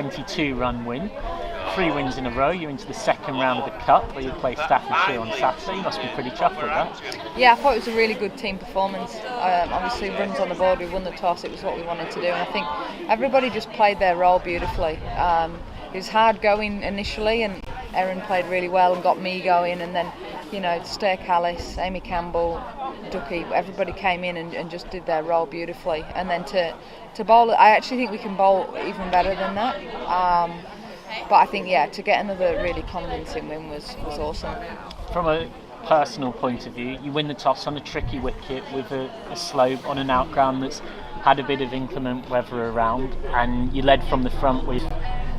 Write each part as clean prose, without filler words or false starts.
22-run win. 3 wins in a row. You're into the second round of the Cup where you play Staffordshire on Saturday. You must be pretty chuffed with that. Yeah, I thought it was a really good team performance. Obviously, runs on the board, we won the toss, it was what we wanted to do. And I think everybody just played their role beautifully. It was hard going initially, and Erin played really well and got me going. And then, Stair Callis, Amy Campbell, Ducky, everybody came in and just did their role beautifully. And then to bowl, I actually think we can bowl even better than that. But I think, to get another really convincing win was awesome. From a personal point of view, you win the toss on a tricky wicket with a slope on an outground that's had a bit of inclement weather around, and you led from the front with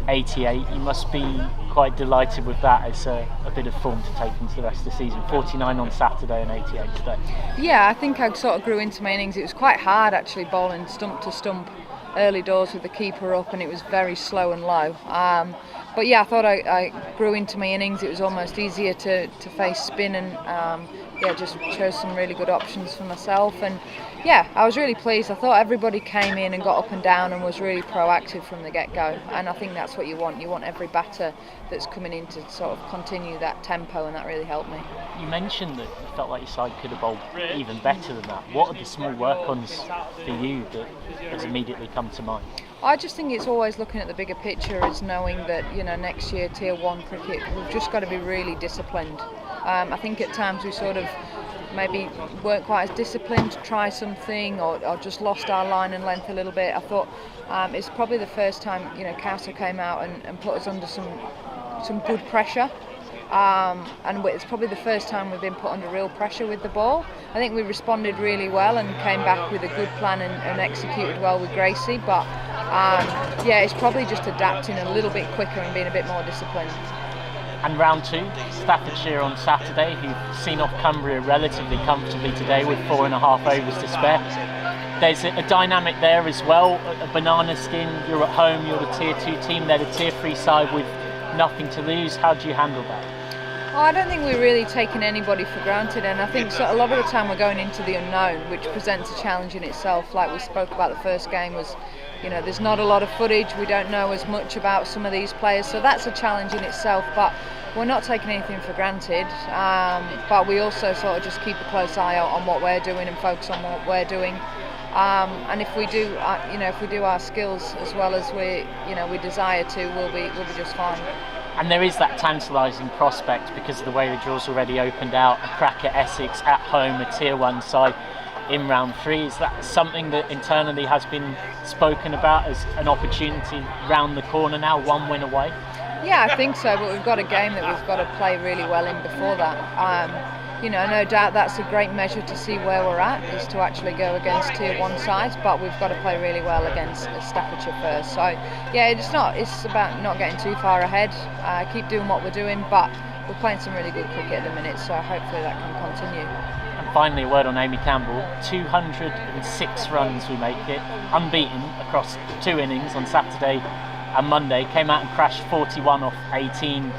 88. You must be quite delighted with that as a bit of form to take into the rest of the season. 49 on Saturday and 88 today. Yeah, I think I sort of grew into my innings. It was quite hard actually bowling stump to stump early doors with the keeper up, and it was very slow and low. But I thought I grew into my innings. It was almost easier to face spin, and just chose some really good options for myself. And I was really pleased. I thought everybody came in and got up and down and was really proactive from the get-go, and I think that's what you want. You want every batter that's coming in to sort of continue that tempo, and that really helped me. You mentioned that you felt like your side could have bowled even better than that. What are the small work-ons for you that has immediately come to mind? I just think it's always looking at the bigger picture, is knowing that next year Tier 1 cricket, we've just got to be really disciplined. I think at times we sort of maybe weren't quite as disciplined to try something, or just lost our line and length a little bit. I thought it's probably the first time Castle came out and put us under some good pressure. And it's probably the first time we've been put under real pressure with the ball. I think we responded really well and came back with a good plan and executed well with Gracie, but it's probably just adapting a little bit quicker and being a bit more disciplined. And round 2, Staffordshire on Saturday, who've seen off Cumbria relatively comfortably today with 4.5 overs to spare. There's a dynamic there as well. A banana skin, you're at home, you're the Tier 2 team, they're the Tier 3 side with nothing to lose. How do you handle that? I don't think we're really taking anybody for granted, and I think a lot of the time we're going into the unknown, which presents a challenge in itself. Like we spoke about, the first game was, there's not a lot of footage, we don't know as much about some of these players, so that's a challenge in itself, but we're not taking anything for granted, but we also sort of just keep a close eye out on what we're doing and focus on what we're doing. And if we do, our skills as well as we desire to, we'll be just fine. And there is that tantalising prospect, because of the way the draw's already opened out, a crack at Essex at home, a Tier 1 side in round 3. Is that something that internally has been spoken about as an opportunity round the corner now, 1 win away? Yeah, I think so, but we've got a game that we've got to play really well in before that. No doubt that's a great measure to see where we're at, is to actually go against Tier 1 sides, but we've got to play really well against Staffordshire first. So it's about not getting too far ahead, keep doing what we're doing, but we're playing some really good cricket at the minute, so hopefully that can continue. And finally, a word on Amy Campbell. 206 runs we make it, unbeaten across 2 innings on Saturday and Monday, came out and crashed 41 off 18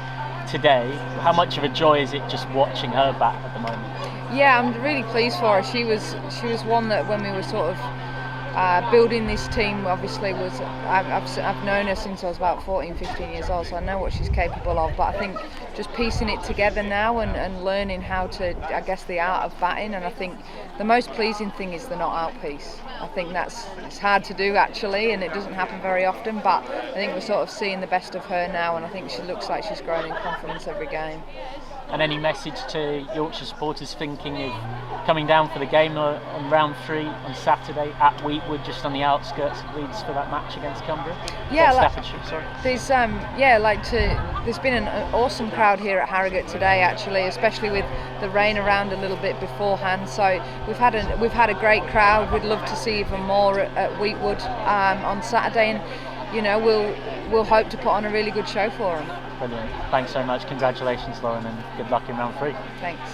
today. How much of a joy is it just watching her bat at the moment? Yeah, I'm really pleased for her. She was one that when we were sort of building this team, obviously I've known her since I was about 14, 15 years old, so I know what she's capable of, but I think just piecing it together now and learning how to, I guess, the art of batting, and I think the most pleasing thing is the not out piece. I think it's hard to do actually, and it doesn't happen very often, but I think we're sort of seeing the best of her now, and I think she looks like she's growing in confidence every game. And any message to Yorkshire supporters thinking of coming down for the game on round 3 on Saturday at Weetwood, just on the outskirts of Leeds, for that match against Cumbria? Staffordshire, sorry. There's been an awesome crowd here at Harrogate today, actually, especially with the rain around a little bit beforehand. So we've had a great crowd. We'd love to see even more at Weetwood on Saturday, and we'll hope to put on a really good show for them. Brilliant. Thanks so much. Congratulations, Lauren, and good luck in round 3. Thanks.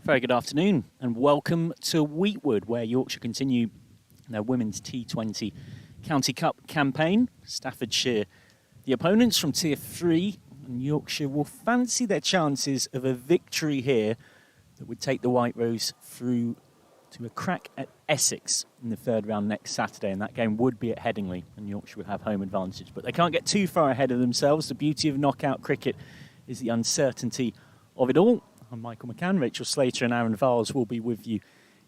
Very good afternoon and welcome to Weetwood, where Yorkshire continue their women's T20 County Cup campaign. Staffordshire, the opponents from Tier 3, and Yorkshire will fancy their chances of a victory here that would take the White Rose through to a crack at Essex in the third round next Saturday, and that game would be at Headingley, and Yorkshire would have home advantage. But they can't get too far ahead of themselves. The beauty of knockout cricket is the uncertainty of it all. I'm Michael McCann. Rachel Slater and Aaron Viles will be with you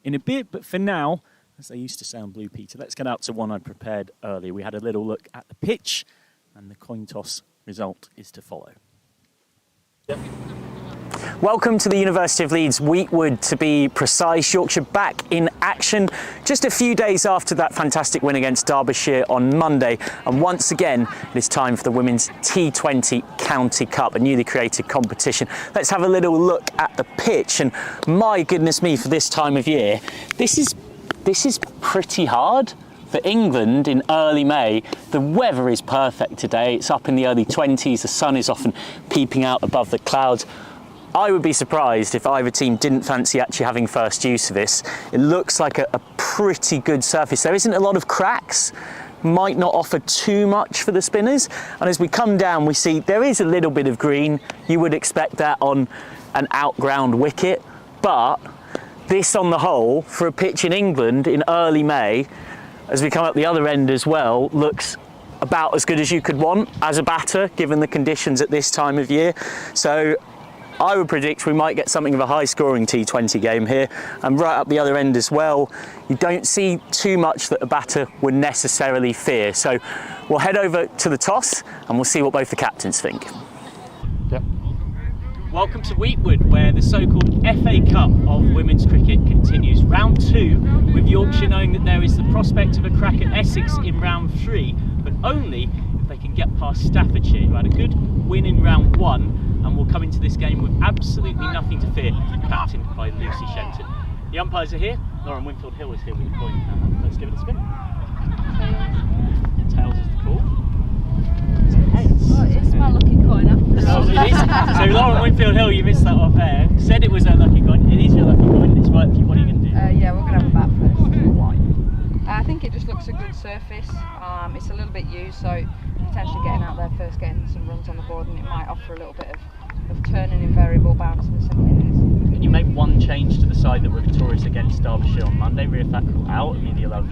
in a bit, but for now, as they used to say on Blue Peter, let's get out to one I prepared earlier. We had a little look at the pitch, and the coin toss result is to follow. Yep. Welcome to the University of Leeds Weetwood, to be precise. Yorkshire back in action just a few days after that fantastic win against Derbyshire on Monday, and once again it is time for the Women's T20 County Cup, a newly created competition. Let's have a little look at the pitch, and my goodness me, for this time of year, this is pretty hard. For England in early May, the weather is perfect today. It's up in the early 20s, the sun is often peeping out above the clouds. I would be surprised if either team didn't fancy actually having first use of this. It looks like a pretty good surface. There isn't a lot of cracks, might not offer too much for the spinners. And as we come down, we see there is a little bit of green. You would expect that on an outground wicket, but this on the whole, for a pitch in England in early May, as we come up the other end as well, looks about as good as you could want as a batter, given the conditions at this time of year. So I would predict we might get something of a high-scoring T20 game here. And right up the other end as well, you don't see too much that a batter would necessarily fear. So we'll head over to the toss and we'll see what both the captains think. Yep. Welcome to Weetwood, where the so-called FA Cup of women's cricket continues. Round 2, with Yorkshire knowing that there is the prospect of a crack at Essex in round 3, but only if they can get past Staffordshire, who had a good win in round 1 and will come into this game with absolutely nothing to fear, captained by Lucy Shenton. The umpires are here. Lauren Winfield-Hill is here with the coin. Let's give it a spin. Tails is the call. Oh, it's my lucky coin after So Lauren Winfield-Hill, you missed that off air. Said it was her lucky coin. It is your lucky coin. It's worth you. What are you going to do? Yeah, we're going to have a bat first. Why? I think it just looks a good surface. It's a little bit used, so potentially getting out there first, getting some runs on the board, and it might offer a little bit of turning in variable bounce in the second innings. And you made one change to the side that were victorious against Derbyshire on Monday. Rear Thackrell out, Amelia Love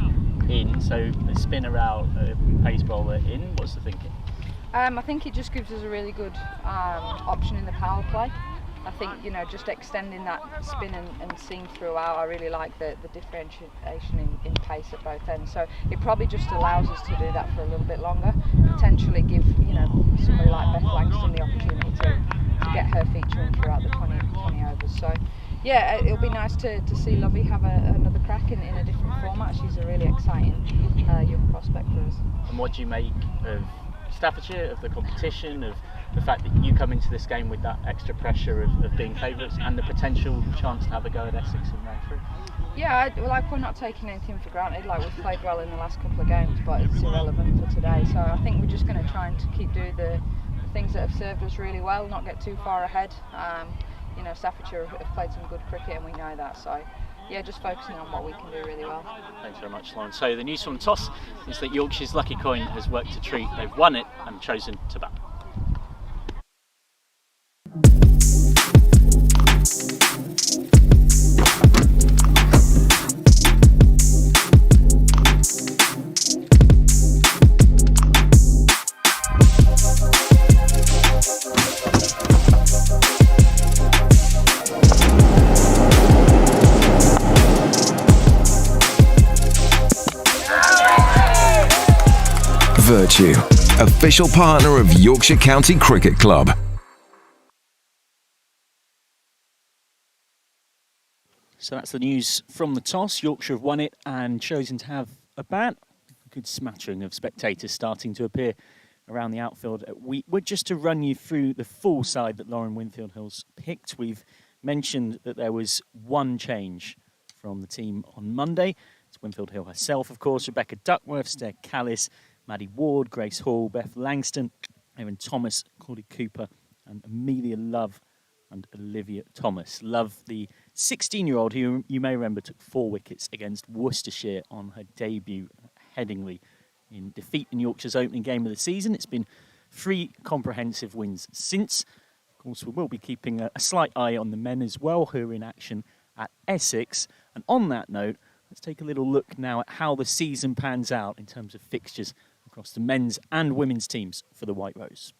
in, so a spinner out, a pace bowler in. What's the thinking? I think it just gives us a really good option in the power play. I think, just extending that spin and seam throughout, I really like the differentiation in pace at both ends. So it probably just allows us to do that for a little bit longer, potentially give, somebody like Beth Langston the opportunity to get her feature in throughout the 20 overs. So yeah, it'll be nice to see Lovey have another crack in a different format. She's a really exciting young prospect for us. And what do you make of Staffordshire, of the competition, of the fact that you come into this game with that extra pressure of being favourites and the potential chance to have a go at Essex in round 3? Yeah, we're not taking anything for granted. Like, we've played well in the last couple of games, but it's irrelevant for today. So I think we're just going to try and keep doing the things that have served us really well, not get too far ahead. Staffordshire have played some good cricket and we know that. So yeah, just focusing on what we can do really well. Thanks very much, Lauren. So the news from the toss is that Yorkshire's lucky coin has worked a treat. They've won it and chosen to bat. Vertu, official partner of Yorkshire County Cricket Club. So that's the news from the toss. Yorkshire have won it and chosen to have a bat. A good smattering of spectators starting to appear around the outfield at Weetwood. Just to run you through the full side that Lauren Winfield-Hill's picked, we've mentioned that there was one change from the team on Monday. It's Winfield-Hill herself, of course, Rebecca Duckworth, Stair Callis, Maddie Ward, Grace Hall, Beth Langston, Erin Thomas, Claudie Cooper and Amelia Love and Olivia Thomas. Love, the 16-year-old who you may remember took 4 wickets against Worcestershire on her debut at Headingley in defeat in Yorkshire's opening game of the season. It's been 3 comprehensive wins since. Of course, we will be keeping a slight eye on the men as well, who are in action at Essex. And on that note, let's take a little look now at how the season pans out in terms of fixtures across the men's and women's teams for the White Rose.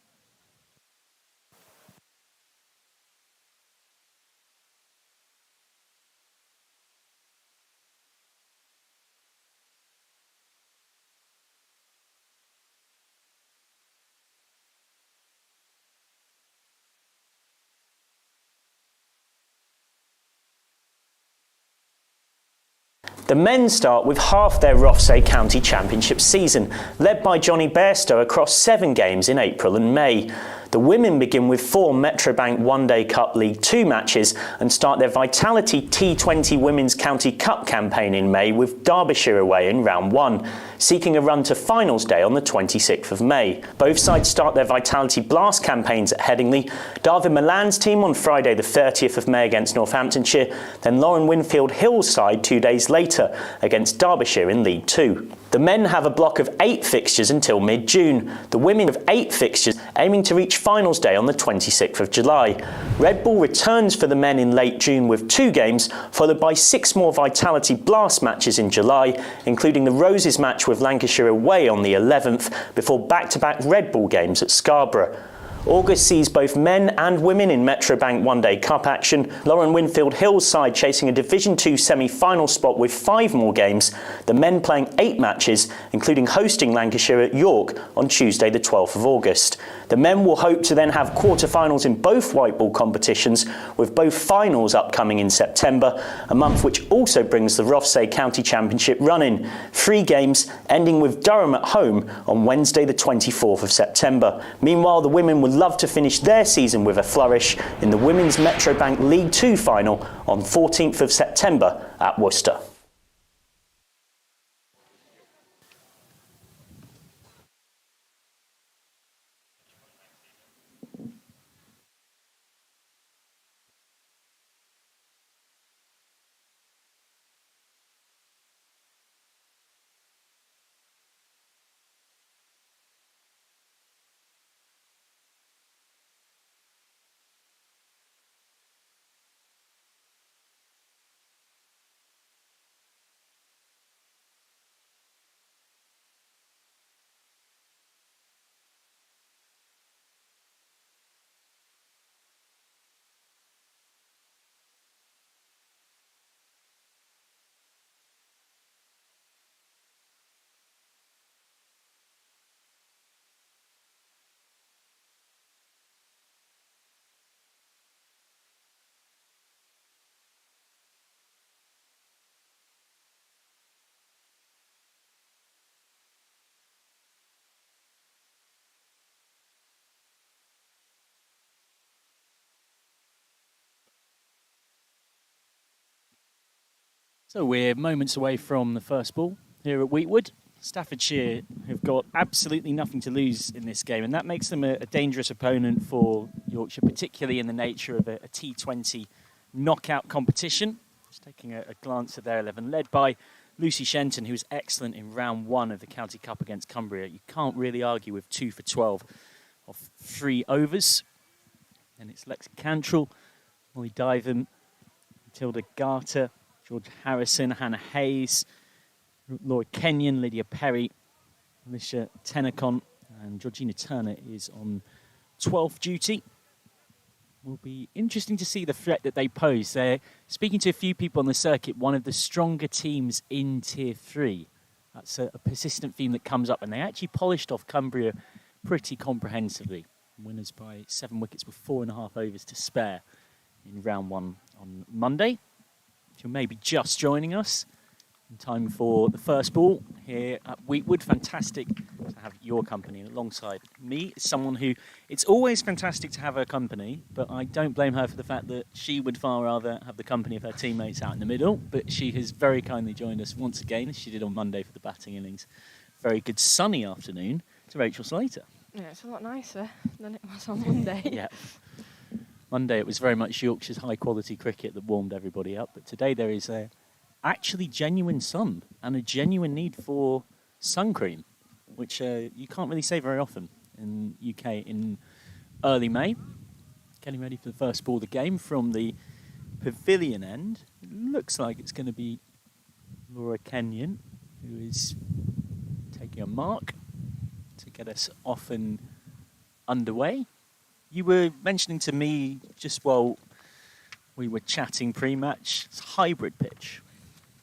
The men start with half their Rothesay County Championship season, led by Johnny Bairstow across 7 games in April and May. The women begin with 4 Metrobank One Day Cup League 2 matches and start their Vitality T20 Women's County Cup campaign in May with Derbyshire away in round 1, seeking a run to finals day on the 26th of May. Both sides start their Vitality Blast campaigns at Headingley, David Milan's team on Friday the 30th of May against Northamptonshire, then Lauren Winfield Hill's side 2 days later against Derbyshire in League 2. The men have a block of 8 fixtures until mid-June. The women have 8 fixtures, aiming to reach finals day on the 26th of July. Red Bull returns for the men in late June with 2 games, followed by 6 more Vitality Blast matches in July, including the Roses match with Lancashire away on the 11th, before back-to-back Red Bull games at Scarborough. August sees both men and women in Metrobank One Day Cup action, Lauren Winfield Hill's side chasing a Division 2 semi-final spot with 5 more games, the men playing 8 matches, including hosting Lancashire at York on Tuesday the 12th of August. The men will hope to then have quarter-finals in both white ball competitions, with both finals upcoming in September, a month which also brings the Rothesay County Championship run-in. 3 games, ending with Durham at home on Wednesday the 24th of September. Meanwhile, the women will love to finish their season with a flourish in the Women's Metrobank League 2 final on 14th of September at Worcester. So we're moments away from the first ball here at Weetwood. Staffordshire have got absolutely nothing to lose in this game, and that makes them a dangerous opponent for Yorkshire, particularly in the nature of a T20 knockout competition. Just taking a glance at their 11, led by Lucy Shenton, who was excellent in round 1 of the County Cup against Cumbria. You can't really argue with 2 for 12 off 3 overs. And it's Lexi Cantrell, Molly Diven, Matilda Garter, George Harrison, Hannah Hayes, Laura Kenyon, Lydia Perry, Alicia Tenacon, and Georgina Turner is on 12th duty. Will be interesting to see the threat that they pose. They're speaking to a few people on the circuit, one of the stronger teams in Tier 3. That's a persistent theme that comes up, and they actually polished off Cumbria pretty comprehensively. Winners by 7 wickets with 4.5 overs to spare in round 1 on Monday. If you're maybe just joining us in time for the first ball here at Weetwood, fantastic to have your company alongside me. Someone who, it's always fantastic to have her company, but I don't blame her for the fact that she would far rather have the company of her teammates out in the middle. But she has very kindly joined us once again, as she did on Monday for the batting innings. Very good sunny afternoon to Rachel Slater. Yeah, it's a lot nicer than it was on Monday. Yeah. Monday it was very much Yorkshire's high quality cricket that warmed everybody up, but today there is actually genuine sun and a genuine need for sun cream, which you can't really say very often in UK in early May. Getting ready for the first ball of the game from the pavilion end. It looks like it's going to be Laura Kenyon, who is taking a mark to get us off and underway. You were mentioning to me just while we were chatting pre-match, it's a hybrid pitch.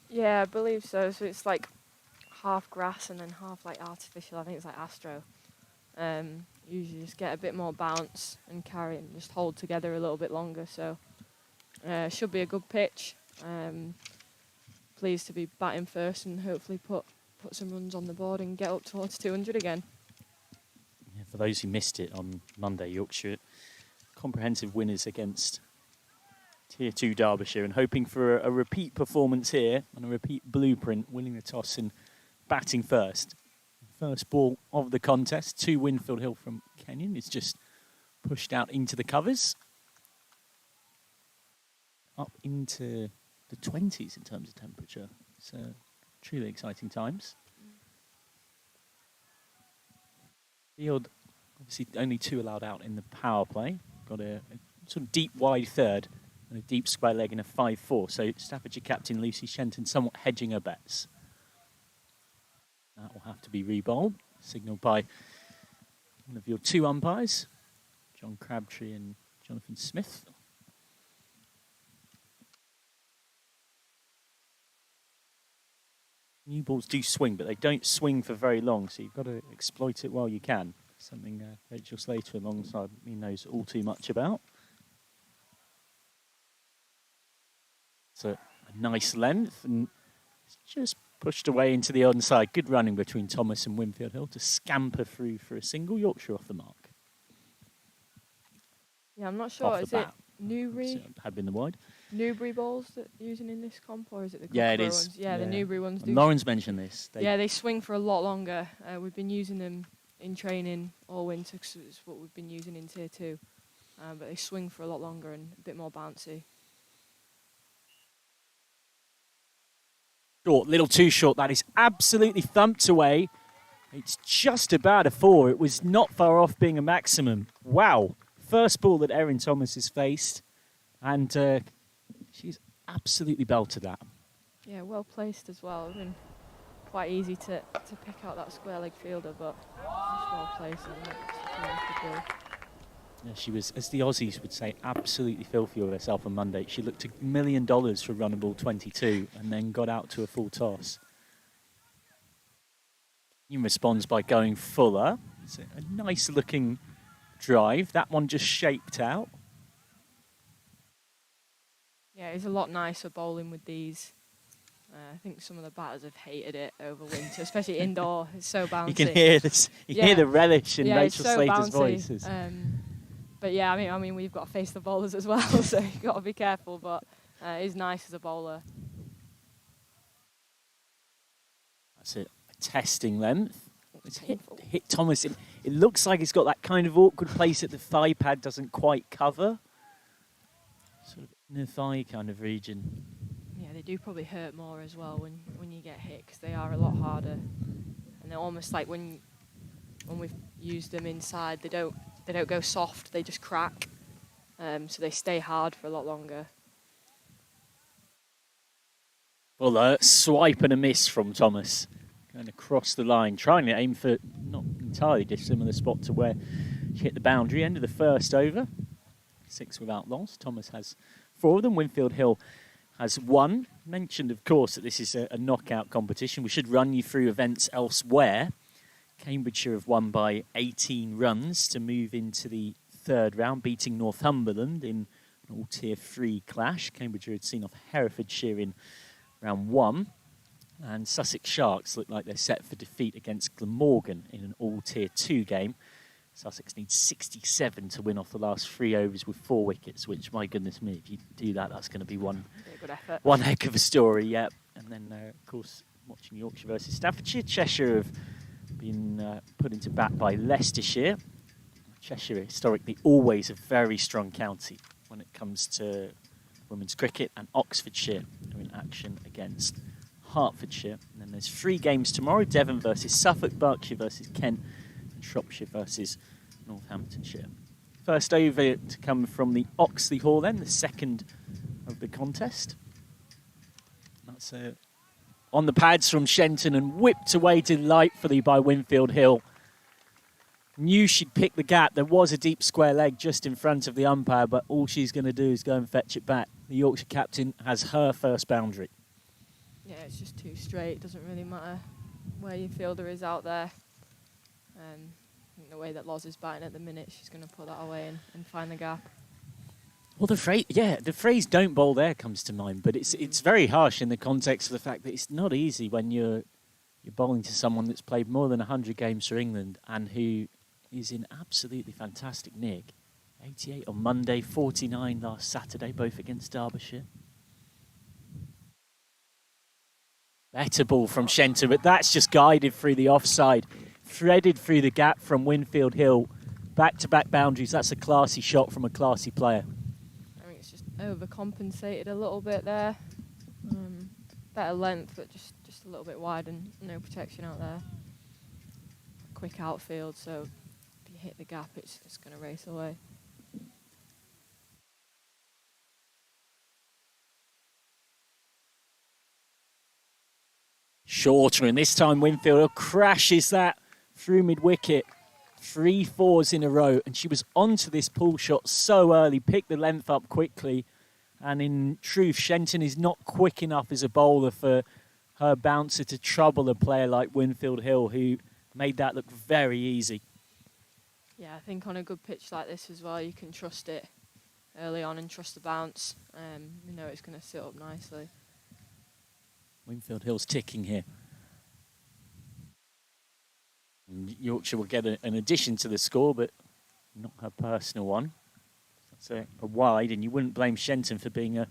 Yeah, I believe so. So it's like half grass and then half like artificial. I think it's like Astro. Usually just get a bit more bounce and carry and just hold together a little bit longer. So should be a good pitch. Pleased to be batting first and hopefully put some runs on the board and get up towards 200 again. Yeah, for those who missed it on Monday, Yorkshire comprehensive winners against Tier 2 Derbyshire, and hoping for a repeat performance here and a repeat blueprint, winning the toss and batting first. First ball of the contest to Winfield Hill from Kenyon. It's just pushed out into the covers. Up into the 20s in terms of temperature. So truly exciting times. Field, obviously only 2 allowed out in the power play. Got a sort of deep wide third and a deep square leg and a 5-4. So Staffordshire captain Lucy Shenton somewhat hedging her bets. That will have to be rebowled, signalled by one of your 2 umpires, John Crabtree and Jonathan Smith. New balls do swing, but they don't swing for very long, so you've got to exploit it while you can. Something Rachel Slater alongside me knows all too much about. So a nice length, and it's just pushed away into the onside. Good running between Thomas and Winfield Hill to scamper through for a single. Yorkshire off the mark. Yeah, I'm not sure. Is it Newbury? It had been the wide. Newbury balls that you're using in this comp, or is it the Yeah, it Cockrow is. ones? Yeah, the Newbury ones do. Lauren's mentioned this. They swing for a lot longer. We've been using them in training all winter because it's what we've been using in Tier 2. But they swing for a lot longer and a bit more bouncy. Short, little too short. That is absolutely thumped away. It's just about a 4. It was not far off being a maximum. Wow. First ball that Erin Thomas has faced. And she's absolutely belted that. Yeah, well placed as well. It's been quite easy to pick out that square leg fielder, but just well placed. Yeah, she was, as the Aussies would say, absolutely filthy with herself on Monday. She looked $1 million for running ball 22 and then got out to a full toss. He responds by going fuller. It's a nice looking drive. That one just shaped out. Yeah, it's a lot nicer bowling with these. I think some of the batters have hated it over winter, especially indoor. It's so bouncy. You can hear this. You hear the relish in Rachel Slater's voices. But yeah, I mean, we've got to face the bowlers as well, so you've got to be careful. But it is nice as a bowler. That's it. A testing length. It's hit Thomas. It looks like it's got that kind of awkward place that the thigh pad doesn't quite cover. Sort of inner thigh kind of region. Yeah, they do probably hurt more as well when you get hit because they are a lot harder. And they're almost like when we've used them inside, they don't go soft, they just crack. So they stay hard for a lot longer. Well, a swipe and a miss from Thomas. Going across the line, trying to aim for not entirely dissimilar spot to where she hit the boundary. End of the first over. 6 without loss. Thomas has 4 of them. Winfield Hill has 1. Mentioned, of course, that this is a knockout competition. We should run you through events elsewhere. Cambridgeshire have won by 18 runs to move into the 3rd round, beating Northumberland in an all Tier 3 clash. Cambridgeshire had seen off Herefordshire in round 1. And Sussex Sharks look like they're set for defeat against Glamorgan in an all Tier 2 game. Sussex needs 67 to win off the last 3 overs with 4 wickets, which, my goodness me, if you do that, that's going to be one heck of a story, yeah. And then, of course, watching Yorkshire versus Staffordshire. Cheshire have been put into bat by Leicestershire. Cheshire, historically, always a very strong county when it comes to women's cricket. And Oxfordshire are in action against Hertfordshire. And then there's 3 games tomorrow. Devon versus Suffolk, Berkshire versus Kent, and Shropshire versus Northamptonshire. First over to come from the Oxley Hall then, the second of the contest. That's on the pads from Shenton and whipped away delightfully by Winfield Hill. Knew she'd pick the gap. There was a deep square leg just in front of the umpire, but all she's going to do is go and fetch it back. The Yorkshire captain has her first boundary. Yeah, it's just too straight. It doesn't really matter where your fielder is out there. I think the way that Loz is batting at the minute, she's going to put that away and find the gap. Well, the phrase "don't bowl there" comes to mind, but it's very harsh in the context of the fact that it's not easy when you're bowling to someone that's played more than 100 games for England and who is in absolutely fantastic nick. 88 on Monday, 49 last Saturday, both against Derbyshire. Better ball from Shenton, but that's just guided through the offside. Threaded through the gap from Winfield Hill. Back-to-back boundaries. That's a classy shot from a classy player. I think it's just overcompensated a little bit there. Better length, but just a little bit wide and no protection out there. Quick outfield, so if you hit the gap, it's going to race away. Shorter, and this time Winfield crashes that through mid-wicket. 3 fours in a row, and she was onto this pull shot so early, picked the length up quickly, and in truth, Shenton is not quick enough as a bowler for her bouncer to trouble a player like Winfield Hill, who made that look very easy. Yeah, I think on a good pitch like this as well, you can trust it early on and trust the bounce. You know it's going to sit up nicely. Winfield Hill's ticking here. And Yorkshire will get an addition to the score, but not her personal one. That's a wide, and you wouldn't blame Shenton for being a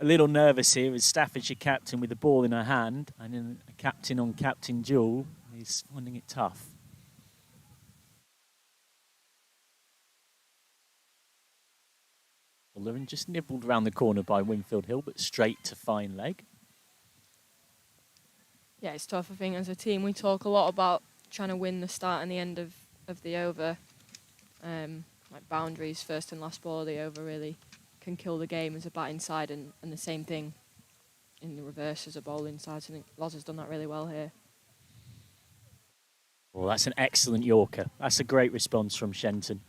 little nervous here as Staffordshire captain with the ball in her hand, and in a captain-on-captain duel is finding it tough. And just nibbled around the corner by Winfield Hill, but straight to fine leg. Yeah, it's tough. I think as a team we talk a lot about trying to win the start and the end of the over. Like boundaries, first and last ball of the over really can kill the game as a batting side, and the same thing in the reverse as a bowling side. So I think Loz has done that really well here. Well, that's an excellent Yorker. That's a great response from Shenton.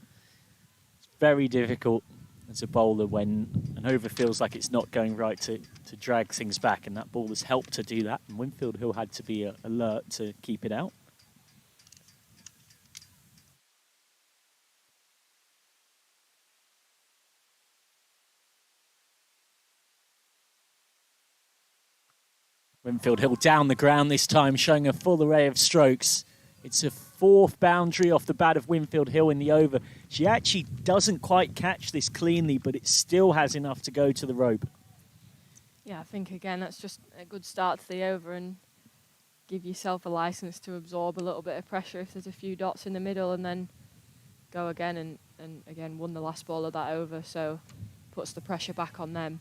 It's very difficult as a bowler when an over feels like it's not going right to drag things back, and that ball has helped to do that. And Winfield Hill had to be alert to keep it out. Winfield Hill down the ground this time, showing a full array of strokes. It's a 4th boundary off the bat of Winfield Hill in the over. She actually doesn't quite catch this cleanly, but it still has enough to go to the rope. Yeah, I think again that's just a good start to the over and give yourself a licence to absorb a little bit of pressure if there's a few dots in the middle, and then go again and again won the last ball of that over, so puts the pressure back on them.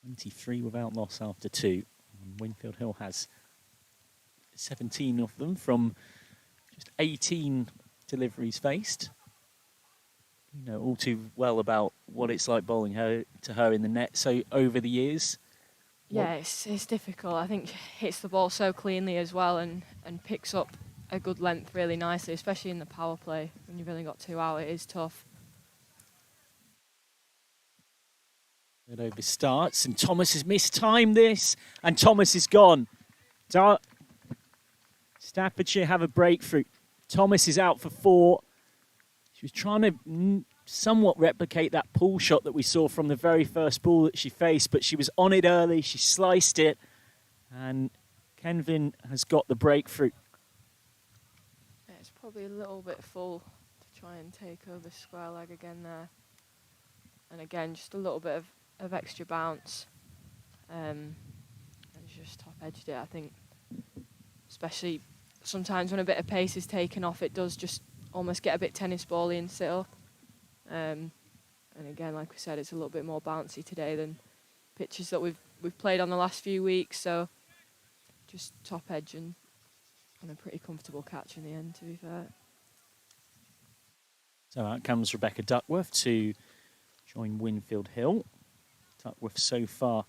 23 without loss after 2. And Winfield Hill has 17 of them from just 18 deliveries faced. You know all too well about what it's like bowling to her in the net. So over the years, yeah, it's difficult. I think hits the ball so cleanly as well, and picks up a good length really nicely, especially in the power play when you've only got 2 out. It is tough. It over starts, and Thomas has mistimed this, and Thomas is gone. Staffordshire have a breakthrough. Thomas is out for 4. She was trying to somewhat replicate that pull shot that we saw from the very first ball that she faced, but she was on it early, she sliced it, and Kenvin has got the breakthrough. Yeah, it's probably a little bit full to try and take over square leg again there. And again, just a little bit of extra bounce, and just top edged it. I think especially sometimes when a bit of pace is taken off, it does just almost get a bit tennis ball-y and sit up, and again, like we said, it's a little bit more bouncy today than pitches that we've played on the last few weeks, so just top edge and a pretty comfortable catch in the end, to be fair. So out comes Rebecca Duckworth to join Winfield Hill. Duckworth so far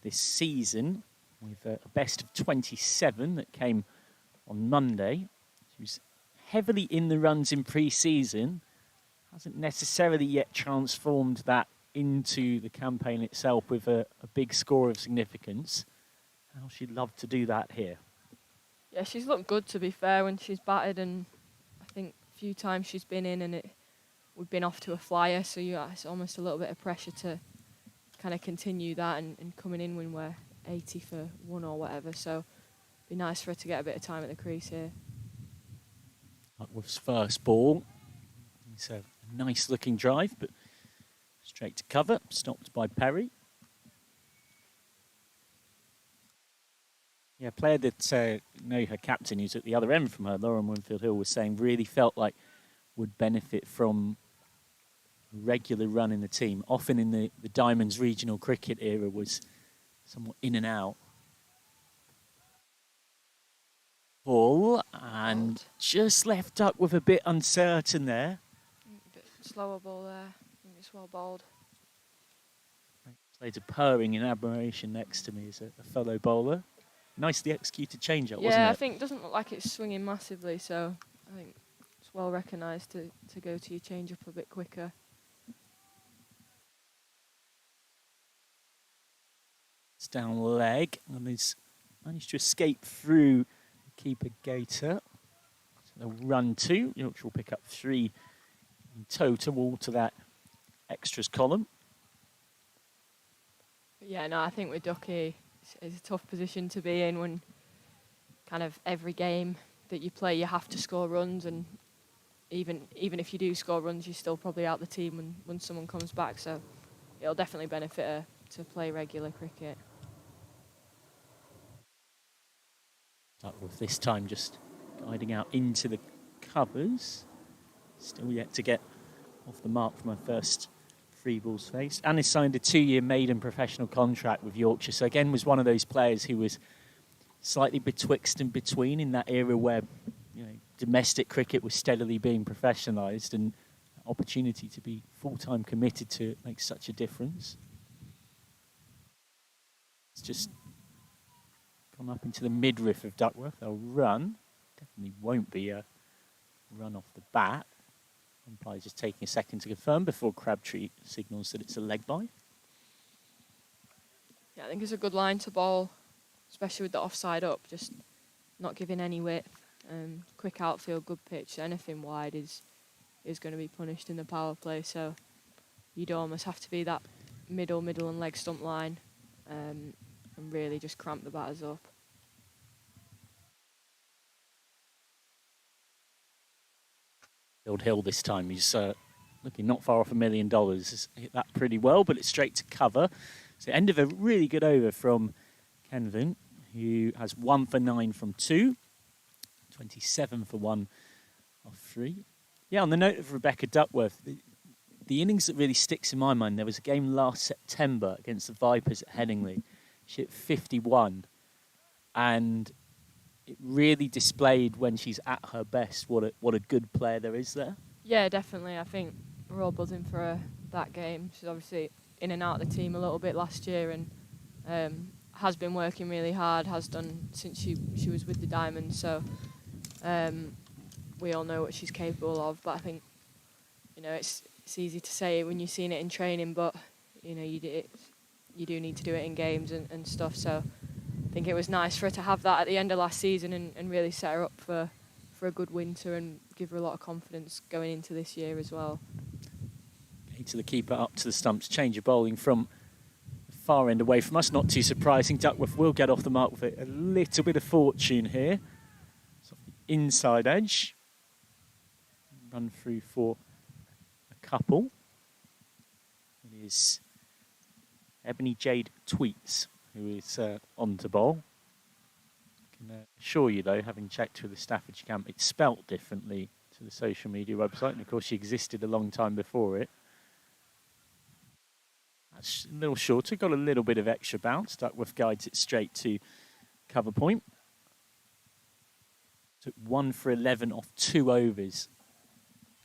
this season with a best of 27 that came on Monday. She was heavily in the runs in pre-season. Hasn't necessarily yet transformed that into the campaign itself with a big score of significance. How she'd love to do that here. Yeah, she's looked good, to be fair, when she's batted, and I think a few times she's been in and we've been off to a flyer, so it's almost a little bit of pressure to kind of continue that and coming in when we're 80 for 1 or whatever, so it'd be nice for her to get a bit of time at the crease here. Duckworth's first ball. It's a nice looking drive, but straight to cover, stopped by Perry. Yeah, a player that her captain, who's at the other end from her, Lauren Winfield Hill, was saying really felt like would benefit from a regular run in the team. Often in the Diamonds regional cricket era was somewhat in and out. Ball, and just left Duckworth a bit uncertain there. A bit slower ball there. I think it's well bowled. Played a purring in admiration next to me as a fellow bowler. Nicely executed change-up, wasn't it? Yeah, I think it doesn't look like it's swinging massively, so I think it's well recognised to go to your change-up a bit quicker. It's down leg, and he's managed to escape through the keeper Gator. So they'll run 2. Yorkshire will pick up 3 in total, all to that extras column. But yeah, no, I think with Ducky, it's a tough position to be in when kind of every game that you play, you have to score runs, and even if you do score runs, you're still probably out the team when someone comes back, so it'll definitely benefit her to play regular cricket. Duckworth this time just guiding out into the covers. Still yet to get off the mark from her first 3 balls faced. Anna signed a 2-year maiden professional contract with Yorkshire, so again was one of those players who was slightly betwixt and between in that era where domestic cricket was steadily being professionalised, and opportunity to be full-time committed to it makes such a difference. It's just gone up into the midriff of Duckworth. They'll run. Definitely won't be a run off the bat. Umpire's just taking a second to confirm before Crabtree signals that it's a leg bye. Yeah, I think it's a good line to bowl, especially with the offside up, just not giving any width. Quick outfield, good pitch. Anything wide is going to be punished in the power play, so you'd almost have to be that middle and leg stump line and really just cramp the batters up. Hill this time, he's looking not far off $1 million. He's hit that pretty well, but it's straight to cover. So end of a really good over from Kenvin, who has 1 for 9 from 2, 27 for 1 off 3. Yeah, on the note of Rebecca Duckworth, the innings that really sticks in my mind, there was a game last September against the Vipers at Headingley. She hit 51, and it really displayed when she's at her best what a good player there is there. Yeah, definitely. I think we're all buzzing for her that game. She's obviously in and out of the team a little bit last year, and has been working really hard, has done since she was with the Diamonds. So we all know what she's capable of. But I think it's easy to say when you've seen it in training, but you do need to do it in games and stuff. So I think it was nice for her to have that at the end of last season and really set her up for a good winter and give her a lot of confidence going into this year as well. To the keeper, up to the stumps, change of bowling from the far end away from us. Not too surprising. Duckworth will get off the mark with a little bit of fortune here. So the inside edge. Run through for a couple. It is Ebony Jade Tweets who is on to bowl. I can assure you, though, having checked with the Staffordshire camp, it's spelt differently to the social media website, and of course she existed a long time before it. That's a little shorter, got a little bit of extra bounce. Duckworth guides it straight to cover point. Took 1 for 11 off 2 overs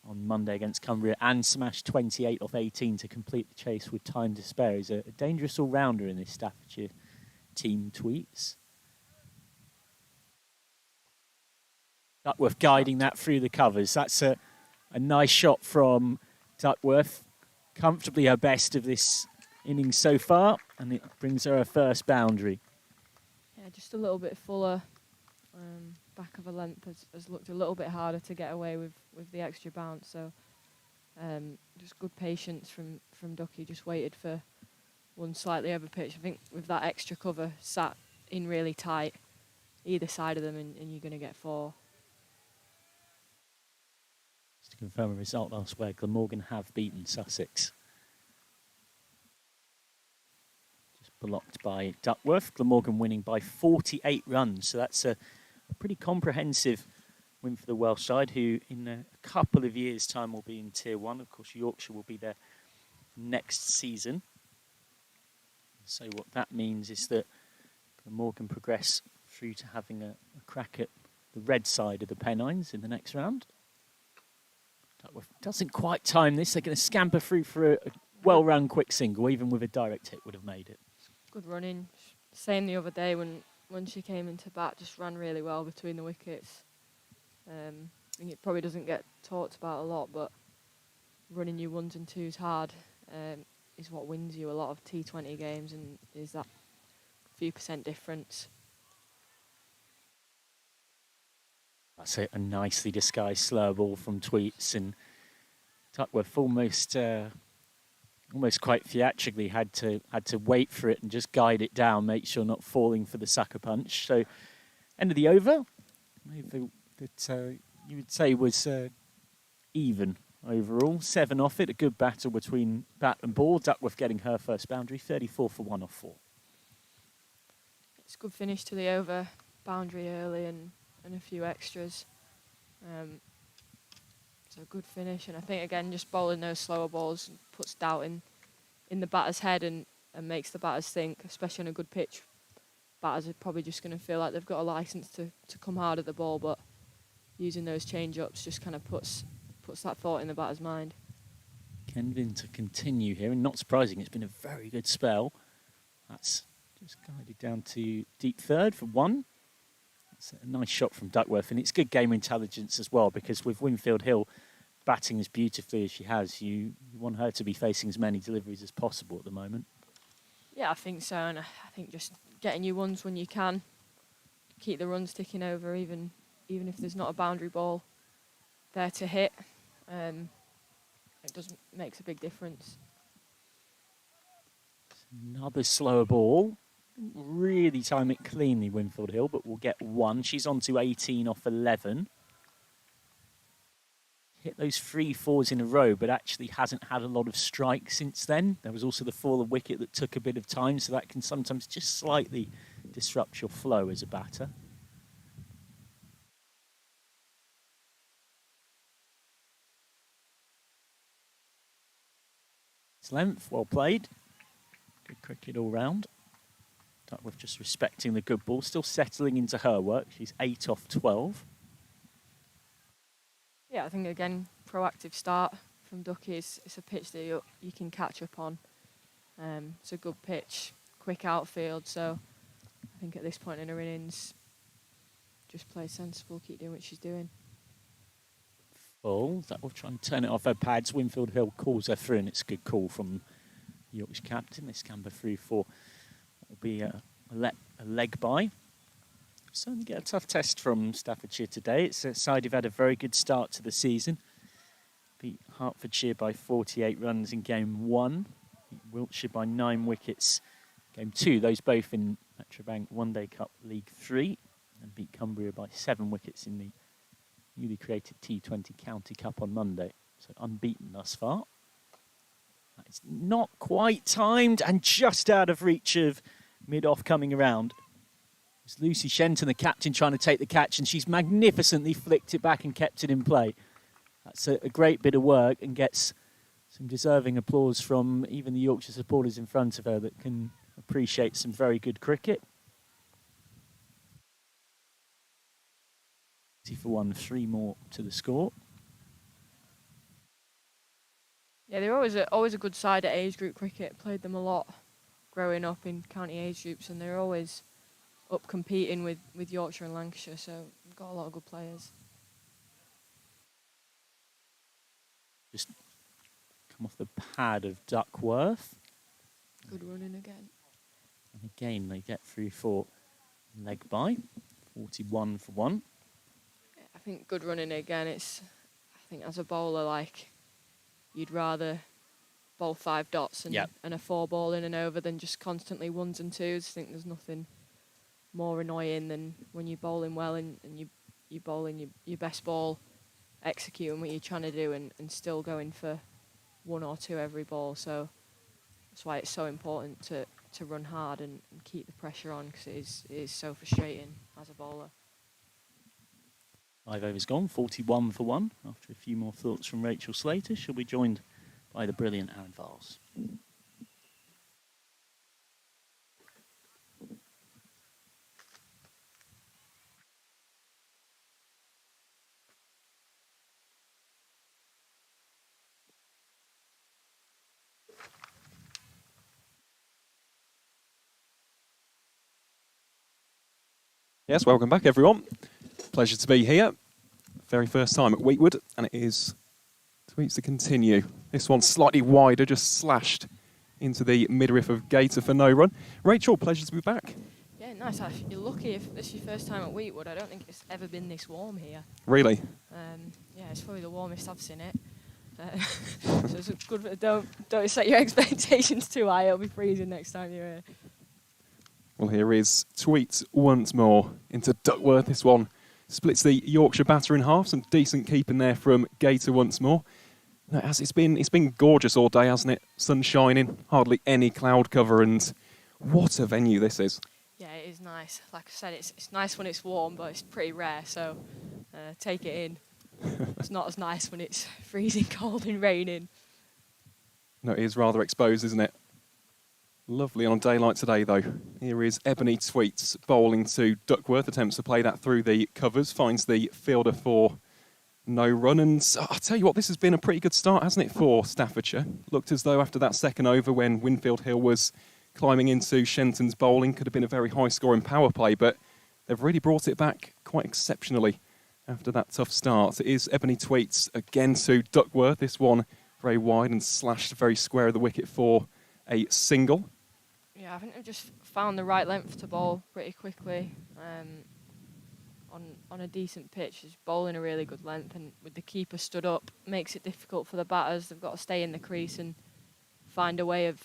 on Monday against Cumbria and smashed 28 off 18 to complete the chase with time to spare. He's a dangerous all-rounder in this Staffordshire team, Tweets. Duckworth guiding that through the covers. That's a nice shot from Duckworth. Comfortably her best of this innings so far, and it brings her first boundary. Yeah, just a little bit fuller. Back of a length has looked a little bit harder to get away with the extra bounce. So just good patience from Ducky. Just waited for one slightly over pitch. I think with that extra cover sat in really tight either side of them, and you're going to get 4. Just to confirm a result elsewhere, Glamorgan have beaten Sussex. Just blocked by Duckworth. Glamorgan winning by 48 runs. So that's a pretty comprehensive win for the Welsh side, who in a couple of years' time will be in Tier 1. Of course, Yorkshire will be there next season. So what that means is that Glamorgan progress through to having a crack at the red side of the Pennines in the next round. Duckworth doesn't quite time this. They're going to scamper through for a well-run quick single. Even with a direct hit would have made it. Good running. Same the other day when she came into bat, just ran really well between the wickets. I think it probably doesn't get talked about a lot, but running your 1s and 2s hard is what wins you a lot of T20 games, and is that few percent difference. That's a nicely disguised slow ball from Tweets, and Duckworth almost quite theatrically had to wait for it and just guide it down, make sure not falling for the sucker punch. So, end of the over, maybe that you would say was even overall. 7 off it, a good battle between bat and ball. Duckworth getting her first boundary, 34 for 1 off 4. It's a good finish to the over, boundary early and a few extras. So a good finish, and I think again just bowling those slower balls puts doubt in the batter's head and makes the batters think, especially on a good pitch. Batters are probably just going to feel like they've got a licence to come hard at the ball, but using those change-ups just kind of puts that thought in the batter's mind. Kenvin to continue here, and not surprising, it's been a very good spell. That's just guided down to deep third for 1. It's a nice shot from Duckworth, and it's good game intelligence as well, because with Winfield Hill batting as beautifully as she has, you want her to be facing as many deliveries as possible at the moment. Yeah, I think so, and I think just getting your 1s when you can, keep the runs ticking over, even if there's not a boundary ball there to hit, it makes a big difference. Another slower ball. Really time it cleanly, Winfield Hill, but we'll get 1. She's on to 18 off 11. Hit those 3 4s in a row, but actually hasn't had a lot of strikes since then. There was also the fall of wicket that took a bit of time, so that can sometimes just slightly disrupt your flow as a batter. It's length, well played. Good cricket all round. Duckworth just respecting the good ball, still settling into her work. She's 8 off 12. Yeah, I think again, proactive start from Ducky. It's a pitch that you can catch up on. It's a good pitch, quick outfield. So I think at this point in her innings, just play sensible, keep doing what she's doing. Full. Duckworth trying to turn it off her pads. Winfield Hill calls her through, and it's a good call from the Yorkshire captain. This camber through for will be a leg by. Certainly get a tough test from Staffordshire today. It's a side who've had a very good start to the season. Beat Hertfordshire by 48 runs in game 1. Beat Wiltshire by 9 wickets. Game 2, those both in Metrobank One Day Cup League 3. And beat Cumbria by 7 wickets in the newly created T20 County Cup on Monday. So unbeaten thus far. It's not quite timed and just out of reach of mid-off coming around. It's Lucy Shenton, the captain, trying to take the catch, and she's magnificently flicked it back and kept it in play. That's a great bit of work and gets some deserving applause from even the Yorkshire supporters in front of her that can appreciate some very good cricket. 20 for 1, 3 more to the score. Yeah, they're always a good side at age group cricket. Played them a lot growing up in county age groups, and they're always up competing with Yorkshire and Lancashire, so we've got a lot of good players. Just come off the pad of Duckworth. Good running again. And again, they get through for leg by. 41 for 1. Yeah, I think good running again. I think as a bowler, like, you'd rather bowl 5 dots and a 4 ball in and over than just constantly 1s and 2s. I think there's nothing more annoying than when you're bowling well and you're bowling your best ball, executing what you're trying to do and still going for 1 or 2 every ball. So that's why it's so important to run hard and keep the pressure on, because it is so frustrating as a bowler. 5 overs gone, 41 for 1. After a few more thoughts from Rachel Slater, she'll be joined by the brilliant Aaron Vars. Yes, welcome back everyone. Pleasure to be here. Very first time at Weetwood, and it is tweets to continue. This one's slightly wider, just slashed into the midriff of Gator for no run. Rachel, pleasure to be back. Yeah, nice. You're lucky if this is your first time at Weetwood. I don't think it's ever been this warm here. Really? Yeah, it's probably the warmest I've seen it. So it's good. Don't set your expectations too high. It'll be freezing next time you're here. Well, here is Tweets once more into Duckworth. This one splits the Yorkshire batter in half. Some decent keeping there from Gator once more. No, it's been gorgeous all day, hasn't it? Sun shining, hardly any cloud cover, and what a venue this is. Yeah, it is nice. Like I said, it's nice when it's warm, but it's pretty rare, so take it in. It's not as nice when it's freezing cold and raining. No, it is rather exposed, isn't it? Lovely on a day like today, though. Here is Ebony Tweets bowling to Duckworth, attempts to play that through the covers, finds the fielder for no run, and I'll tell you what, this has been a pretty good start, hasn't it, for Staffordshire? Looked as though after that second over when Winfield Hill was climbing into Shenton's bowling, could have been a very high-scoring power play, but they've really brought it back quite exceptionally after that tough start. It is Ebony Tweets again to Duckworth, this one very wide and slashed very square of the wicket for a single. Yeah, I think they've just found the right length to bowl pretty quickly on a decent pitch. He's bowling a really good length, and with the keeper stood up, makes it difficult for the batters. They've got to stay in the crease and find a way of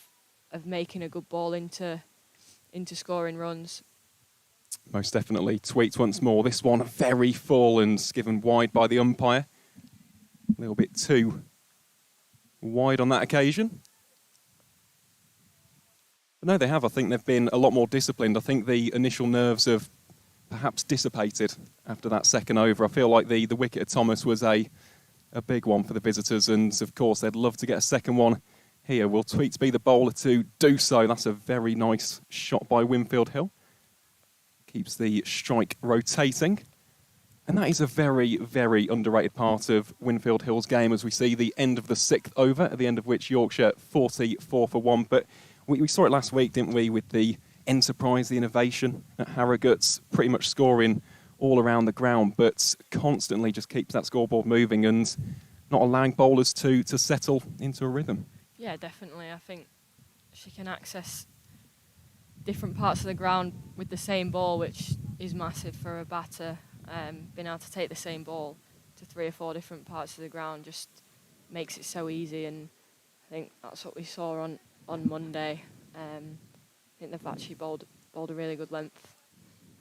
making a good ball into scoring runs. Most definitely. Tweets once more. This one very full and given wide by the umpire. A little bit too wide on that occasion. But no, they have. I think they've been a lot more disciplined. I think the initial nerves have perhaps dissipated after that second over. I feel like the wicket at Thomas was a big one for the visitors, and of course they'd love to get a second one here. Will Tweets be the bowler to do so? That's a very nice shot by Winfield Hill. Keeps the strike rotating. And that is a very, very underrated part of Winfield Hill's game, as we see the end of the 6th over, at the end of which Yorkshire 44 for 1. But we saw it last week, didn't we, with the enterprise, the innovation at Harrogate's, pretty much scoring all around the ground, but constantly just keeps that scoreboard moving and not allowing bowlers to settle into a rhythm. Yeah, definitely. I think she can access different parts of the ground with the same ball, which is massive for a batter. Being able to take the same ball to 3 or 4 different parts of the ground just makes it so easy, and I think that's what we saw on Monday. I think they've actually bowled a really good length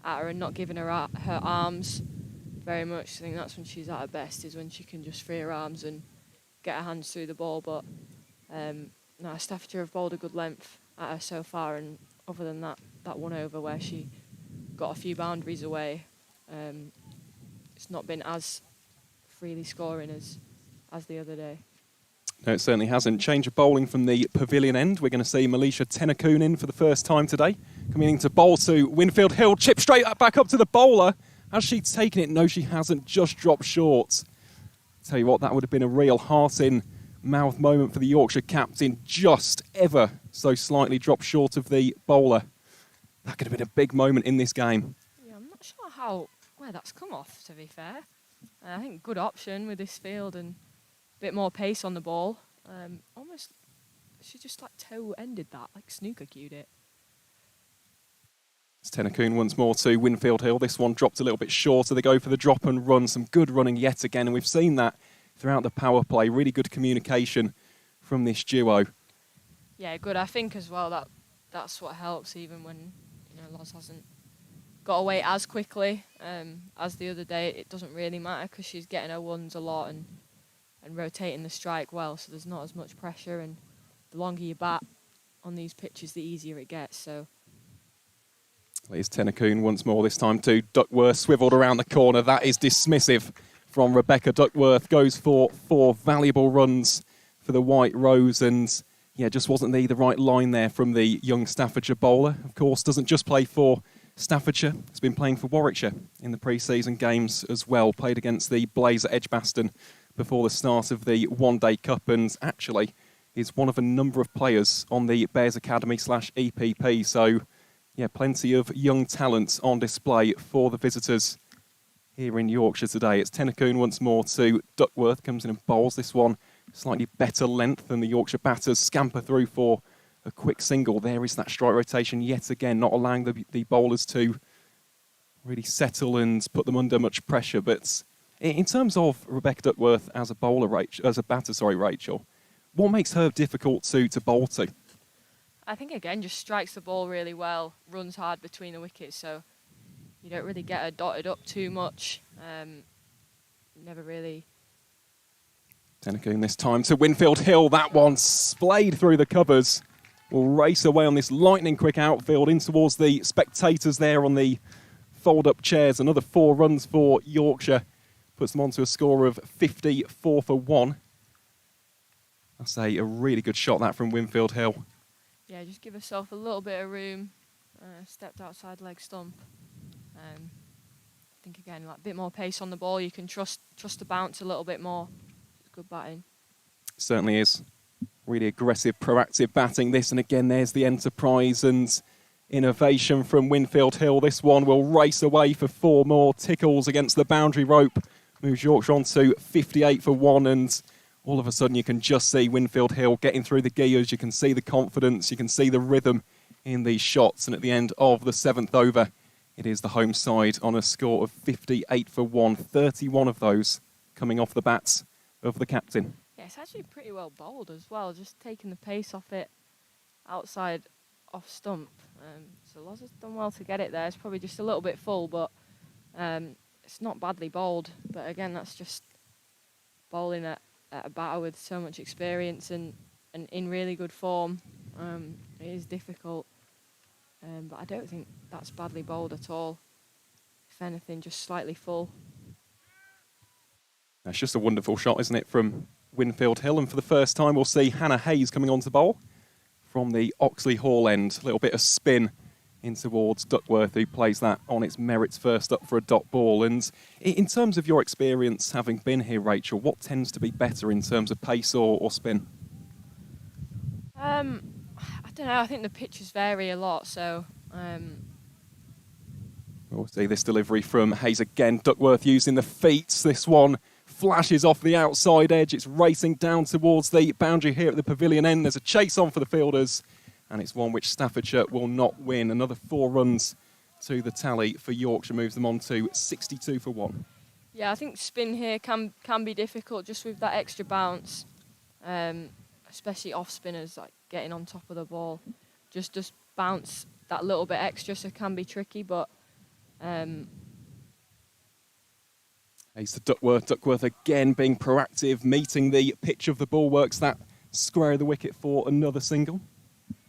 at her and not giving her arms very much. I think that's when she's at her best, is when she can just free her arms and get her hands through the ball. But no, Staffordshire have bowled a good length at her so far, and other than that one over where she got a few boundaries away, it's not been as freely scoring as the other day. No, it certainly hasn't. Change of bowling from the pavilion end. We're going to see Melisha Tenakoon in for the first time today. Coming in to bowl to Winfield Hill. Chip straight back up to the bowler. Has she taken it? No, she hasn't. Just dropped short. Tell you what, that would have been a real heart-in mouth moment for the Yorkshire captain, just ever so slightly dropped short of the bowler. That could have been a big moment in this game. Yeah, I'm not sure where that's come off, to be fair. I think good option with this field and a bit more pace on the ball. Almost, she just like toe-ended that, like snooker cued it. It's Tennacoon once more to Winfield Hill. This one dropped a little bit shorter. They go for the drop and run. Some good running yet again, and we've seen that throughout the power play. Really good communication from this duo. Yeah, good. I think as well that's what helps, even when Loz hasn't got away as quickly as the other day. It doesn't really matter because she's getting her ones a lot and rotating the strike well, so there's not as much pressure. And the longer you bat on these pitches, the easier it gets. So. Here's Tennacoon once more, this time to Duckworth, swiveled around the corner. That is dismissive from Rebecca Duckworth. Goes for 4 valuable runs for the White Rose, and just wasn't the right line there from the young Staffordshire bowler. Of course, doesn't just play for Staffordshire, has been playing for Warwickshire in the pre-season games as well. Played against the Blaze at Edgbaston before the start of the one-day cup, and actually is one of a number of players on the Bears Academy /EPP. So, plenty of young talent on display for the visitors here in Yorkshire today. It's Tennacoon once more to Duckworth. Comes in and bowls this one. Slightly better length than the Yorkshire batters. Scamper through for a quick single. There is that strike rotation yet again, not allowing the bowlers to really settle and put them under much pressure. But in terms of Rebecca Duckworth as a batter, Rachel, what makes her difficult to bowl to? I think, again, just strikes the ball really well, runs hard between the wickets, so you don't really get her dotted up too much. Never really. Tennacoon this time to Winfield Hill. That one splayed through the covers. Will race away on this lightning quick outfield in towards the spectators there on the fold-up chairs. Another 4 runs for Yorkshire. Puts them on to a score of 54 for 1. That's a really good shot, that, from Winfield Hill. Yeah, just give herself a little bit of room. Stepped outside leg stump. I think, again, like a bit more pace on the ball. You can trust the bounce a little bit more. It's good batting. Certainly is. Really aggressive, proactive batting this. And again, there's the enterprise and innovation from Winfield Hill. This one will race away for 4 more. Tickles against the boundary rope. Moves Yorkshire on to 58 for 1. And all of a sudden, you can just see Winfield Hill getting through the gears. You can see the confidence. You can see the rhythm in these shots. And at the end of the 7th over, it is the home side on a score of 58 for 1. 31 of those coming off the bats of the captain. Yeah, it's actually pretty well bowled as well. Just taking the pace off it outside off stump. So Loz has done well to get it there. It's probably just a little bit full, but it's not badly bowled. But again, that's just bowling at a batter with so much experience and in really good form. It is difficult, but I don't think that's badly bowled at all. If anything, just slightly full. That's just a wonderful shot, isn't it, from Winfield Hill? And for the first time, we'll see Hannah Hayes coming on to bowl from the Oxley Hall end. A little bit of spin in towards Duckworth, who plays that on its merits first up for a dot ball. And in terms of your experience having been here, Rachel, what tends to be better in terms of pace or spin? I don't know. I think the pitches vary a lot, so... We'll see this delivery from Hayes again. Duckworth using the feet. This one flashes off the outside edge. It's racing down towards the boundary here at the pavilion end. There's a chase on for the fielders, and it's one which Staffordshire will not win. Another 4 runs to the tally for Yorkshire, moves them on to 62 for 1. Yeah, I think spin here can be difficult just with that extra bounce, especially off spinners, like getting on top of the ball. Just bounce that little bit extra, so it can be tricky, but... Hayes to Duckworth. Duckworth again being proactive, meeting the pitch of the ball, works that square of the wicket for another single.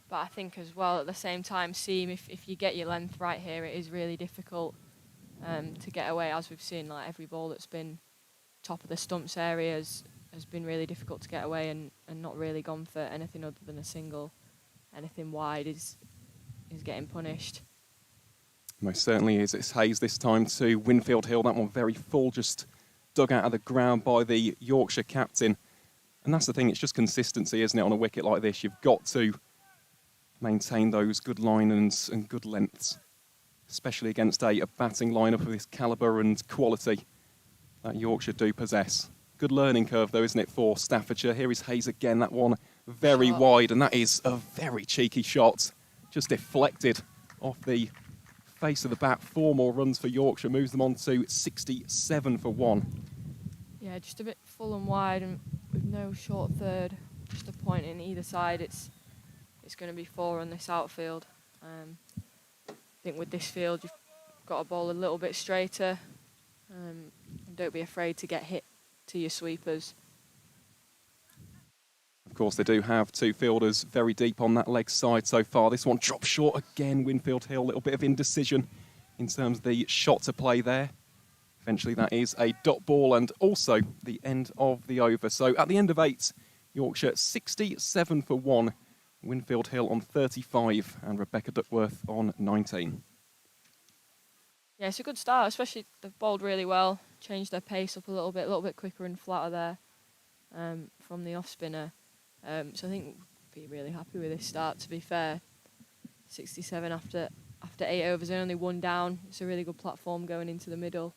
But I think as well, at the same time, Seam, if you get your length right here, it is really difficult to get away, as we've seen. Like every ball that's been top of the stumps areas has been really difficult to get away and not really gone for anything other than a single. Anything wide is getting punished. Most certainly is. It's Hayes this time to Winfield Hill. That one very full, just dug out of the ground by the Yorkshire captain. And that's the thing, it's just consistency, isn't it, on a wicket like this? You've got to maintain those good line-ins and good lengths, especially against a batting lineup of this calibre and quality that Yorkshire do possess. Good learning curve, though, isn't it, for Staffordshire? Here is Hayes again, that one very wide, and that is a very cheeky shot, just deflected off the face of the bat. 4 more runs for Yorkshire, moves them on to 67 for 1. Yeah, just a bit full and wide, and with no short third, just a point in either side. It's going to be 4 on this outfield. I think with this field, you've got to bowl a little bit straighter. And don't be afraid to get hit to your sweepers. Of course, they do have 2 fielders very deep on that leg side so far. This one dropped short again. Winfield Hill, a little bit of indecision in terms of the shot to play there. Eventually, that is a dot ball and also the end of the over. So at the end of 8, Yorkshire 67 for 1. Winfield Hill on 35 and Rebecca Duckworth on 19. Yeah, it's a good start, especially they've bowled really well, changed their pace up a little bit quicker and flatter there from the off spinner. So I think we'll be really happy with this start, to be fair. 67 after 8 overs and only 1 down. It's a really good platform going into the middle,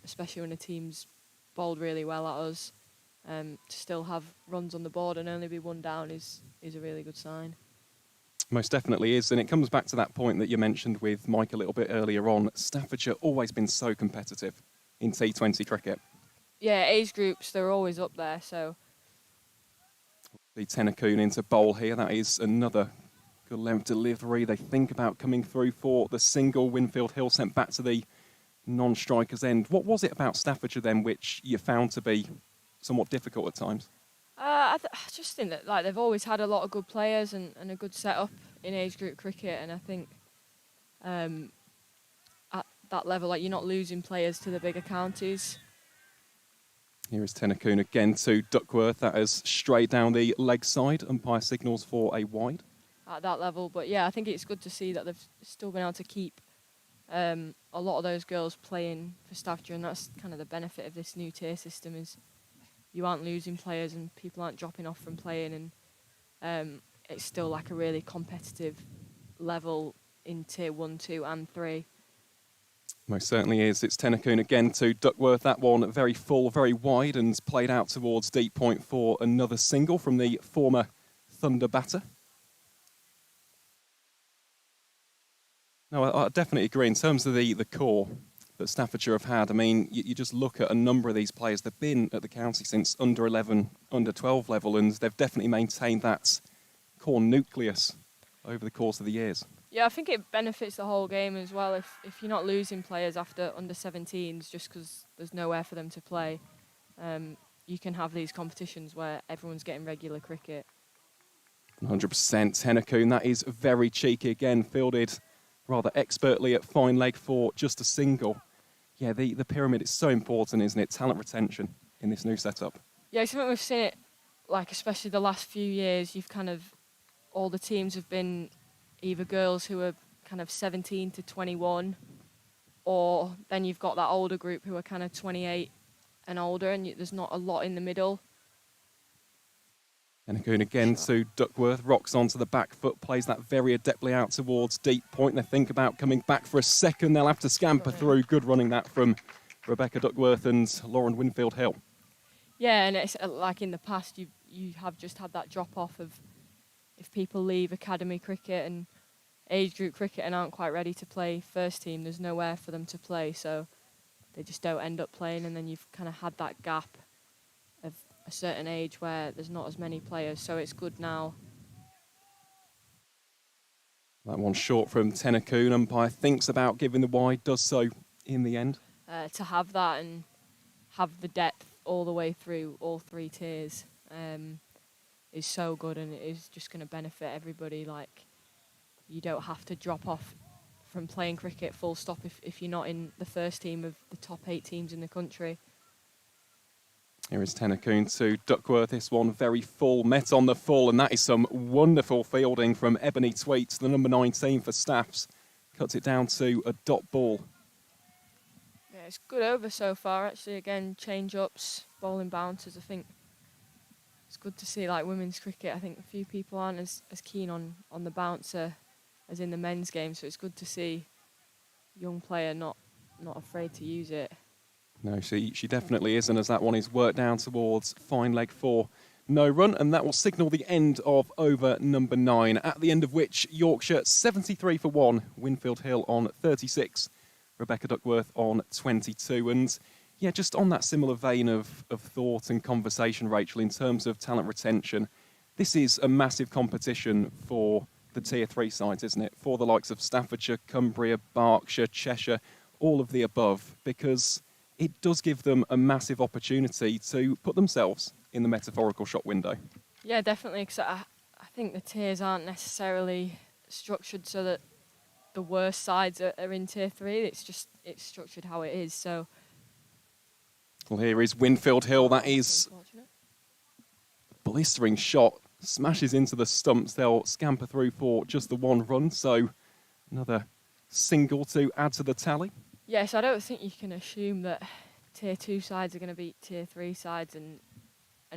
especially when a team's bowled really well at us. To still have runs on the board and only be 1 down is a really good sign. Most definitely is, and it comes back to that point that you mentioned with Mike a little bit earlier on. Staffordshire always been so competitive in T20 cricket. Yeah, age groups, they're always up there, so... The Tennacoon into bowl here, that is another good length delivery. They think about coming through for the single. Winfield Hill sent back to the non-striker's end. What was it about Staffordshire then which you found to be somewhat difficult at times? I just think that they've always had a lot of good players and a good setup in age group cricket, and I think at that level, you're not losing players to the bigger counties. Here is Tennacoon again to Duckworth. That is straight down the leg side. Umpire signals for a wide. At that level, but yeah, I think it's good to see that they've still been able to keep a lot of those girls playing for Staffordshire, and that's kind of the benefit of this new tier system is you aren't losing players and people aren't dropping off from playing, and it's still like a really competitive level in tier 1, 2 and 3. Most certainly is. It's Tennacoon again to Duckworth. That one very full, very wide and played out towards deep point for another single from the former Thunder batter. No, I definitely agree. In terms of the core that Staffordshire have had, I mean, you just look at a number of these players. They've been at the county since under 11, under 12 level, and they've definitely maintained that core nucleus over the course of the years. Yeah, I think it benefits the whole game as well. If you're not losing players after under 17s just because there's nowhere for them to play, you can have these competitions where everyone's getting regular cricket. 100%. Tennacoon, that is very cheeky again, fielded rather expertly at fine leg for just a single. Yeah, the pyramid is so important, isn't it? Talent retention in this new setup. Yeah, I think we've seen it, especially the last few years, all the teams have been either girls who are kind of 17 to 21, or then you've got that older group who are kind of 28 and older, and there's not a lot in the middle. Tennacoon again to Duckworth, rocks onto the back foot, plays that very adeptly out towards deep point. They think about coming back for a second. They'll have to scamper through. Good running that from Rebecca Duckworth and Lauren Winfield Hill. Yeah, and it's like in the past, you have just had that drop off of if people leave academy cricket and age group cricket and aren't quite ready to play first team, there's nowhere for them to play, so they just don't end up playing, and then you've kind of had that gap of a certain age where there's not as many players, so it's good now. That one short from Tennacoon. Umpire thinks about giving the wide, does so in the end. To have that and have the depth all the way through all 3 tiers is so good, and it is just going to benefit everybody. You don't have to drop off from playing cricket full stop if you're not in the first team of the top 8 teams in the country. Here is Tennacoon to Duckworth. This one very full, met on the full, and that is some wonderful fielding from Ebony Tweets, the number 19 for Staffs. Cuts it down to a dot ball. Yeah, it's good over so far, actually. Again, change-ups, bowling bouncers. I think it's good to see like women's cricket. I think a few people aren't as keen on the bouncer as in the men's game, so it's good to see young player not afraid to use it. No, she definitely isn't, as that one is worked down towards fine leg 4. No run, and that will signal the end of over number 9, at the end of which Yorkshire 73 for 1, Winfield Hill on 36, Rebecca Duckworth on 22. And yeah, just on that similar vein of thought and conversation, Rachel, in terms of talent retention, this is a massive competition for the Tier 3 sides, isn't it? For the likes of Staffordshire, Cumbria, Berkshire, Cheshire, all of the above, because it does give them a massive opportunity to put themselves in the metaphorical shop window. Yeah, definitely, because I think the tiers aren't necessarily structured so that the worst sides are in Tier 3. It's structured how it is, so... Well, here is Winfield Hill. That is a blistering shot. Smashes into the stumps. They'll scamper through for just the 1 run, so another single to add to the tally. Yes, I don't think you can assume that Tier 2 sides are going to beat Tier 3 sides and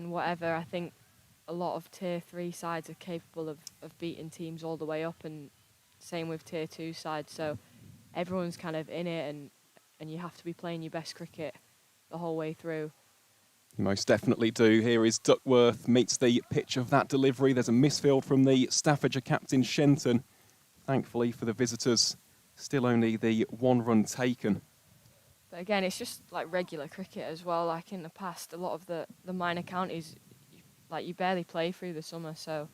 whatever. I think a lot of Tier 3 sides are capable of beating teams all the way up, and same with Tier 2 sides. So everyone's kind of in it, and you have to be playing your best cricket the whole way through. You most definitely do. Here is Duckworth, meets the pitch of that delivery. There's a misfield from the Staffordshire captain, Shenton. Thankfully for the visitors, still only the 1 run taken. But again, it's just like regular cricket as well. Like in the past, a lot of the minor counties, you barely play through the summer, so...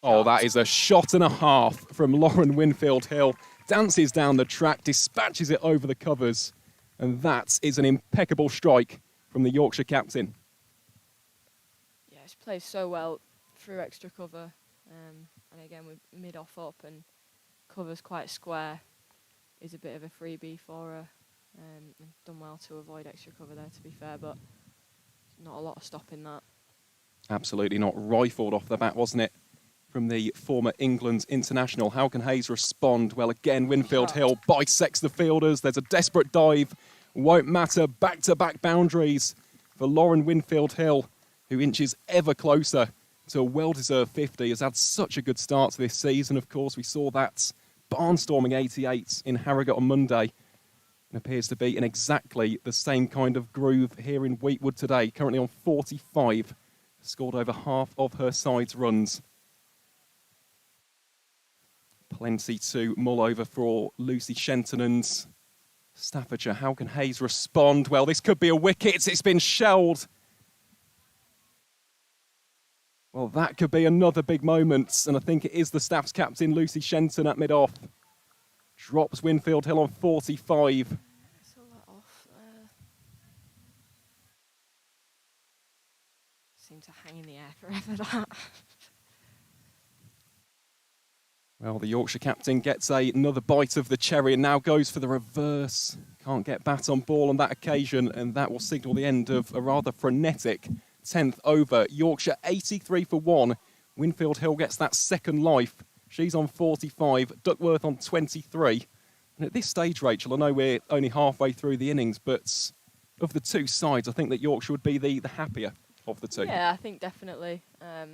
Oh, that is a shot and a half from Lauren Winfield Hill. Dances down the track, dispatches it over the covers. And that is an impeccable strike from the Yorkshire captain. Yeah, it's played so well through extra cover. And again, with mid-off up and covers quite square, is a bit of a freebie for her. And done well to avoid extra cover there, to be fair, but not a lot of stopping that. Absolutely not. Rifled off the bat, wasn't it? From the former England international. How can Hayes respond? Well, again, Winfield Hill bisects the fielders. There's a desperate dive. Won't matter. Back-to-back boundaries for Lauren Winfield Hill, who inches ever closer to a well-deserved 50. Has had such a good start to this season. Of course, we saw that barnstorming 88 in Harrogate on Monday. And appears to be in exactly the same kind of groove here in Weetwood today. Currently on 45. Scored over half of her side's runs. Plenty to mull over for Lucy Shenton and Staffordshire. How can Hayes respond? Well, this could be a wicket. It's been shelled. Well, that could be another big moment. And I think it is the Staff's captain, Lucy Shenton, at mid-off. Drops Winfield Hill on 45. It's all that off. Seems to hang in the air forever, that. Well, the Yorkshire captain gets another bite of the cherry and now goes for the reverse. Can't get bat on ball on that occasion, and that will signal the end of a rather frenetic 10th over. Yorkshire 83 for 1. Winfield Hill gets that second life. She's on 45, Duckworth on 23. And at this stage, Rachel, I know we're only halfway through the innings, but of the 2 sides, I think that Yorkshire would be the happier of the 2. Yeah, I think definitely. I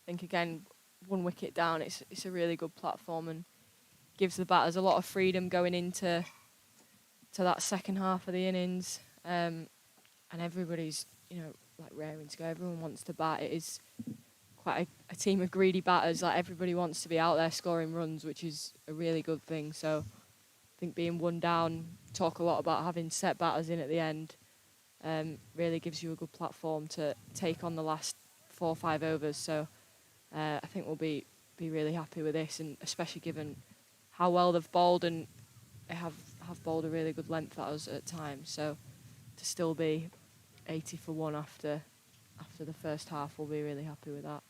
think, again, 1 wicket down, it's a really good platform and gives the batters a lot of freedom going into that second half of the innings. And everybody's, like raring to go. Everyone wants to bat. It is quite a team of greedy batters. Like everybody wants to be out there scoring runs, which is a really good thing. So I think being 1 down, talk a lot about having set batters in at the end, really gives you a good platform to take on the last 4 or 5 overs. So I think we'll be really happy with this, and especially given how well they've bowled, and they have bowled a really good length at us at times. So to still be 80 for 1 after the first half, we'll be really happy with that.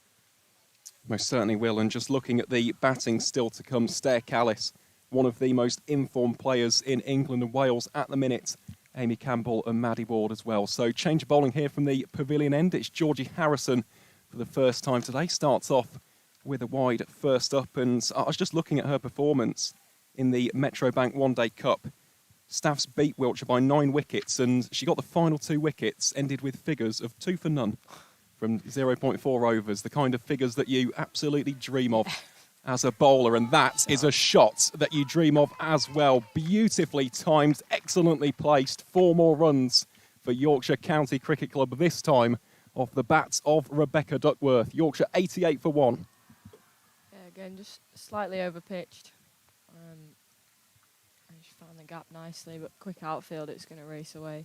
Most certainly will. And just looking at the batting still to come, Stair Callis, one of the most informed players in England and Wales at the minute. Amy Campbell and Maddie Ward as well. So change of bowling here from the pavilion end. It's Georgie Harrison for the first time today. Starts off with a wide first up, and I was just looking at her performance in the Metro Bank One Day Cup. Staffs beat Wiltshire by 9 wickets, and she got the final 2 wickets, ended with figures of 2 for none from 0.4 overs, the kind of figures that you absolutely dream of as a bowler, and that is a shot that you dream of as well. Beautifully timed, excellently placed, 4 more runs for Yorkshire County Cricket Club, this time off the bat of Rebecca Duckworth. Yorkshire 88 for 1. Yeah, again, just slightly over-pitched. And she found the gap nicely, but quick outfield, it's going to race away.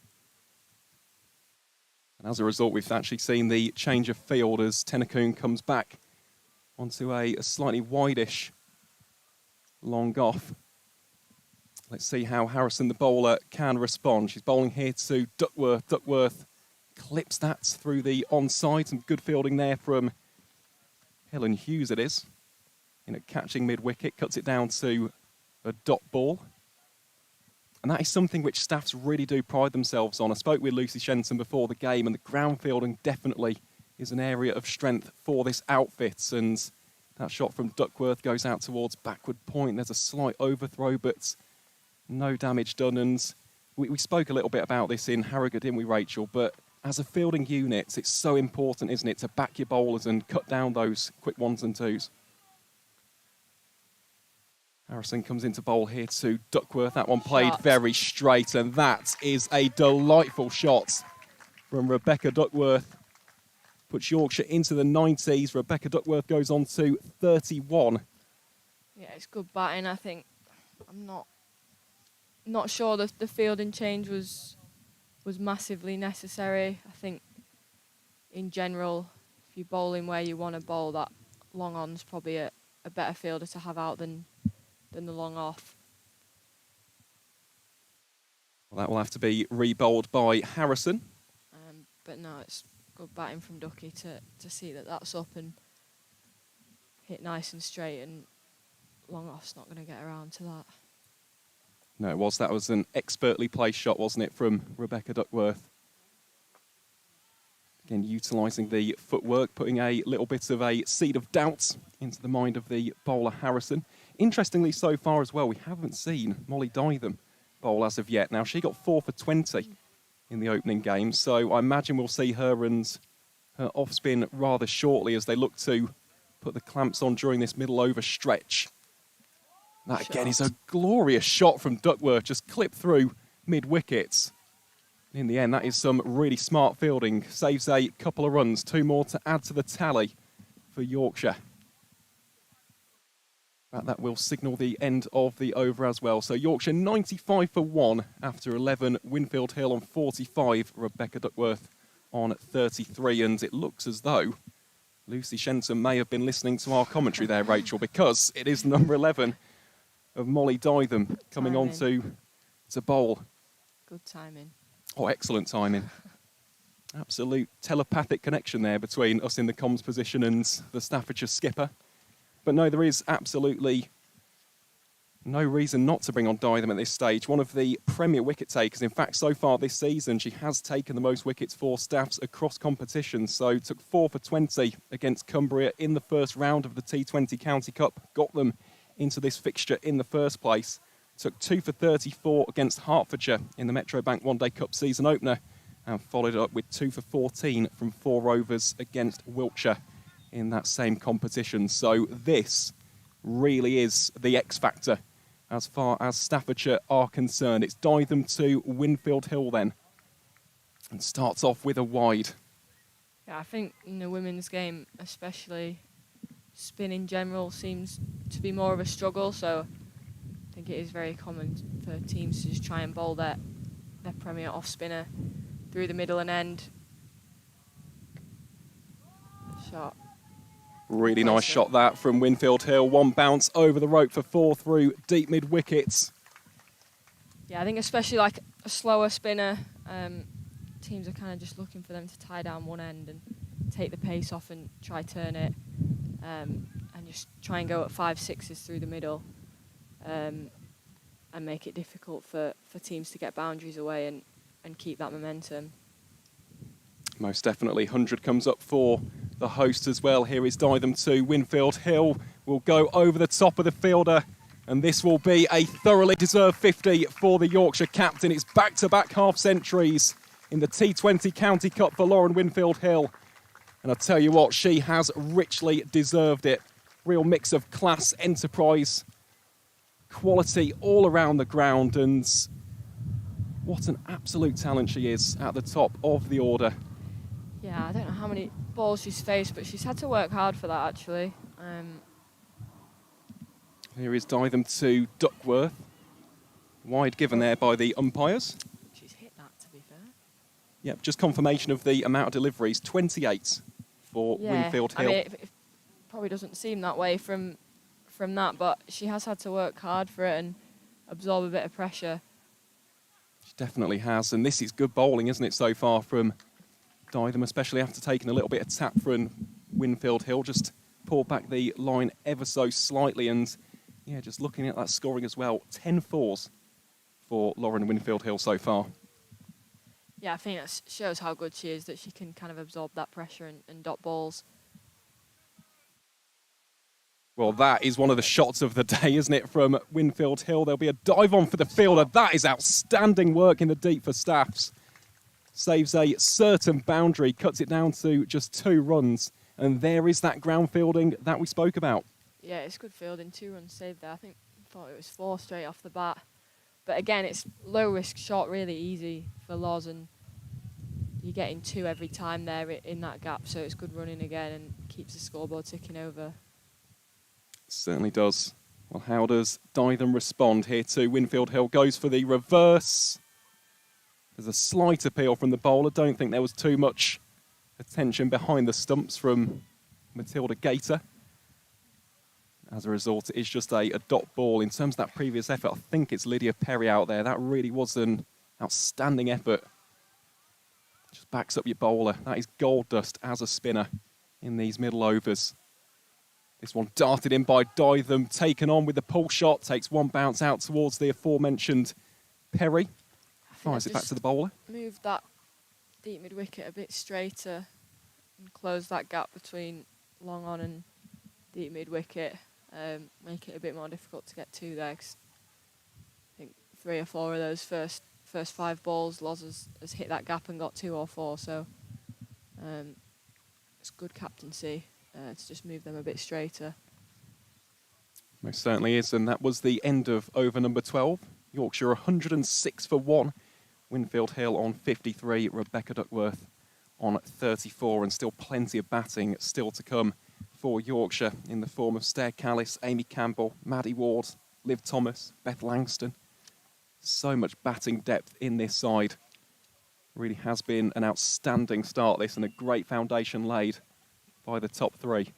And as a result, we've actually seen the change of field as Tennacoon comes back onto a slightly wide-ish long off. Let's see how Harrison, the bowler, can respond. She's bowling here to Duckworth. Duckworth clips that through the onside. Some good fielding there from Helen Hughes, it is. Catching mid-wicket, cuts it down to a dot ball. And that is something which staffs really do pride themselves on. I spoke with Lucy Shenton before the game, and the ground fielding definitely is an area of strength for this outfit. And that shot from Duckworth goes out towards backward point. There's a slight overthrow, but no damage done. And we spoke a little bit about this in Harrogate, didn't we, Rachel? But as a fielding unit, it's so important, isn't it, to back your bowlers and cut down those quick 1s and 2s. Harrison comes into bowl here to Duckworth. That one played very straight, and that is a delightful shot from Rebecca Duckworth. Puts Yorkshire into the 90s. Rebecca Duckworth goes on to 31. Yeah, it's good batting. I think I'm not sure the fielding change was massively necessary. I think in general, if you're bowling where you want to bowl, that long on's probably a better fielder to have out than the long off. Well, that will have to be re-bowled by Harrison. But no, it's good batting from Ducky to see that's up and hit nice and straight, and long off's not going to get around to that. No, it was. That was an expertly placed shot, wasn't it, from Rebecca Duckworth? Again, utilising the footwork, putting a little bit of a seed of doubt into the mind of the bowler Harrison. Interestingly, so far as well, we haven't seen Molly Dytham bowl as of yet. Now, she got 4 for 20 in the opening game, so I imagine we'll see her and her off-spin rather shortly as they look to put the clamps on during this middle over stretch. That again is a glorious shot from Duckworth, just clipped through mid-wickets. In the end, that is some really smart fielding. Saves a couple of runs, 2 more to add to the tally for Yorkshire. That will signal the end of the over as well. So Yorkshire 95 for 1 after 11. Winfield Hill on 45. Rebecca Duckworth on 33. And it looks as though Lucy Shenton may have been listening to our commentary there, Rachel, because it is number 11 of Molly Dytham coming on to bowl. Good timing. Oh, excellent timing. Absolute telepathic connection there between us in the comms position and the Staffordshire skipper. But no, there is absolutely no reason not to bring on Dytham at this stage. One of the premier wicket takers. In fact, so far this season, she has taken the most wickets for Staffs across competitions. So took 4 for 20 against Cumbria in the first round of the T20 County Cup. Got them into this fixture in the first place. Took 2 for 34 against Hertfordshire in the Metrobank One Day Cup season opener. And followed up with 2 for 14 from 4 overs against Wiltshire in that same competition. So this really is the X factor as far as Staffordshire are concerned. It's Dytham to Winfield Hill then, and starts off with a wide. Yeah, I think in the women's game especially, spin in general seems to be more of a struggle, so I think it is very common for teams to just try and bowl their premier off spinner through the middle and end. Shot. Really nice shot that from Winfield Hill. 1 bounce over the rope for 4 through deep mid wickets. Yeah, I think especially like a slower spinner, teams are kind of just looking for them to tie down one end and take the pace off and try turn it, and just try and go at 5-6s through the middle, and make it difficult for teams to get boundaries away and keep that momentum. Most definitely. 100 comes up for the host as well. Here is Dytham to Winfield Hill. Will go over the top of the fielder And this will be a thoroughly deserved 50 for the Yorkshire captain. It's back-to-back half-centuries in the T20 County Cup for Lauren Winfield Hill. And I tell you what, she has richly deserved it. Real mix of class, enterprise, quality all around the ground. And what an absolute talent she is at the top of the order. Yeah, I don't know how many balls she's faced, but she's had to work hard for that, actually. Here is Dytham to Duckworth. Wide given there by the umpires. She's hit that, to be fair. Yep, just confirmation of the amount of deliveries, 28 for Winfield Hill. I mean, it probably doesn't seem that way from that, but she has had to work hard for it and absorb a bit of pressure. She definitely has, and this is good bowling, isn't it, so far from Dytham, especially after taking a little bit of tap from Winfield Hill. Just pulled back the line ever so slightly, and yeah, just looking at that scoring as well, 10 fours for Lauren Winfield Hill so far. Yeah, I think that shows how good she is, that she can kind of absorb that pressure and dot balls. Well, that is one of the shots of the day, isn't it, from Winfield Hill? There'll be a dive on for the fielder. That is outstanding work in the deep for Staffs. Saves a certain boundary, cuts it down to just 2 runs. And there is that ground fielding that we spoke about. Yeah, it's good fielding, 2 runs saved there. I thought it was 4 straight off the bat. But again, it's low risk shot, really easy for Loz, and you're getting 2 every time there in that gap, so it's good running again and keeps the scoreboard ticking over. Certainly does. Well, how does Dytham respond here to Winfield Hill? Goes for the reverse. There's a slight appeal from the bowler. Don't think there was too much attention behind the stumps from Matilda Gator. As a result, it is just a dot ball. In terms of that previous effort, I think it's Lydia Perry out there. That really was an outstanding effort. Just backs up your bowler. That is gold dust as a spinner in these middle overs. This one darted in by Dytham, taken on with the pull shot, takes one bounce out towards the aforementioned Perry. Fires it back to the bowler. Move that deep mid-wicket a bit straighter and close that gap between long on and deep mid-wicket. Make it a bit more difficult to get to there, 'cause I think 3 or 4 of those first 5 balls, Loz has hit that gap and got 2 or 4, so it's good captaincy to just move them a bit straighter. Most certainly is, and that was the end of over number 12. Yorkshire 106 for 1. Winfield Hill on 53, Rebecca Duckworth on 34, and still plenty of batting still to come for Yorkshire in the form of Stair Callis, Amy Campbell, Maddie Ward, Liv Thomas, Beth Langston. So much batting depth in this side. Really has been an outstanding start this, and a great foundation laid by the top 3.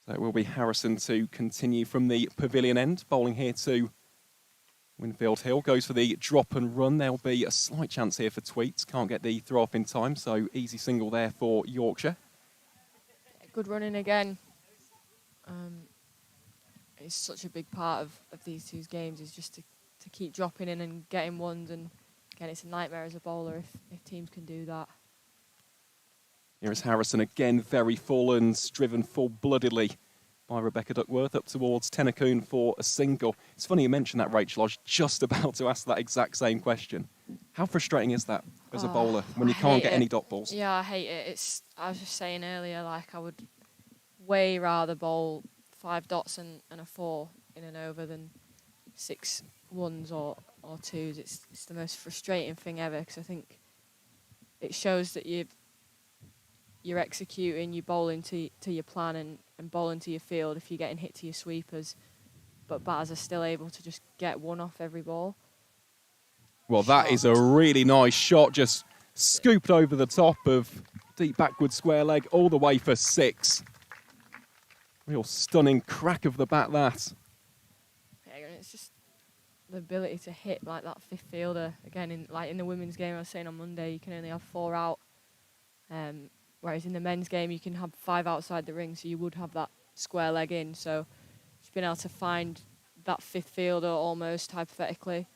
So it will be Harrison to continue from the pavilion end, bowling here to Winfield Hill. Goes for the drop and run. There'll be a slight chance here for Tweets. Can't get the throw off in time, so easy single there for Yorkshire. Good running again. It's such a big part of these 2 games, is just to keep dropping in and getting ones, and again, it's a nightmare as a bowler if teams can do that. Here is Harrison again, very full and driven full-bloodedly by Rebecca Duckworth up towards Tennacoon for a single. It's funny you mentioned that, Rachel. I was just about to ask that exact same question. How frustrating is that as a bowler when you can't get any dot balls? Yeah, I hate it. I was just saying earlier, like, I would way rather bowl 5 dots and a 4 in an over than 6 ones or 2s. It's the most frustrating thing ever, because I think it shows that you're executing, you're bowling to your plan and bowling to your field if you're getting hit to your sweepers, but batters are still able to just get 1 off every ball. Well, that is a really nice shot, just scooped over the top of deep backward square leg all the way for 6. Real stunning crack of the bat, that. Yeah, it's just the ability to hit like that 5th fielder. Again, in the women's game, I was saying on Monday, you can only have 4 out. Whereas in the men's game, you can have 5 outside the ring, so you would have that square leg in. So she's been able to find that 5th fielder almost, hypothetically,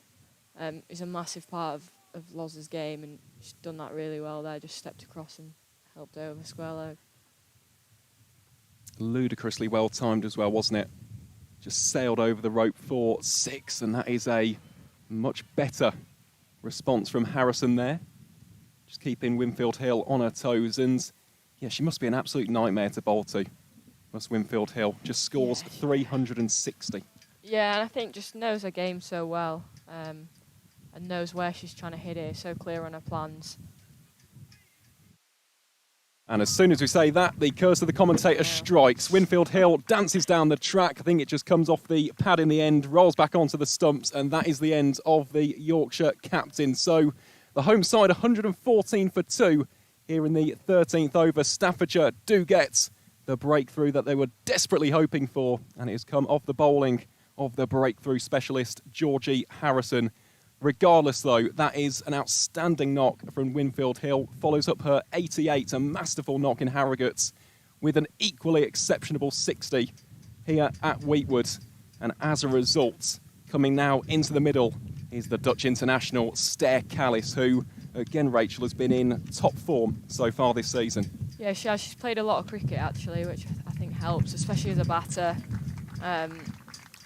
is a massive part of Loz's game, and she's done that really well there, just stepped across and helped over square leg. ludicrously well timed as well, wasn't it? Just sailed over the rope for 6, and that is a much better response from Harrison there. Just keeping Winfield Hill on her toes, and yeah, she must be an absolute nightmare to bowl to. Must Winfield Hill. Just scores 360. Yeah, and I think just knows her game so well, and knows where she's trying to hit it, so clear on her plans. And as soon as we say that, the curse of the commentator strikes. Winfield Hill dances down the track. I think it just comes off the pad in the end, rolls back onto the stumps, and that is the end of the Yorkshire captain. So the home side 114 for 2 here in the 13th over. Staffordshire do get the breakthrough that they were desperately hoping for, and it has come off the bowling of the breakthrough specialist, Georgie Harrison. Regardless, though, that is an outstanding knock from Winfield Hill. Follows up her 88, a masterful knock in Harrogate, with an equally exceptional 60 here at Weetwood. And as a result, coming now into the middle is the Dutch international, Stair Callis, who, again, Rachel, has been in top form so far this season. Yeah, she has. She's played a lot of cricket, actually, which I think helps, especially as a batter.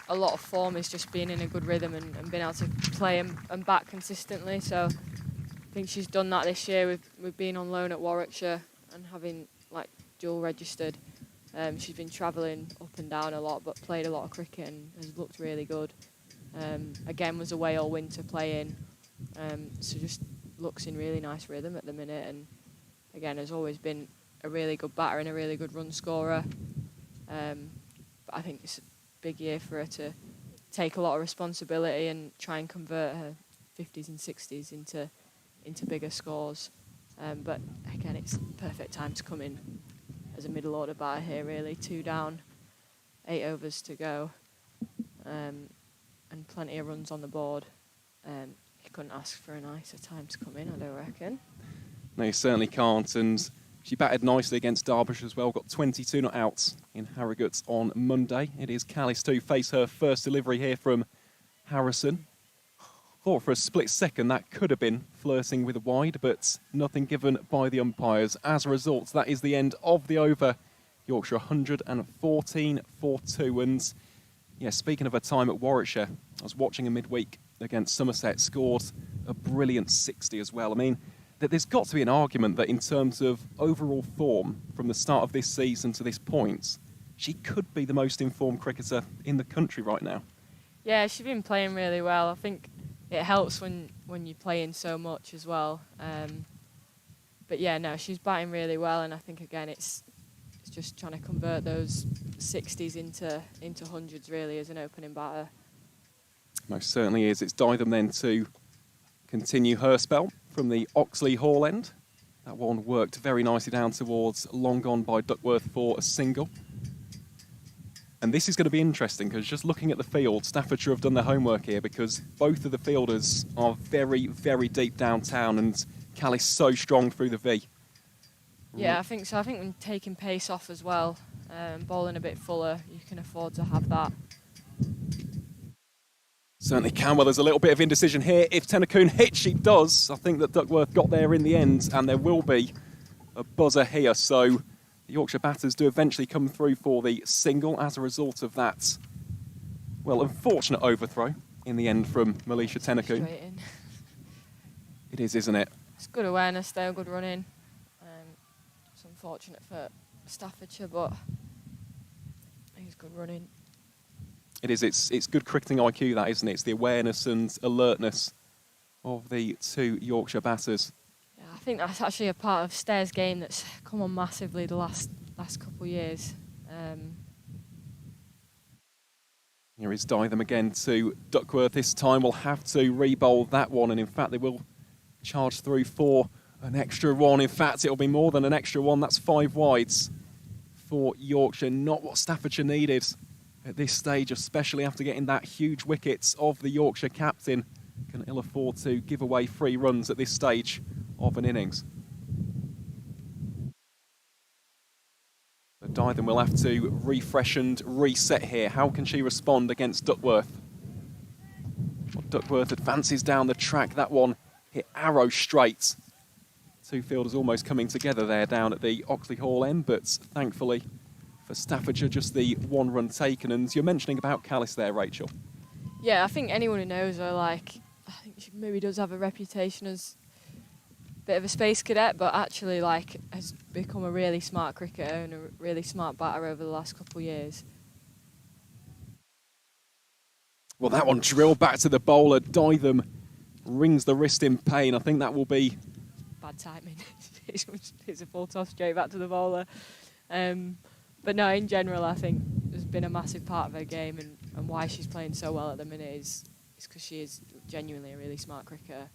A lot of form is just being in a good rhythm and being able to play and bat consistently. So I think she's done that this year with being on loan at Warwickshire and having like dual registered. She's been travelling up and down a lot, but played a lot of cricket and has looked really good. Again, was away all winter playing, so just looks in really nice rhythm at the minute. And again, has always been a really good batter and a really good run scorer. But I think it's big year for her to take a lot of responsibility and try and convert her 50s and 60s into bigger scores. But again, it's perfect time to come in as a middle order batter here, really. 2 down, 8 overs to go, and plenty of runs on the board. You couldn't ask for a nicer time to come in, I don't reckon. No, you certainly can't, and she batted nicely against Derbyshire as well, got 22 not outs in Harrogate on Monday. It is Callis to face her first delivery here from Harrison. Thought for a split second that could have been flirting with a wide, but nothing given by the umpires. As a result, that is the end of the over. Yorkshire 114 for 2. And yeah, speaking of her time at Warwickshire, I was watching a midweek against Somerset, scored a brilliant 60 as well. I mean, there's got to be an argument that in terms of overall form from the start of this season to this point, she could be the most informed cricketer in the country right now. Yeah, she's been playing really well. I think it helps when you're playing so much as well. But yeah, no, she's batting really well, and I think again it's just trying to convert those 60s into hundreds really as an opening batter. Most certainly is. It's Dytham then to continue her spell from the Oxley Hall end. That one worked very nicely down towards long gone by Duckworth for a single. And this is going to be interesting because just looking at the field, Staffordshire have done their homework here because both of the fielders are very, very deep downtown and Callis so strong through the V. Yeah, I think so. I think when taking pace off as well, bowling a bit fuller, you can afford to have that. Certainly can. Well, there's a little bit of indecision here. If Tennacoon hits, she does. I think that Duckworth got there in the end, and there will be a buzzer here. So the Yorkshire batters do eventually come through for the single as a result of that, well, unfortunate overthrow in the end from Melisha Tennacoon. Straight in. It is, isn't it? It's good awareness though, good running. It's unfortunate for Staffordshire, but he's good running. It is. It's good cricketing IQ, that, isn't it? It's the awareness and alertness of the 2 Yorkshire batters. Yeah, I think that's actually a part of Stair's game that's come on massively the last couple of years. Here is Dytham again to Duckworth. This time we'll have to re-bowl that one, and in fact they will charge through for an extra one. In fact, it'll be more than an extra one. That's 5 wides for Yorkshire. Not what Staffordshire needed at this stage, especially after getting that huge wickets of the Yorkshire captain. Can ill afford to give away 3 runs at this stage of an innings. But Dytham will have to refresh and reset here. How can she respond against Duckworth? Well, Duckworth advances down the track. That one hit arrow straight. 2 fielders almost coming together there down at the Oxley Hall end, but thankfully For Staffordshire, just the 1 run taken. And you're mentioning about Callis there, Rachel. Yeah, I think anyone who knows her, like, I think she maybe does have a reputation as a bit of a space cadet, but actually, like, has become a really smart cricketer and a really smart batter over the last couple of years. Well, that one drilled back to the bowler. Dytham rings the wrist in pain. I think that will be... Bad timing. It's a full toss straight back to the bowler. But no, in general, I think there's been a massive part of her game, and why she's playing so well at the minute is because she is genuinely a really smart cricketer.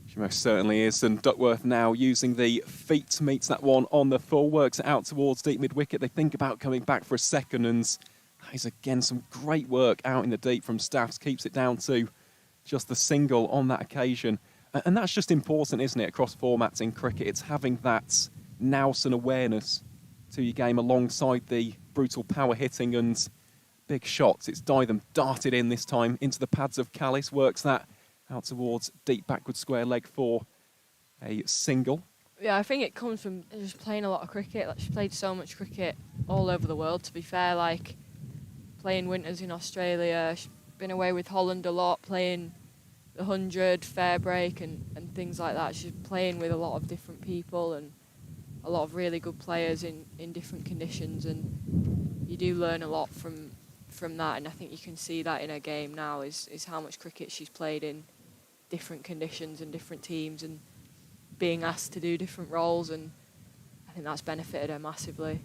She most certainly is. And Duckworth now using the feet, meets that one on the full, works it out towards deep mid-wicket. They think about coming back for a second, and that is again some great work out in the deep from Staffs. Keeps it down to just the single on that occasion. And that's just important, isn't it, across formats in cricket? It's having that nous and awareness to your game alongside the brutal power hitting and big shots. It's Dytham darted in this time into the pads of Callis, works that out towards deep backward square leg for a single. Yeah, I think it comes from just playing a lot of cricket. Like, she played so much cricket all over the world, to be fair, like playing winters in Australia. She's been away with Holland a lot, playing the 100, fair break and things like that. She's playing with a lot of different people and a lot of really good players in different conditions, and you do learn a lot from that, and I think you can see that in her game now is how much cricket she's played in different conditions and different teams and being asked to do different roles, and I think that's benefited her massively.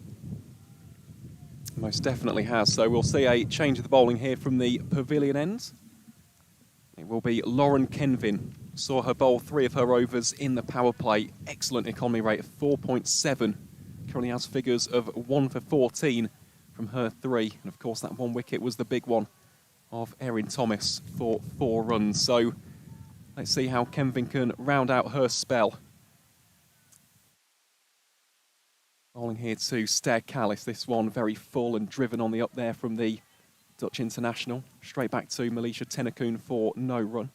Most definitely has. So we'll see a change of the bowling here from the pavilion end. It will be Lauren Kenvin. Saw her bowl 3 of her overs in the power play. Excellent economy rate of 4.7. Currently has figures of 1 for 14 from her 3. And of course that 1 wicket was the big one of Erin Thomas for 4 runs. So let's see how Kenvin can round out her spell. Bowling here to Stair Callis. This one very full and driven on the up there from the Dutch international. Straight back to Melisha Tennakoon for no run.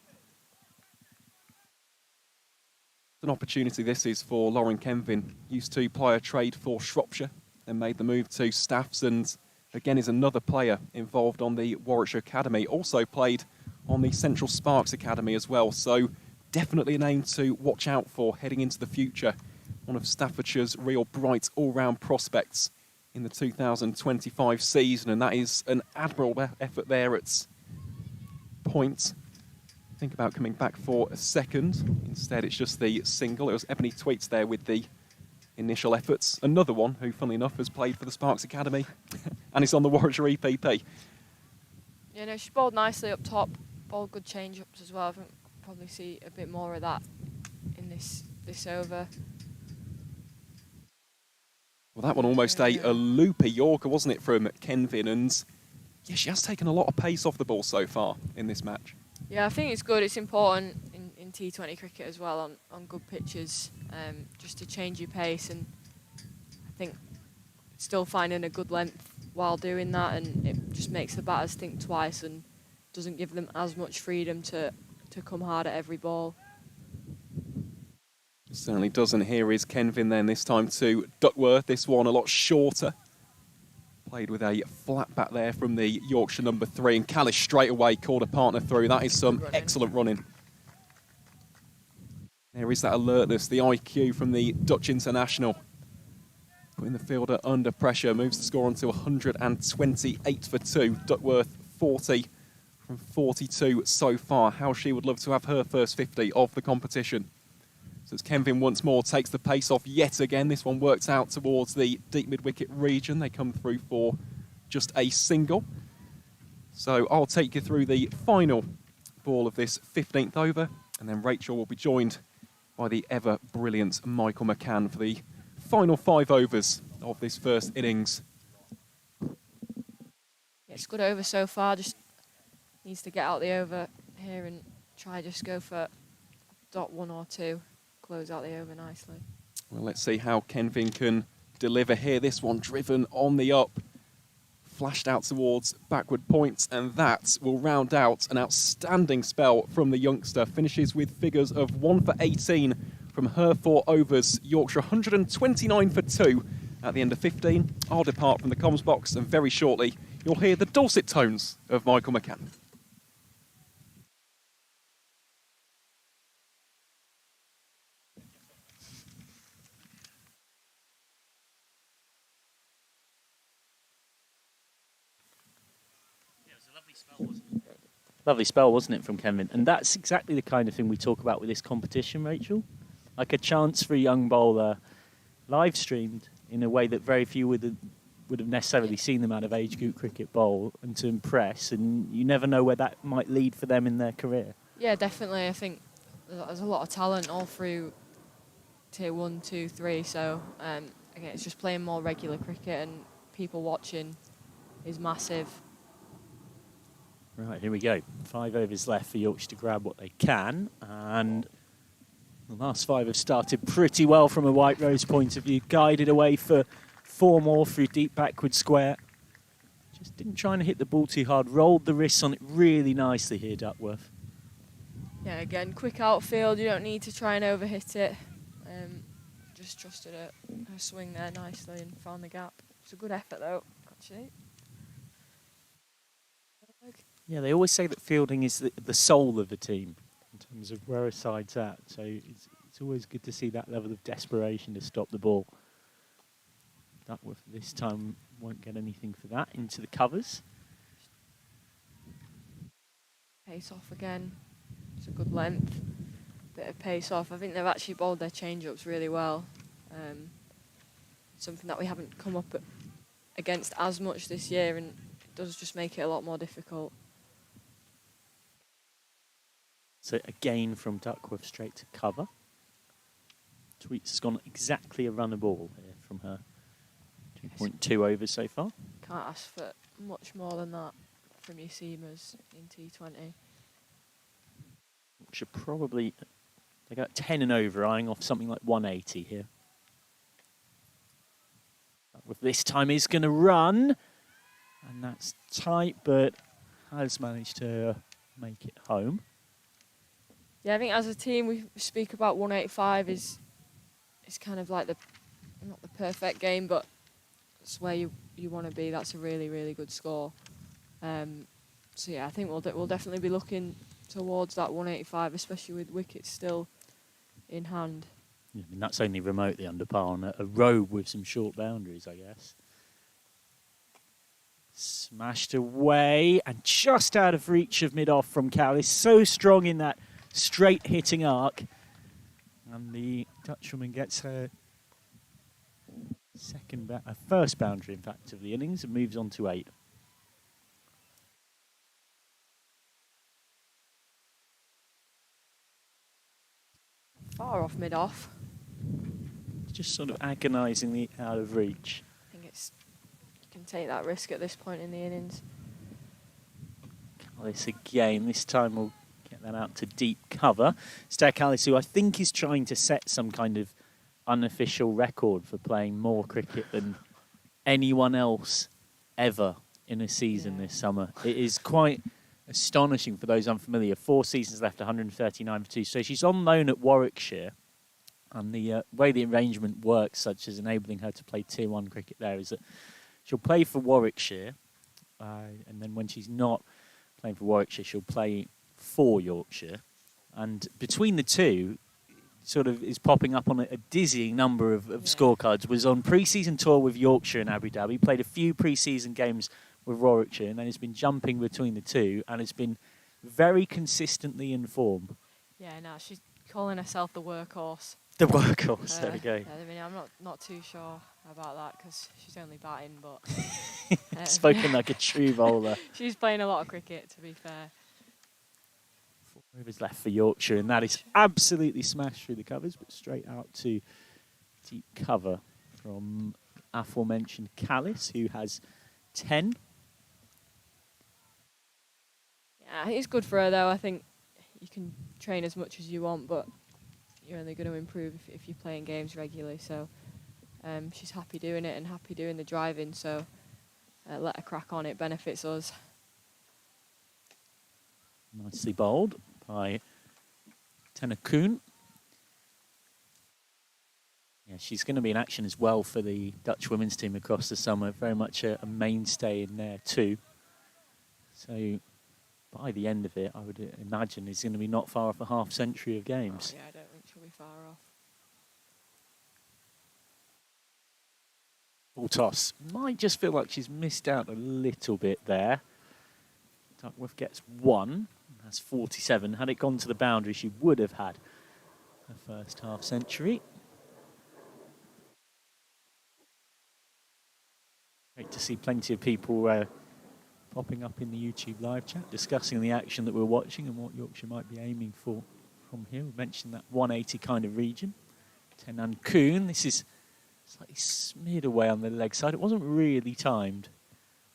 An opportunity this is for Lauren Kenvin. Used to play a trade for Shropshire, then made the move to Staffs, and again is another player involved on the Warwickshire Academy. Also played on the Central Sparks Academy as well, so definitely a name to watch out for heading into the future. One of Staffordshire's real bright all-round prospects in the 2025 season, and that is an admirable effort there at point. Think about coming back for a second. Instead, it's just the single. It was Ebony Tweets there with the initial efforts. Another one who, funnily enough, has played for the Sparks Academy and is on the Warwickshire EPP. Yeah, no, she bowled nicely up top, bowled good change-ups as well. I think we'll probably see a bit more of that in this over. Well, that one almost a loopy Yorker, wasn't it, from Kenvin? And yeah, she has taken a lot of pace off the ball so far in this match. Yeah, I think it's good. It's important in T20 cricket as well on good pitches, just to change your pace, and I think still finding a good length while doing that, and it just makes the batters think twice and doesn't give them as much freedom to come hard at every ball. Certainly doesn't. Here is Kenvin then, this time to Duckworth. This one a lot shorter. Played with a flat bat there from the Yorkshire number 3, and Callis straight away called a partner through. That is some excellent running. There is that alertness, the IQ from the Dutch international. Putting the fielder under pressure, moves the score on to 128 for 2. Duckworth 40 from 42 so far. How she would love to have her first 50 of the competition. So as Kenvin once more takes the pace off yet again. This one works out towards the deep mid-wicket region. They come through for just a single. So I'll take you through the final ball of this 15th over, and then Rachel will be joined by the ever-brilliant Michael McCann for the final 5 overs of this first innings. Yeah, it's good over so far. Just needs to get out the over here and try just go for dot 1 or 2. Close out the over nicely. Well, let's see how Kenvin can deliver here. This one driven on the up, flashed out towards backward points, and that will round out an outstanding spell from the youngster. Finishes with figures of 1 for 18 from her 4 overs. Yorkshire 129 for 2, At the end of 15, I'll depart from the comms box, and very shortly you'll hear the dulcet tones of Michael McCann. Lovely spell, wasn't it, from Kevin? And that's exactly the kind of thing we talk about with this competition, Rachel. Like a chance for a young bowler, live streamed in a way that very few would have necessarily seen them out of age group cricket bowl, and to impress. And you never know where that might lead for them in their career. Yeah, definitely. I think there's a lot of talent all through tier 1, 2, 3. So again, it's just playing more regular cricket, and people watching is massive. Right, here we go. 5 overs left for Yorkshire to grab what they can, and the last 5 have started pretty well from a White Rose point of view. Guided away for 4 more through deep backward square. Just didn't try and hit the ball too hard. Rolled the wrists on it really nicely here, Duckworth. Yeah, again, quick outfield. You don't need to try and overhit it. Just trusted her swing there nicely and found the gap. It's a good effort though, actually. Yeah, they always say that fielding is the soul of the team in terms of where a side's at. So it's always good to see that level of desperation to stop the ball. Duckworth this time won't get anything for that. Into the covers. Pace off again. It's a good length. Bit of pace off. I think they've actually bowled their change-ups really well. Something that we haven't come up against as much this year, and it does just make it a lot more difficult. So again from Duckworth straight to cover. Tweets has gone exactly a run a ball here from her. 2.2 overs so far. Can't ask for much more than that from your seamers in T20. Should probably, they got 10 and over, eyeing off something like 180 here. Duckworth this time is going to run, and that's tight, but has managed to make it home. Yeah, I think as a team we speak about 185 is kind of like not the perfect game, but it's where you want to be. That's a really, really good score. So yeah, I think we'll definitely be looking towards that 185, especially with wickets still in hand. Yeah, I mean, that's only remotely under par on a road with some short boundaries, I guess. Smashed away and just out of reach of mid-off from Callis. So strong in that straight hitting arc. And the Dutchwoman gets her first boundary, in fact, of the innings, and moves on to 8. Far off mid-off. Just sort of agonisingly out of reach. I think you can take that risk at this point in the innings. Callis again. This time we'll get that out to deep cover. Callis, who I think is trying to set some kind of unofficial record for playing more cricket than anyone else ever in a season this summer. It is quite astonishing for those unfamiliar. 4 seasons left, 139 for 2. So she's on loan at Warwickshire, and the way the arrangement works, such as enabling her to play Tier 1 cricket there, is that she'll play for Warwickshire, and then when she's not playing for Warwickshire, she'll play for Yorkshire. And between the two, sort of is popping up on a dizzying number of scorecards. Was on pre-season tour with Yorkshire in Abu Dhabi, played a few pre-season games with Warwickshire, and then has been jumping between the two, and has been very consistently in form. Yeah, no, she's calling herself the workhorse. The workhorse, there we go. Yeah, I mean, I'm not too sure about that because she's only batting, but... Spoken like a true bowler. She's playing a lot of cricket, to be fair. 4 overs left for Yorkshire, and that is absolutely smashed through the covers, but straight out to deep cover from aforementioned Callis, who has 10. Yeah, it's good for her, though. I think you can train as much as you want, but you're only going to improve if you're playing games regularly. So she's happy doing it and happy doing the driving, so let her crack on. It benefits us. Nicely bowled by Tenakun. Yeah, she's going to be in action as well for the Dutch women's team across the summer. Very much a mainstay in there too. So by the end of it, I would imagine he's going to be not far off a half century of games. Oh, yeah, I don't think she'll be far off. Ball toss. Might just feel like she's missed out a little bit there. Duckworth gets 1. That's 47. Had it gone to the boundary, she would have had her first half century. Great to see plenty of people popping up in the YouTube live chat, discussing the action that we're watching and what Yorkshire might be aiming for from here. We mentioned that 180 kind of region. Tenan Kuhn, this is slightly smeared away on the leg side. It wasn't really timed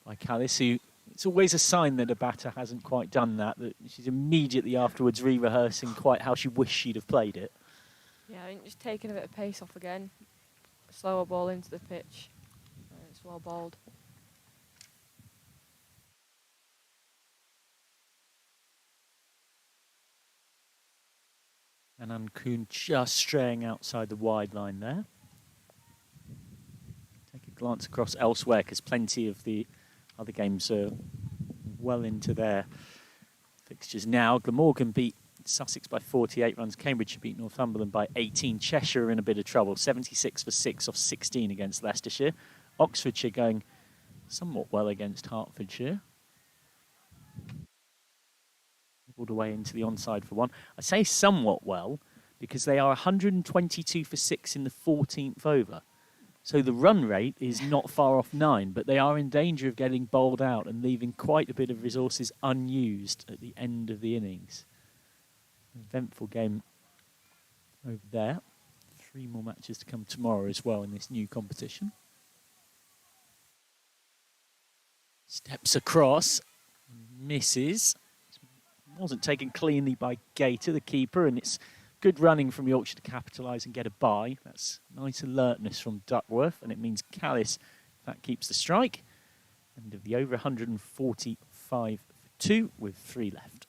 by Callis, who it's always a sign that a batter hasn't quite done that she's immediately afterwards re-rehearsing quite how she wished she'd have played it. Yeah, I think just taking a bit of pace off again. Slower ball into the pitch. It's well bowled. And Kuhn just straying outside the wide line there. Take a glance across elsewhere because plenty of the other games are well into their fixtures now. Glamorgan beat Sussex by 48 runs. Cambridge beat Northumberland by 18. Cheshire are in a bit of trouble. 76 for 6 off 16 against Leicestershire. Oxfordshire going somewhat well against Hertfordshire. All the way into the onside for 1. I say somewhat well because they are 122 for 6 in the 14th over. So the run rate is not far off 9, but they are in danger of getting bowled out and leaving quite a bit of resources unused at the end of the innings. An eventful game over there. 3 more matches to come tomorrow as well in this new competition. Steps across, misses. Wasn't taken cleanly by Gator, the keeper, and it's good running from Yorkshire to capitalise and get a bye. That's nice alertness from Duckworth, and it means Callis, that keeps the strike. End of the over, 145 for 2 with 3 left.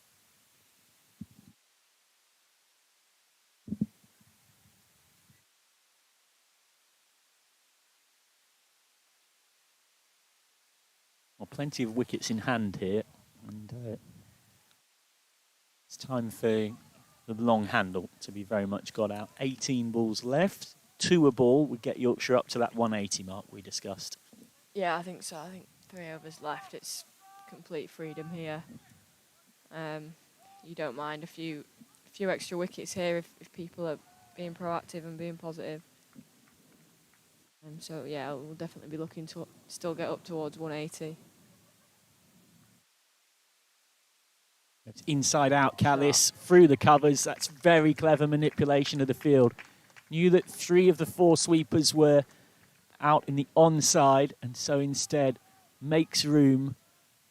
Well, plenty of wickets in hand here, and it's time for the long handle to be very much got out. 18 balls left, 2 a ball would get Yorkshire up to that 180 mark we discussed. Yeah, I think so. I think 3 overs left. It's complete freedom here. You don't mind a few extra wickets here if people are being proactive and being positive. So yeah, we'll definitely be looking to still get up towards 180. It's inside out, Callis, through the covers. That's very clever manipulation of the field. Knew that 3 of the 4 sweepers were out in the onside, and so instead makes room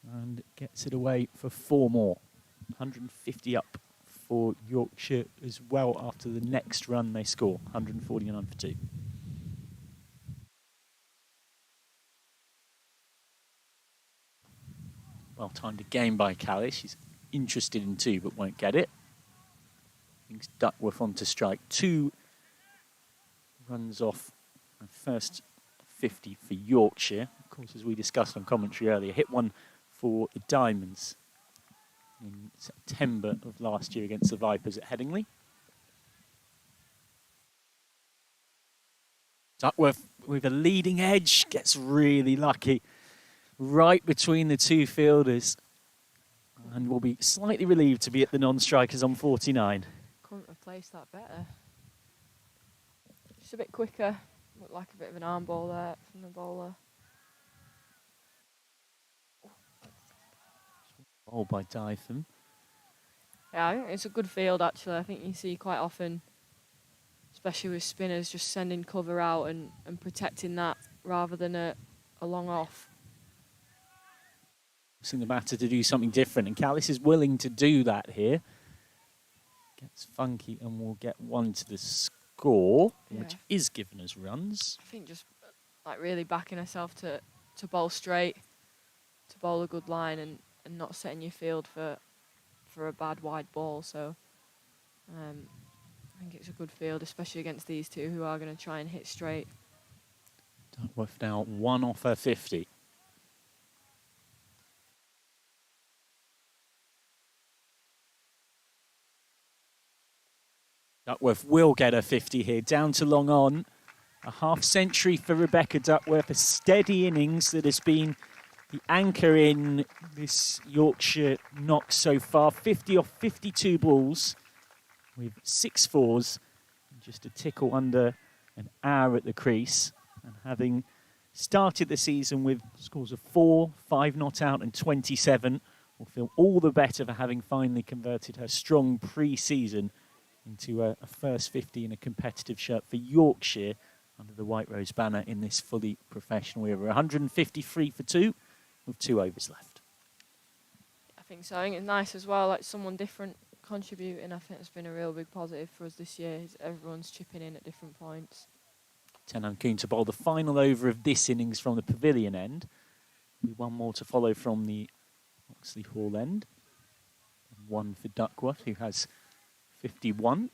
and gets it away for 4 more. 150 up for Yorkshire as well after the next run they score. 149 for 2. Well timed again by Callis. She's interested in 2 but won't get it. Brings Duckworth on to strike. 2 runs off the first 50 for Yorkshire. Of course, as we discussed on commentary earlier, hit one for the Diamonds in September of last year against the Vipers at Headingley. Duckworth with a leading edge gets really lucky right between the 2 fielders and will be slightly relieved to be at the non-strikers on 49. Couldn't have placed that better. Just a bit quicker. Looked like a bit of an arm ball there from the bowler. Ball by Dytham. Yeah, I think it's a good field actually. I think you see quite often, especially with spinners, just sending cover out and protecting that rather than a long off. Forcing the batter to do something different, and Callis is willing to do that here. Gets funky and will get 1 to the score, which is given as runs. I think just like really backing herself to bowl straight, to bowl a good line and not setting your field for a bad wide ball. So I think it's a good field, especially against these two who are going to try and hit straight. Duckworth now 1 off her 50. Duckworth will get her 50 here, down to long on. A half century for Rebecca Duckworth, a steady innings that has been the anchor in this Yorkshire knock so far. 50 off 52 balls with 6 fours, and just a tickle under an hour at the crease. And having started the season with scores of 4, 5 not out and 27, will feel all the better for having finally converted her strong pre-season into a first 50 in a competitive shirt for Yorkshire under the White Rose banner in this fully professional era. 153 for 2 with 2 overs left. I think so. I think it's nice as well, like someone different contributing. I think it's been a real big positive for us this year. Everyone's chipping in at different points. Tenan Kuhn to bowl the final over of this innings from the pavilion end. With one more to follow from the Oxley Hall end. One for Duckworth, who has 51.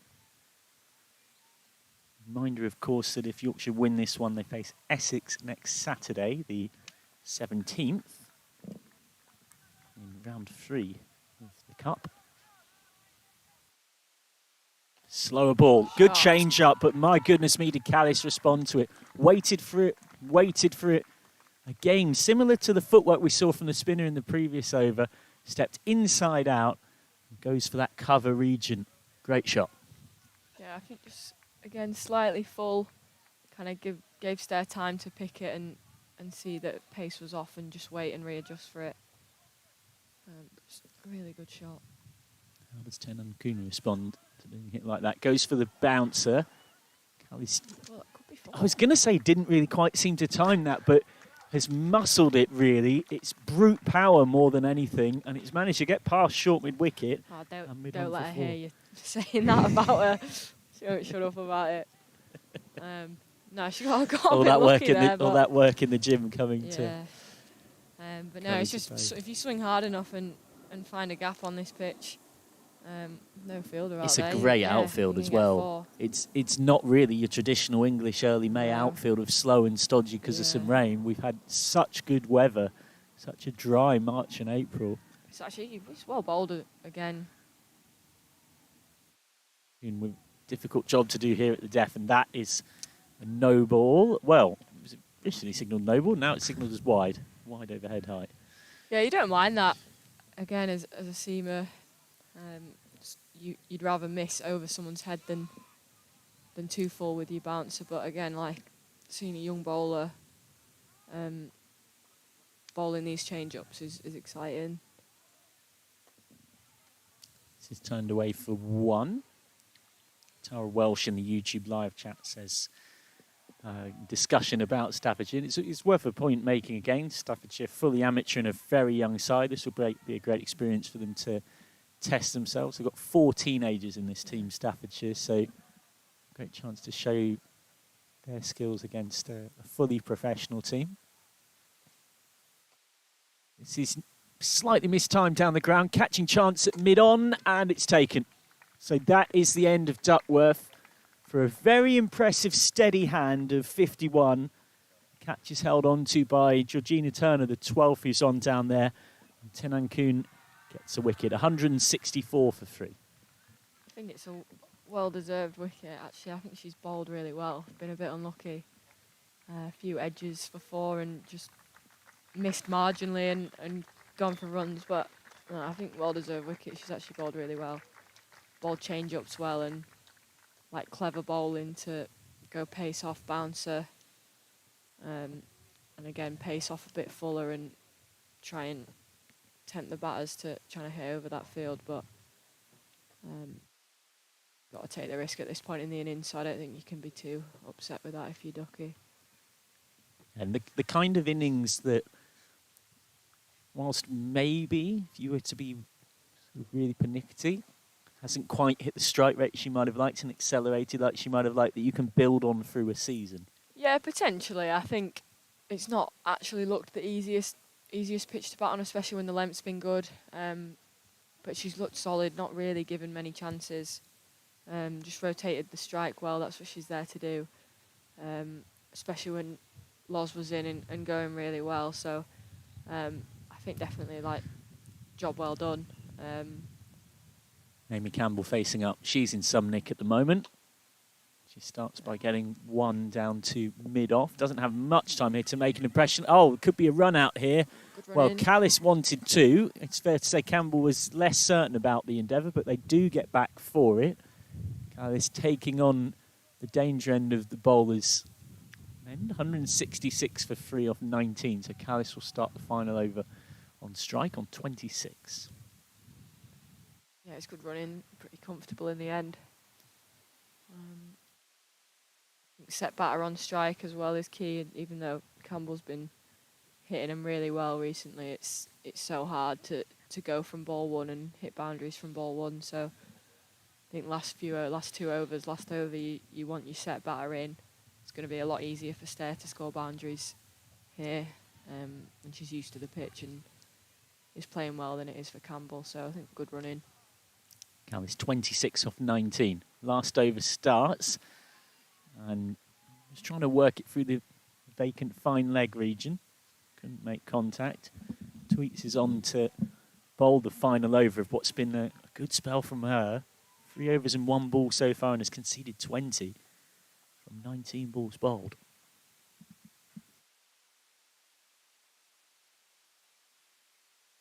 Reminder, of course, that if Yorkshire win this one, they face Essex next Saturday, the 17th, in round 3 of the Cup. Slower ball, good change up, but my goodness me, did Callis respond to it. Waited for it. Again, similar to the footwork we saw from the spinner in the previous over. Stepped inside out, and goes for that cover region. Great shot. Yeah, I think just, again, slightly full, kind of gave Stair time to pick it and see that pace was off and just wait and readjust for it. Just a really good shot. How does Tenan Kuhn respond to being hit like that? Goes for the bouncer. Well, it could be I was going to say didn't really quite seem to time that, but has muscled it really. It's brute power more than anything, and it's managed to get past short mid-wicket. Oh, don't let her hear you saying that about her. She won't shut up about it. No, she got a bit lucky there. All that work in the gym coming to... But no, it's just if you swing hard enough and find a gap on this pitch, no fielder out there. It's a great outfield as well. It's not really your traditional English early May outfield of slow and stodgy because of some rain. We've had such good weather, such a dry March and April. It's well bowled again. With difficult job to do here at the death, and that is a no ball. Well, it was initially signalled no ball, now it's signalled as wide overhead height. Yeah, you don't mind that. Again, as a seamer, you'd rather miss over someone's head than too full with your bouncer. But again, like seeing a young bowler bowling these change-ups is exciting. This is turned away for 1. Tara Welsh in the YouTube live chat says discussion about Staffordshire. It's worth a point making again. Staffordshire fully amateur and a very young side. This will be a great experience for them to test themselves. They've got 4 teenagers in this team, Staffordshire, so great chance to show their skills against a fully professional team. This is slightly mistimed down the ground, catching chance at mid-on, and it's taken. So that is the end of Duckworth for a very impressive steady hand of 51. Catch is held on to by Georgina Turner, the 12th who's on down there. And Tenan Kuhn gets a wicket, 164 for 3. I think it's a well-deserved wicket, actually. I think she's bowled really well. Been a bit unlucky. A few edges for 4 and just missed marginally and gone for runs. But I think well-deserved wicket. She's actually bowled really well. Bowled change-ups well and like clever bowling to go pace off bouncer. And again, pace off a bit fuller and try and tempt the batters to trying to hit over that field. But got to take the risk at this point in the innings, so I don't think you can be too upset with that if you're Ducky. And the kind of innings that, whilst maybe if you were to be really pernickety, hasn't quite hit the strike rate she might have liked and accelerated like she might have liked, that you can build on through a season. Yeah, potentially. I think it's not actually looked the easiest pitch to bat on, especially when the length's been good. But she's looked solid, not really given many chances. Just rotated the strike well. That's what she's there to do, especially when Loz was in and going really well. So I think definitely like job well done. Amy Campbell facing up. She's in some nick at the moment. She starts by getting one down to mid-off. Doesn't have much time here to make an impression. Oh, it could be a run out here. Well, Callis wanted two. It's fair to say Campbell was less certain about the endeavour, but they do get back for it. Callis taking on the danger end of the bowlers. 166 for 3 off 19. So Callis will start the final over on strike on 26. Yeah, it's good running. Pretty comfortable in the end. I think set batter on strike as well is key. Even though Campbell's been hitting them really well recently, it's so hard to go from ball one and hit boundaries from ball one. So I think last 2 overs, last over, you want your set batter in. It's going to be a lot easier for Stair to score boundaries here, and she's used to the pitch and is playing well than it is for Campbell. So I think good running. Callis 26 off 19. Last over starts, and just trying to work it through the vacant fine leg region. Couldn't make contact. Tweets is on to bowl the final over of what's been a good spell from her. 3 overs and 1 ball so far, and has conceded 20 from 19 balls bowled.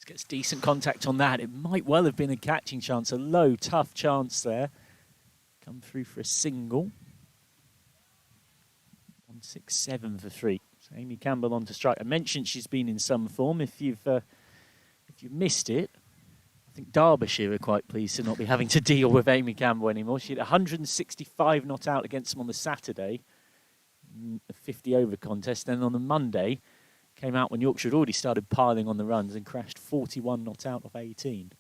Gets decent contact on that. It might well have been a catching chance, a low, tough chance there. Come through for a single. 167 for 3. So Amy Campbell on to strike. I mentioned she's been in some form. If you've missed it, I think Derbyshire are quite pleased to not be having to deal with Amy Campbell anymore. She had 165 not out against them on the Saturday, a 50 over contest. Then on the Monday, came out when Yorkshire had already started piling on the runs and crashed 41 not out of 18.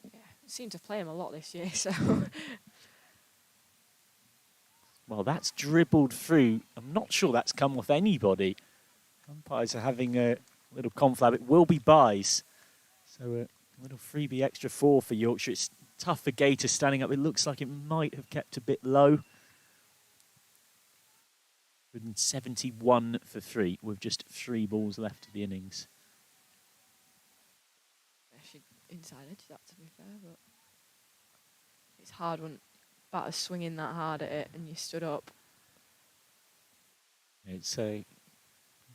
Yeah, seemed to play him a lot this year, so... Well, that's dribbled through. I'm not sure that's come off anybody. Umpires are having a little conflab. It will be buys. So a little freebie extra 4 for Yorkshire. It's tough for Gator standing up. It looks like it might have kept a bit low. 171 for 3 with just 3 balls left of the innings. She inside edge that, to be fair, but it's hard when batter's swinging that hard at it and you stood up. It's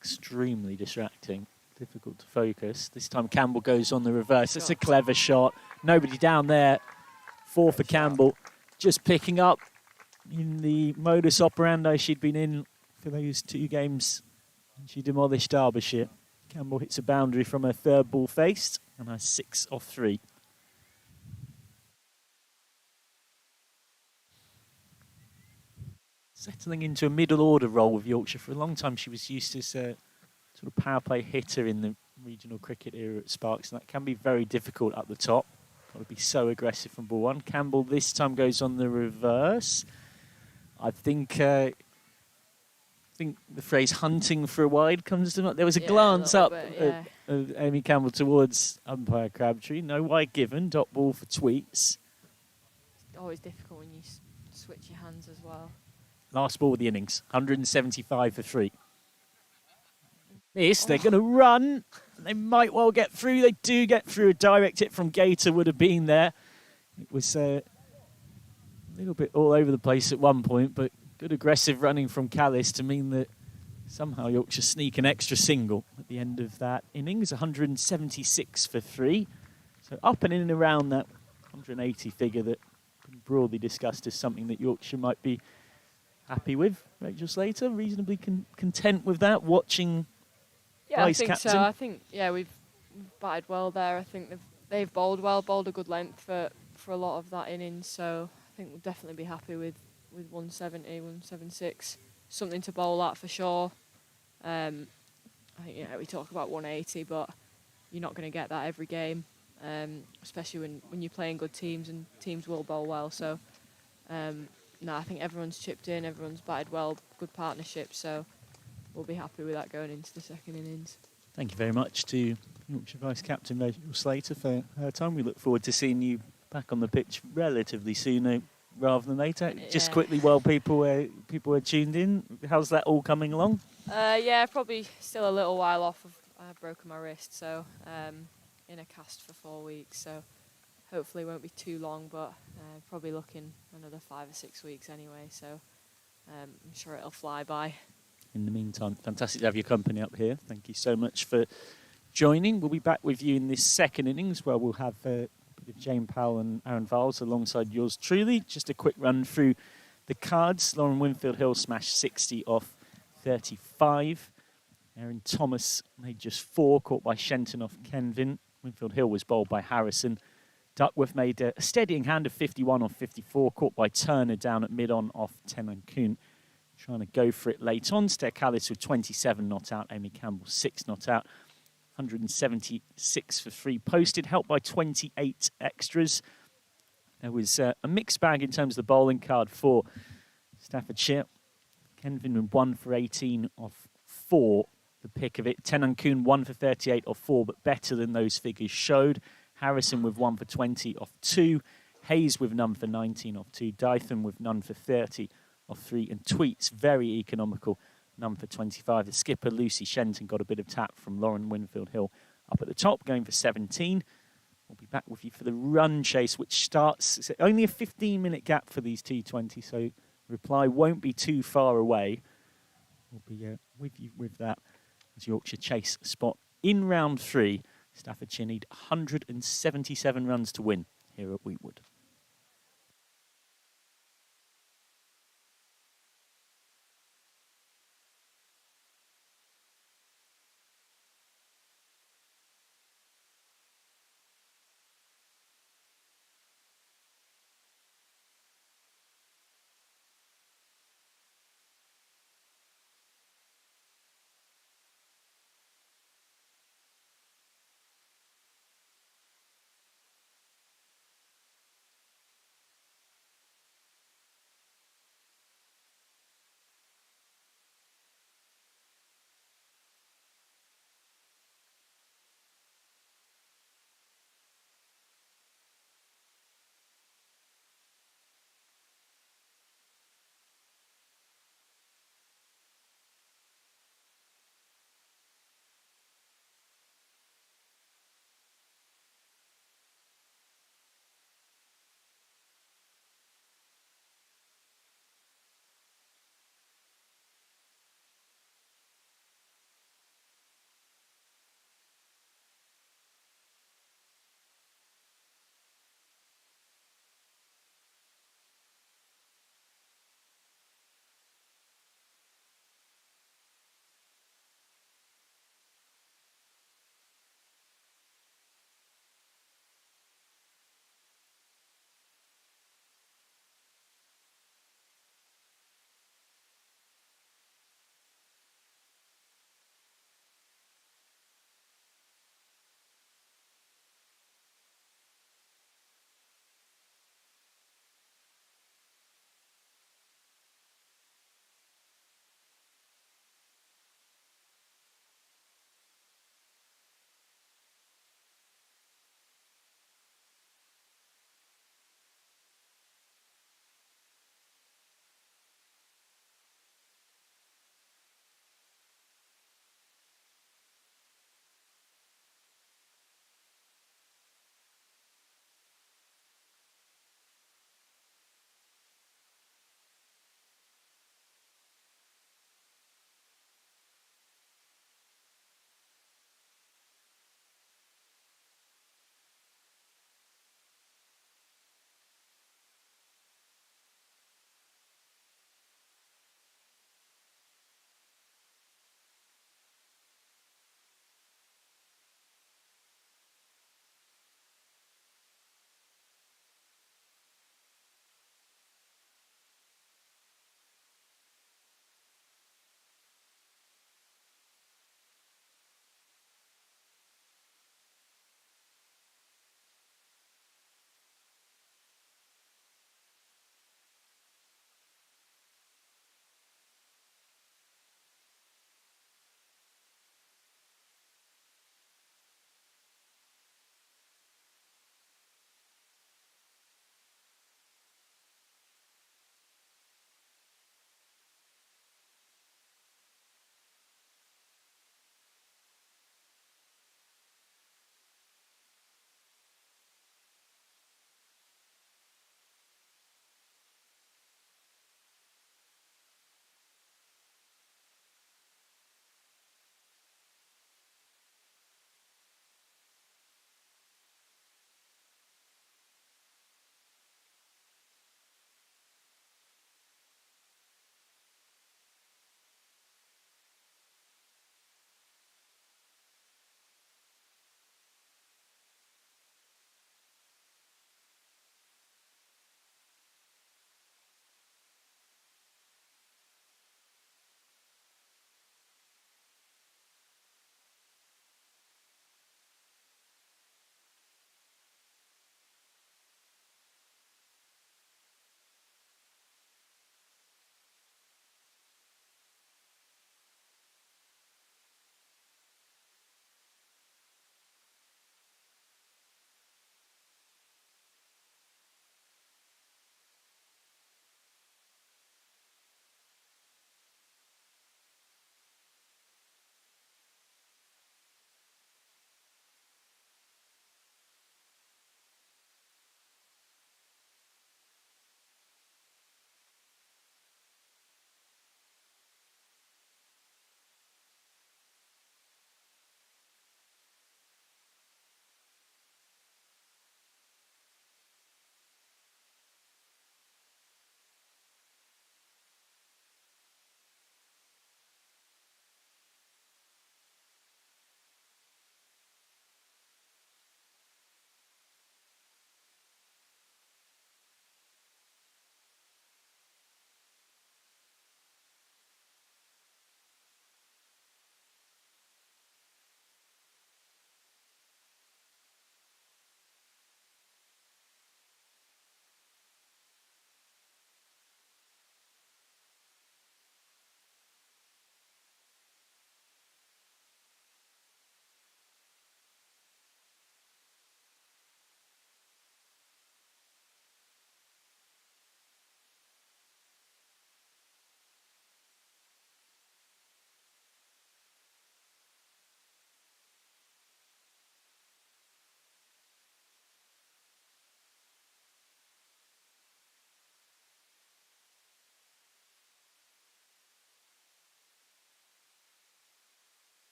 extremely distracting, difficult to focus. This time Campbell goes on the reverse. It's a clever shot. Nobody down there. 4 for Campbell. Just picking up in the modus operandi she'd been in for those 2 games. She demolished Derbyshire. Campbell hits a boundary from her 3rd ball faced and has 6 off 3. Settling into a middle order role with Yorkshire. For a long time she was used as a sort of power play hitter in the regional cricket era at Sparks, and that can be very difficult up the top. Got to be so aggressive from ball 1. Campbell this time goes on the reverse. I think the phrase "hunting for a wide" comes to mind. There was a glance up at Amy Campbell towards umpire Crabtree. No wide given. Dot ball for Tweets. It's always difficult when you switch your hands as well. Last ball of the innings. 175 for 3. They're going to run. They might well get through. They do get through. A direct hit from Gator would have been there. It was a little bit all over the place at one point, but good aggressive running from Callis to mean that somehow Yorkshire sneak an extra single at the end of that innings. 176 for 3. So up and in and around that 180 figure that been broadly discussed as something that Yorkshire might be happy with. Rachel Slater, reasonably content with that, watching I think captain. So. I think, we've batted well there. I think they've bowled well, bowled a good length for a lot of that innings. So I think we'll definitely be happy with 170, 176. Something to bowl at for sure. I think, we talk about 180, but you're not going to get that every game, especially when you're playing good teams, and teams will bowl well. So, I think everyone's chipped in, everyone's batted well, good partnership. So we'll be happy with that going into the second innings. Thank you very much to Yorkshire Vice Captain Rachel Slater for her time. We look forward to seeing you back on the pitch relatively soon. rather than later. Just Yeah. quickly, while people are tuned in, how's that all coming along? Yeah, probably still a little while off. I've broken my wrist, so in a cast for 4 weeks. So hopefully it won't be too long, but probably looking another 5 or 6 weeks anyway. So I'm sure it'll fly by. In the meantime, fantastic to have your company up here. Thank you so much for joining. We'll be back with you in this second innings where we'll have Jane Powell and Aaron Viles alongside yours truly. Just a quick run through the cards. Lauren Winfield Hill smashed 60 off 35. Erin Thomas made just 4, caught by Shenton off Kenvin. Winfield Hill was bowled by Harrison. Duckworth made a steadying hand of 51 off 54, caught by Turner down at mid-on off Tenankun. Trying to go for it late on. Stair Callis with 27 not out. Amy Campbell 6 not out. 176 for 3 posted, helped by 28 extras. There was a mixed bag in terms of the bowling card for Staffordshire. Kenvin with 1 for 18 off 4, the pick of it. Tenankun 1 for 38 off 4, but better than those figures showed. Harrison with 1 for 20 off 2. Hayes with none for 19 off 2. Dytham with none for 30 off 3. And Tweets, very economical, none for 25. The skipper, Lucy Shenton, got a bit of tap from Lauren Winfield Hill up at the top, going for 17. We'll be back with you for the run chase, which starts. It's only a 15-minute gap for these T20, so reply won't be too far away. We'll be with you with that as Yorkshire chase spot in round 3. Staffordshire need 177 runs to win here at Weetwood.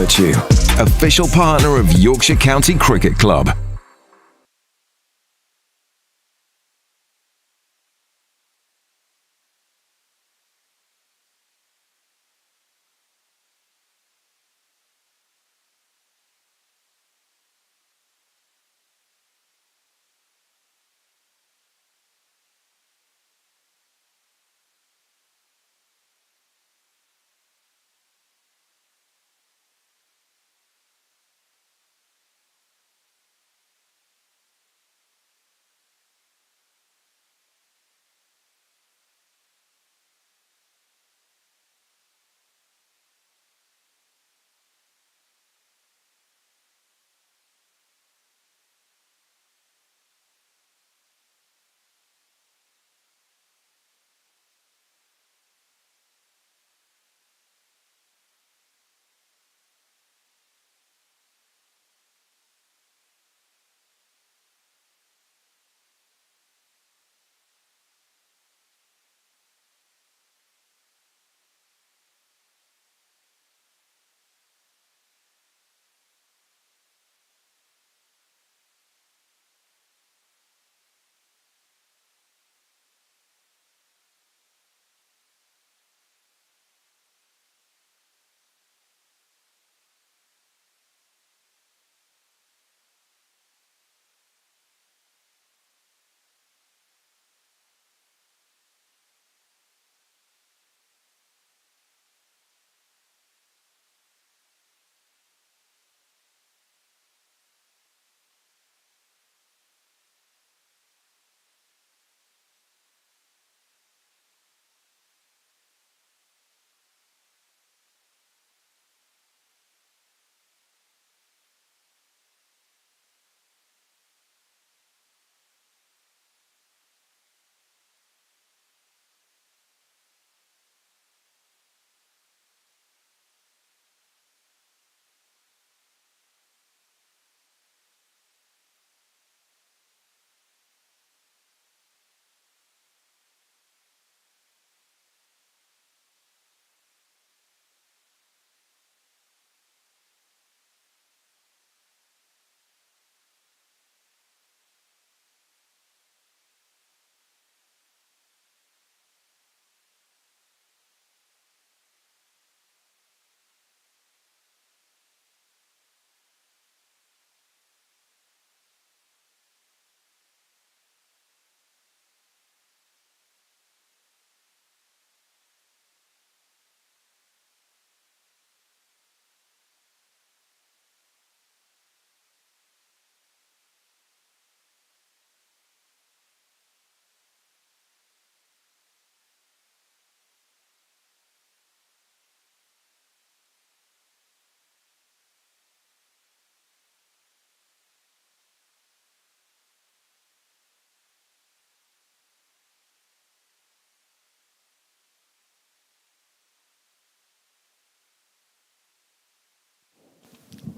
Vertu, official partner of Yorkshire County Cricket Club.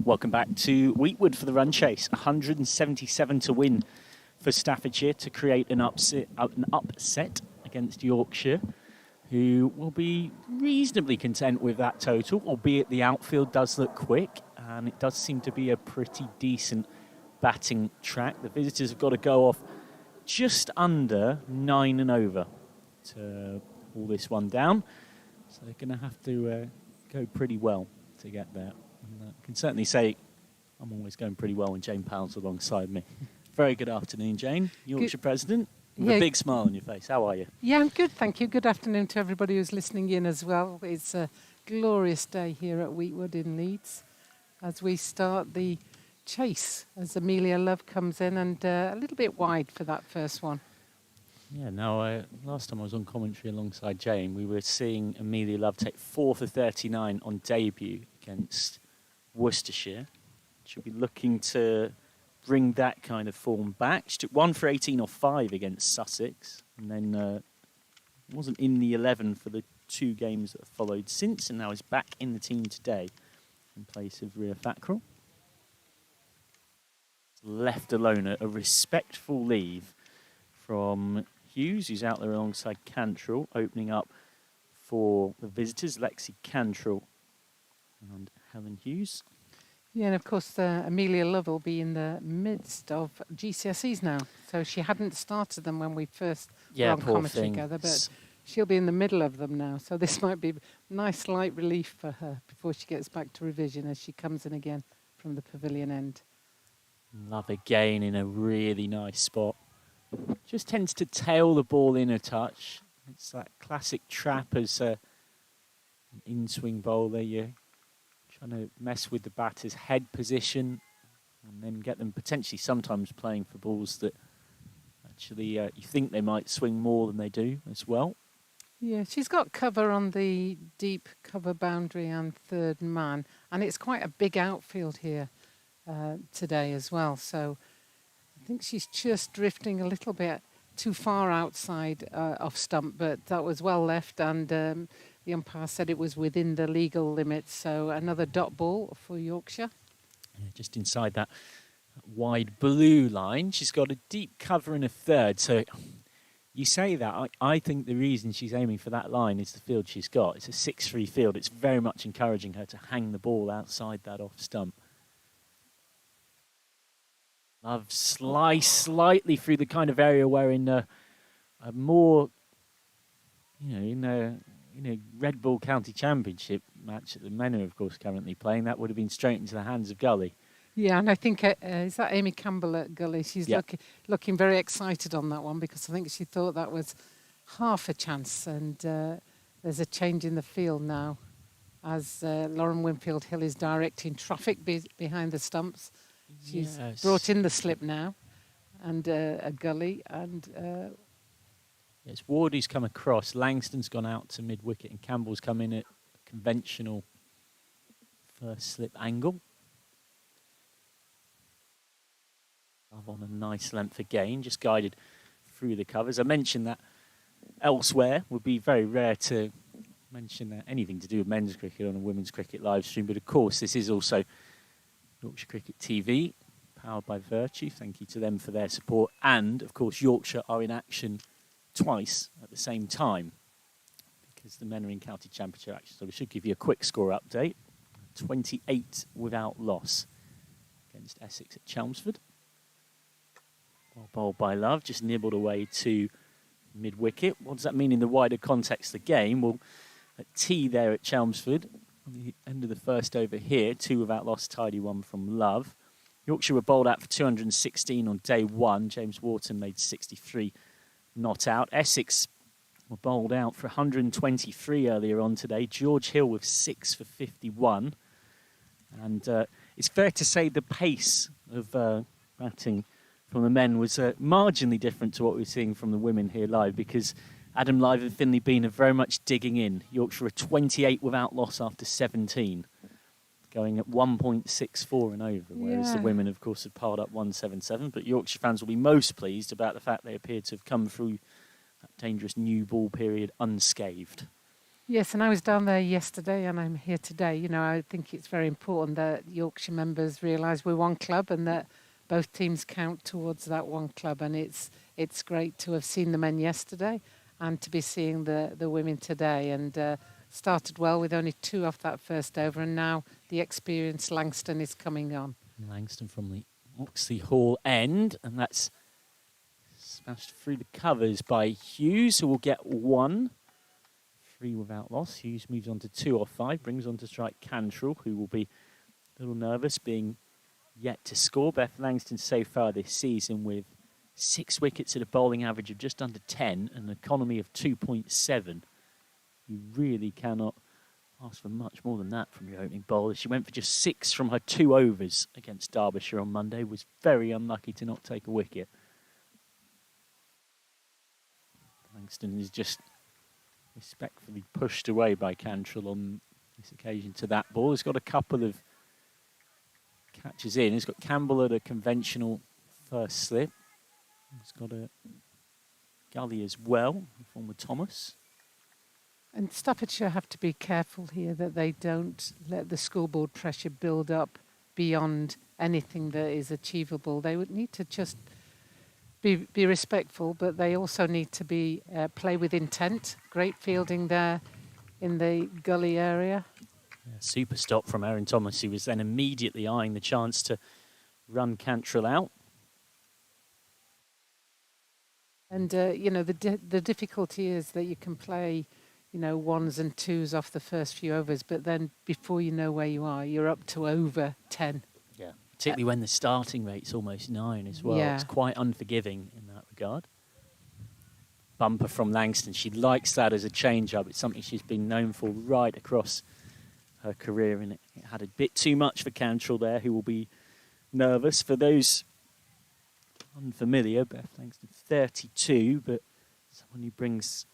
Welcome back to Weetwood for the run chase. 177 to win for Staffordshire to create an upset against Yorkshire, who will be reasonably content with that total, albeit the outfield does look quick and it does seem to be a pretty decent batting track. The visitors have got to go off just under 9 and over to pull this one down, so they're going to have to go pretty well to get there. And I can certainly say I'm always going pretty well when Jane Powell's alongside me. Very good afternoon, Jane, Yorkshire President, with a big smile on your face. How are you? Yeah, I'm good, thank you. Good afternoon to everybody who's listening in as well. It's a glorious day here at Weetwood in Leeds as we start the chase as Amelia Love comes in and a little bit wide for that first one. Yeah, now, last time I was on commentary alongside Jane, we were seeing Amelia Love take 4 for 39 on debut against Worcestershire. She'll be looking to bring that kind of form back. She took 1 for 18 off 5 against Sussex, and then wasn't in the 11 for the 2 games that have followed since, and now is back in the team today in place of Rhea Thackrell. Left alone, a respectful leave from Hughes, who's out there alongside Cantrell, opening up for the visitors. Lexi Cantrell and Helen Hughes. Yeah, and of course, Amelia Love will be in the midst of GCSEs now. So she hadn't started them when we first were on poor commentary thing. together, but she'll be in the middle of them now. So this might be nice light relief for her before she gets back to revision as she comes in again from the pavilion end. Love again in a really nice spot. Just tends to tail the ball in a touch. It's that classic trap as an in-swing bowler. You're trying to mess with the batter's head position and then get them potentially sometimes playing for balls that actually you think they might swing more than they do as well. Yeah, she's got cover on the deep cover boundary and third man, and it's quite a big outfield here today as well. So I think she's just drifting a little bit too far outside off stump, but that was well left, and the umpire said it was within the legal limits. So another dot ball for Yorkshire. Yeah, just inside that wide blue line. She's got a deep cover in a third, so you say that. I think the reason she's aiming for that line is the field she's got. It's a 6-3 field. It's very much encouraging her to hang the ball outside that off stump. Love slice slightly through the kind of area where in a more, in a Red Bull County Championship match that the men are, of course, currently playing, that would have been straight into the hands of Gully. Yeah, and I think, is that Amy Campbell at Gully? She's looking very excited on that one because I think she thought that was half a chance. And there's a change in the field now as Lauren Winfield Hill is directing traffic behind the stumps. She's brought in the slip now and a Gully. And yes, Wardy's come across. Langston's gone out to mid-wicket and Campbell's come in at a conventional first slip angle. On a nice length again, just guided through the covers. I mentioned that elsewhere would be very rare to mention anything to do with men's cricket on a women's cricket live stream, but of course this is also Yorkshire Cricket TV, powered by Vertu. Thank you to them for their support. And of course Yorkshire are in action twice at the same time because the men are in County Championship action. So we should give you a quick score update. 28 without loss against Essex at Chelmsford. Bowled by Love, just nibbled away to mid-wicket. What does that mean in the wider context of the game? Well, at tea there at Chelmsford, on the end of the first over here, 2 without loss, tidy one from Love. Yorkshire were bowled out for 216 on day 1. James Wharton made 63, not out. Essex were bowled out for 123 earlier on today. George Hill with 6 for 51. And it's fair to say the pace of batting from the men was marginally different to what we're seeing from the women here live because Adam Live and Finlay Bean are very much digging in. Yorkshire are 28 without loss after 17, going at 1.64 and over, whereas the women, of course, have piled up 177. But Yorkshire fans will be most pleased about the fact they appear to have come through that dangerous new ball period unscathed. yes, and I was down there yesterday and I'm here today. You know, I think it's very important that Yorkshire members realise we're one club and that both teams count towards that one club, and it's great to have seen the men yesterday and to be seeing the women today. And started well with only 2 off that first over, and now the experienced Langston is coming on. Langston from the Oxley Hall end, and that's smashed through the covers by Hughes, who will get 1. 3 without loss. Hughes moves on to 2 off 5, brings on to strike Cantrell, who will be a little nervous, being yet to score. Beth Langston so far this season with 6 wickets at a bowling average of just under 10 and an economy of 2.7. You really cannot ask for much more than that from your opening bowler. She went for just 6 from her 2 overs against Derbyshire on Monday, was very unlucky to not take a wicket. Langston is just respectfully pushed away by Cantrell on this occasion to that ball. He's got a couple of catches in. He's got Campbell at a conventional first slip. He's got a Gully as well, former Thomas. And Staffordshire have to be careful here that they don't let the scoreboard pressure build up beyond anything that is achievable. They would need to just be respectful, but they also need to be play with intent. Great fielding there in the Gully area. A super stop from Erin Thomas, who was then immediately eyeing the chance to run Cantrell out. And, the difficulty is that you can play, ones and twos off the first few overs, but then before you know where you are, you're up to over 10. Yeah, particularly when the starting rate's almost 9 as well. Yeah. It's quite unforgiving in that regard. Bumper from Langston. She likes that as a change-up. It's something she's been known for right across her career, and it had a bit too much for Cantrell there, who will be nervous. For those unfamiliar, Beth Langston, 32, but someone who brings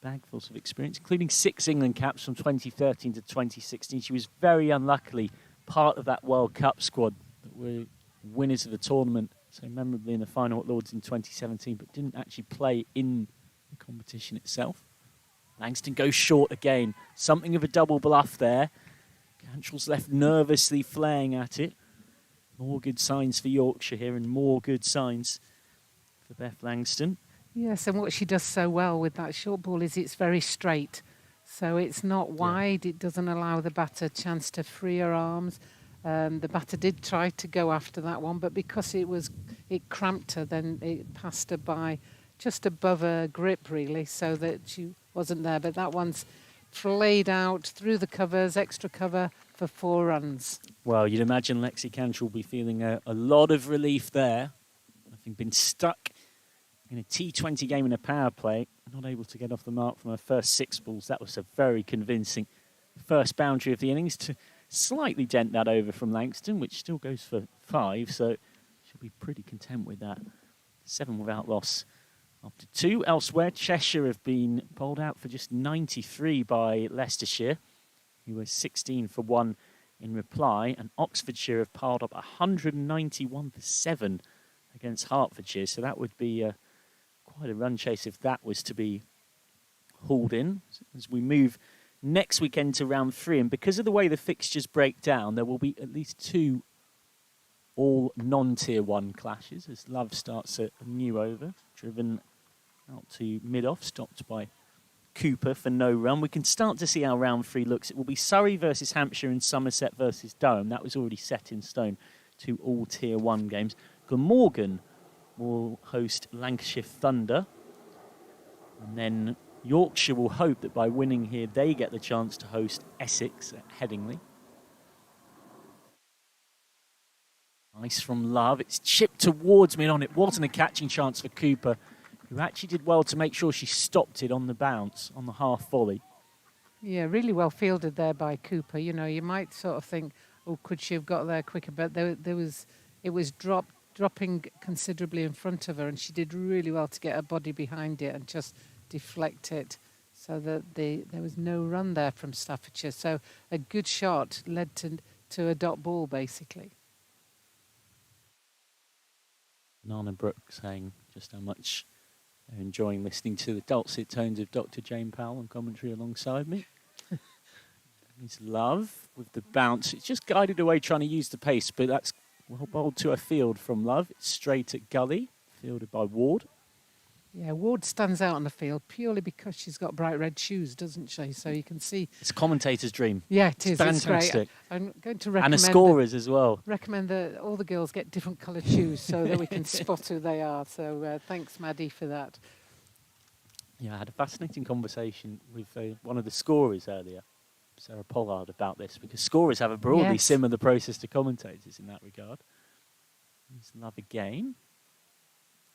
bagfuls of experience, including 6 England caps from 2013 to 2016. She was very unluckily part of that World Cup squad that were winners of the tournament so memorably in the final at Lords in 2017, but didn't actually play in the competition itself. Langston goes short again. Something of a double bluff there. Cantrell's left nervously flaying at it. More good signs for Yorkshire here and more good signs for Beth Langston. Yes, and what she does so well with that short ball is it's very straight. So it's not wide. It doesn't allow the batter a chance to free her arms. The batter did try to go after that one, but because it cramped her, then it passed her by just above her grip, really, so that she wasn't there. But that one's flayed out through the covers, extra cover for 4 runs. Well, you'd imagine Lexi Cantrell will be feeling a lot of relief there, having been stuck in a T20 game in a power play, not able to get off the mark from her first 6 balls. That was a very convincing first boundary of the innings to slightly dent that over from Langston, which still goes for 5, so she'll be pretty content with that. 7 without loss after 2. Elsewhere, Cheshire have been bowled out for just 93 by Leicestershire, who were 16 for 1 in reply, and Oxfordshire have piled up 191 for 7 against Hertfordshire, so that would be quite a run chase if that was to be hauled in. As we move next weekend to round 3, and because of the way the fixtures break down, there will be at least 2 all non-tier 1 clashes as Love starts a new over, driven out to mid-off, stopped by Cooper for no run. We can start to see how round 3 looks. It will be Surrey versus Hampshire and Somerset versus Durham. That was already set in stone, 2 all tier 1 games. Glamorgan will host Lancashire Thunder, and then Yorkshire will hope that by winning here they get the chance to host Essex at Headingley. Nice from Love. It's chipped towards mid-on. It wasn't a catching chance for Cooper, who actually did well to make sure she stopped it on the bounce, on the half volley. Yeah, really well fielded there by Cooper. You might sort of think, oh, could she have got there quicker? But it was dropping considerably in front of her, and she did really well to get her body behind it and just deflect it so that there was no run there from Staffordshire. So a good shot led to a dot ball, basically. Nana Brooke saying just how much they're enjoying listening to the dulcet tones of Dr. Jane Powell on commentary alongside me. His Love with the bounce. It's just guided away trying to use the pace, but that's well bowled to a field from Love. It's straight at gully, fielded by Ward. Yeah, Ward stands out on the field purely because she's got bright red shoes, doesn't she? So you can see. It's a commentator's dream. Yeah, it is. It's fantastic. It's great. I'm going to recommend. And a scorer's as well. Recommend that all the girls get different coloured shoes so that we can spot who they are. So thanks, Maddie, for that. Yeah, I had a fascinating conversation with one of the scorers earlier, Sarah Pollard, about this, because scorers have a broadly similar process to commentators in that regard. Here's Love again.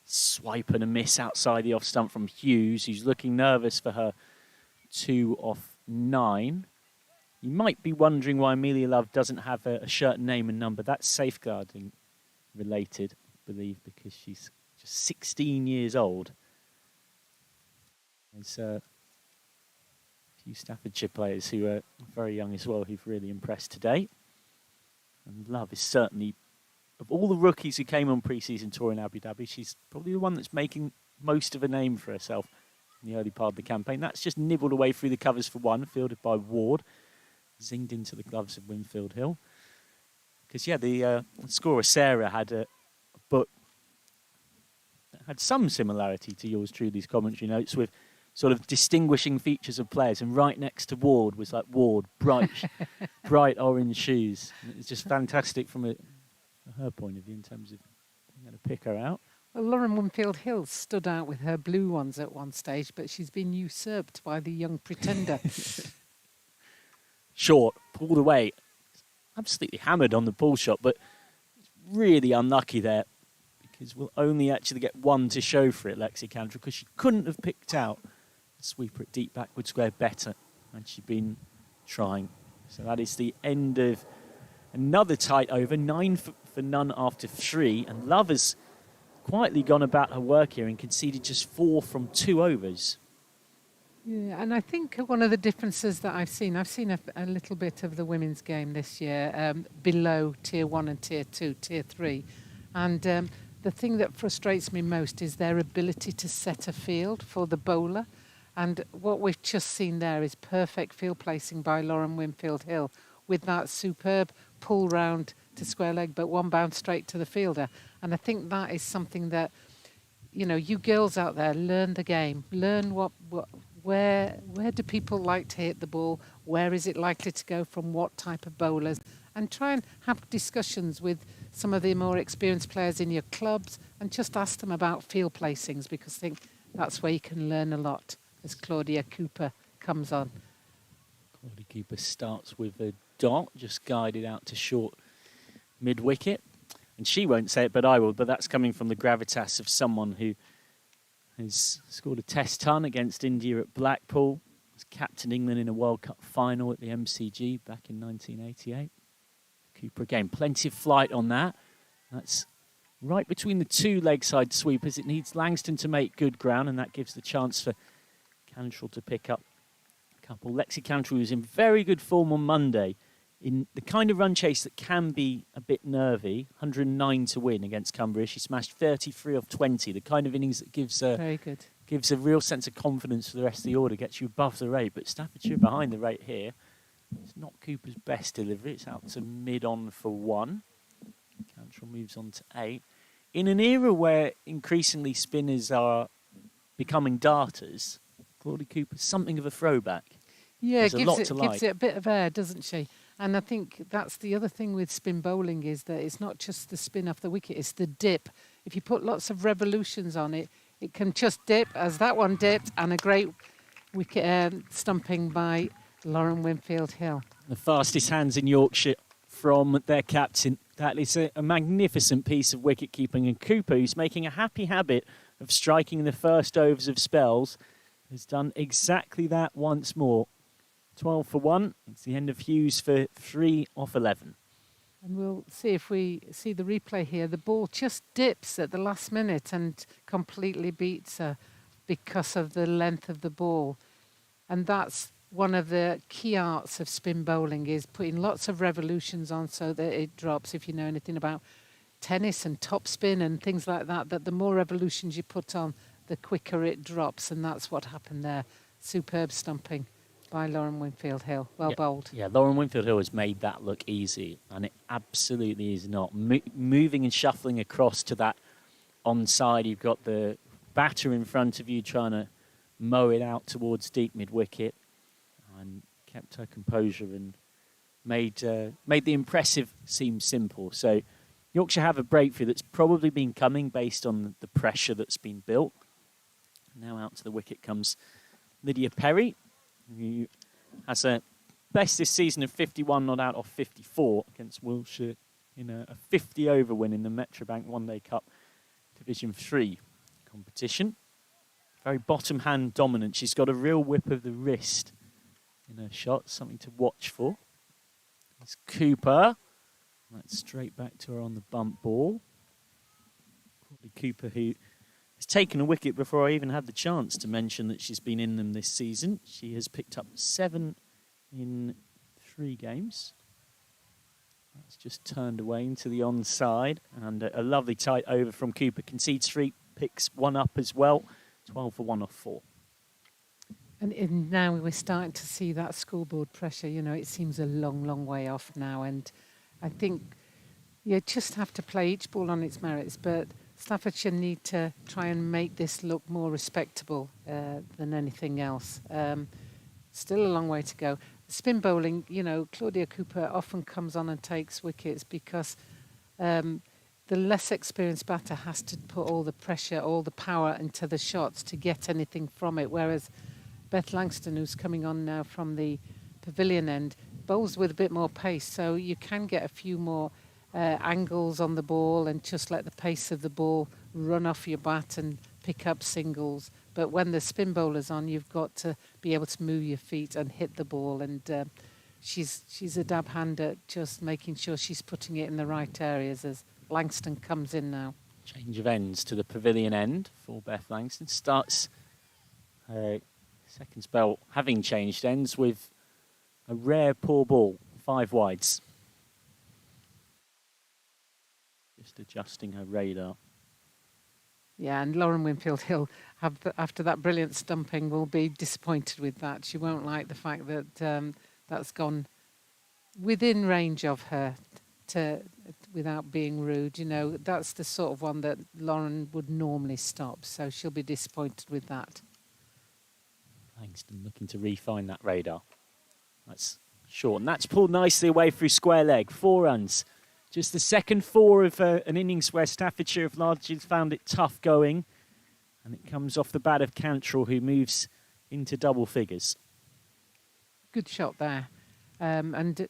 Swipe and a miss outside the off stump from Hughes, who's looking nervous for her 2 off 9. You might be wondering why Amelia Love doesn't have a shirt name and number. That's safeguarding related, I believe, because she's just 16 years old. There's a few Staffordshire players who are very young as well who've really impressed today. And Love is certainly, of all the rookies who came on pre-season tour in Abu Dhabi, she's probably the one that's making most of a name for herself in the early part of the campaign. That's just nibbled away through the covers for 1, fielded by Ward. Zinged into the gloves of Winfield Hill. Because, the scorer Sarah had a book that had some similarity to yours truly's commentary notes, with sort of distinguishing features of players, and right next to Ward was like Ward, bright orange shoes. And it's just fantastic from her point of view in terms of being able to pick her out. Well, Lauren Winfield-Hill stood out with her blue ones at one stage, but she's been usurped by the young pretender. Short, pulled away, absolutely hammered on the pull shot, but really unlucky there because we'll only actually get one to show for it, Lexi Cantrell, because she couldn't have picked out the sweeper at deep backward square better had she been trying. So that is the end of another tight over, 9 for none after 3, and Love has quietly gone about her work here and conceded just 4 from 2 overs. Yeah, and I think one of the differences that I've seen a little bit of the women's game this year below Tier 1 and Tier 2, Tier 3. And the thing that frustrates me most is their ability to set a field for the bowler. And what we've just seen there is perfect field placing by Lauren Winfield-Hill with that superb pull round to square leg, but one bounce straight to the fielder. And I think that is something that, you know, you girls out there, learn the game. Learn where do people like to hit the ball? Where is it likely to go from what type of bowlers? And try and have discussions with some of the more experienced players in your clubs and just ask them about field placings, because I think that's where you can learn a lot as Claudia Cooper comes on. Claudia Cooper starts with a dot, just guided out to short mid-wicket. And she won't say it, but I will, but that's coming from the gravitas of someone who has scored a test ton against India at Blackpool, was captain England in a World Cup final at the MCG back in 1988. Cooper again, plenty of flight on that. That's right between the 2 leg side sweepers. It needs Langston to make good ground, and that gives the chance for Cantrell to pick up a couple. Lexi Cantrell was in very good form on Monday in the kind of run chase that can be a bit nervy. 109 to win against Cumbria. She smashed 33 off 20, the kind of innings that gives Very good. Gives a real sense of confidence for the rest of the order, gets you above the rate. But Staffordshire behind the rate here. It's not Cooper's best delivery. It's out to mid-on for 1. Cantrell moves on to 8. In an era where increasingly spinners are becoming darters, Claudia Cooper's something of a throwback. Yeah, gives it a bit of air, doesn't she? And I think that's the other thing with spin bowling is that it's not just the spin off the wicket, it's the dip. If you put lots of revolutions on it, it can just dip, as that one dipped, and a great wicket stumping by Lauren Winfield-Hill. The fastest hands in Yorkshire from their captain. That is a magnificent piece of wicket keeping. And Cooper, who's making a happy habit of striking in the first overs of spells, has done exactly that once more. 12 for 1. It's the end of Hughes for 3 off 11. And we'll see if we see the replay here. The ball just dips at the last minute and completely beats her because of the length of the ball. And that's one of the key arts of spin bowling, is putting lots of revolutions on so that it drops. If you know anything about tennis and top spin and things like that, that the more revolutions you put on, the quicker it drops. And that's what happened there. Superb stumping by Lauren Winfield-Hill. Well bowled. Yeah, Lauren Winfield-Hill has made that look easy, and it absolutely is not. Moving and shuffling across to that onside, you've got the batter in front of you trying to mow it out towards deep mid-wicket, and kept her composure and made the impressive seem simple. So Yorkshire have a breakthrough that's probably been coming based on the pressure that's been built. Now out to the wicket comes Lydia Perry, who has a best this season of 51 not out of 54 against Wiltshire in a 50-over win in the Metrobank One Day Cup Division 3 competition. Very bottom hand dominant. She's got a real whip of the wrist in her shot, something to watch for. It's Cooper. That's straight back to her on the bump ball. Probably Cooper, who has taken a wicket before I even had the chance to mention that she's been in them this season. She has picked up 7 in 3 games. That's just turned away into the onside. And a lovely tight over from Cooper. Concedes 3, picks 1 up as well. 12 for 1 off 4. And now we're starting to see that scoreboard pressure. You know, it seems a long, long way off now. And I think you just have to play each ball on its merits. But Staffordshire need to try and make this look more respectable than anything else. Still a long way to go. Spin bowling, Claudia Cooper often comes on and takes wickets because the less experienced batter has to put all the pressure, all the power into the shots to get anything from it, whereas Beth Langston, who's coming on now from the pavilion end, bowls with a bit more pace, so you can get a few more angles on the ball and just let the pace of the ball run off your bat and pick up singles. But when the spin bowler's on, you've got to be able to move your feet and hit the ball, and she's a dab hand at just making sure she's putting it in the right areas as Langston comes in now. Change of ends to the pavilion end for Beth Langston. Starts her second spell having changed ends with a rare poor ball, 5 wides. Just adjusting her radar. Yeah, and Lauren Winfield Hill, after that brilliant stumping, will be disappointed with that. She won't like the fact that that's gone within range of her without being rude. That's the sort of one that Lauren would normally stop, so she'll be disappointed with that. Langston looking to refine that radar. That's short, and that's pulled nicely away through square leg. 4 runs. Just the second 4 of an innings where Staffordshire have largely found it tough going. And it comes off the bat of Cantrell, who moves into double figures. Good shot there. And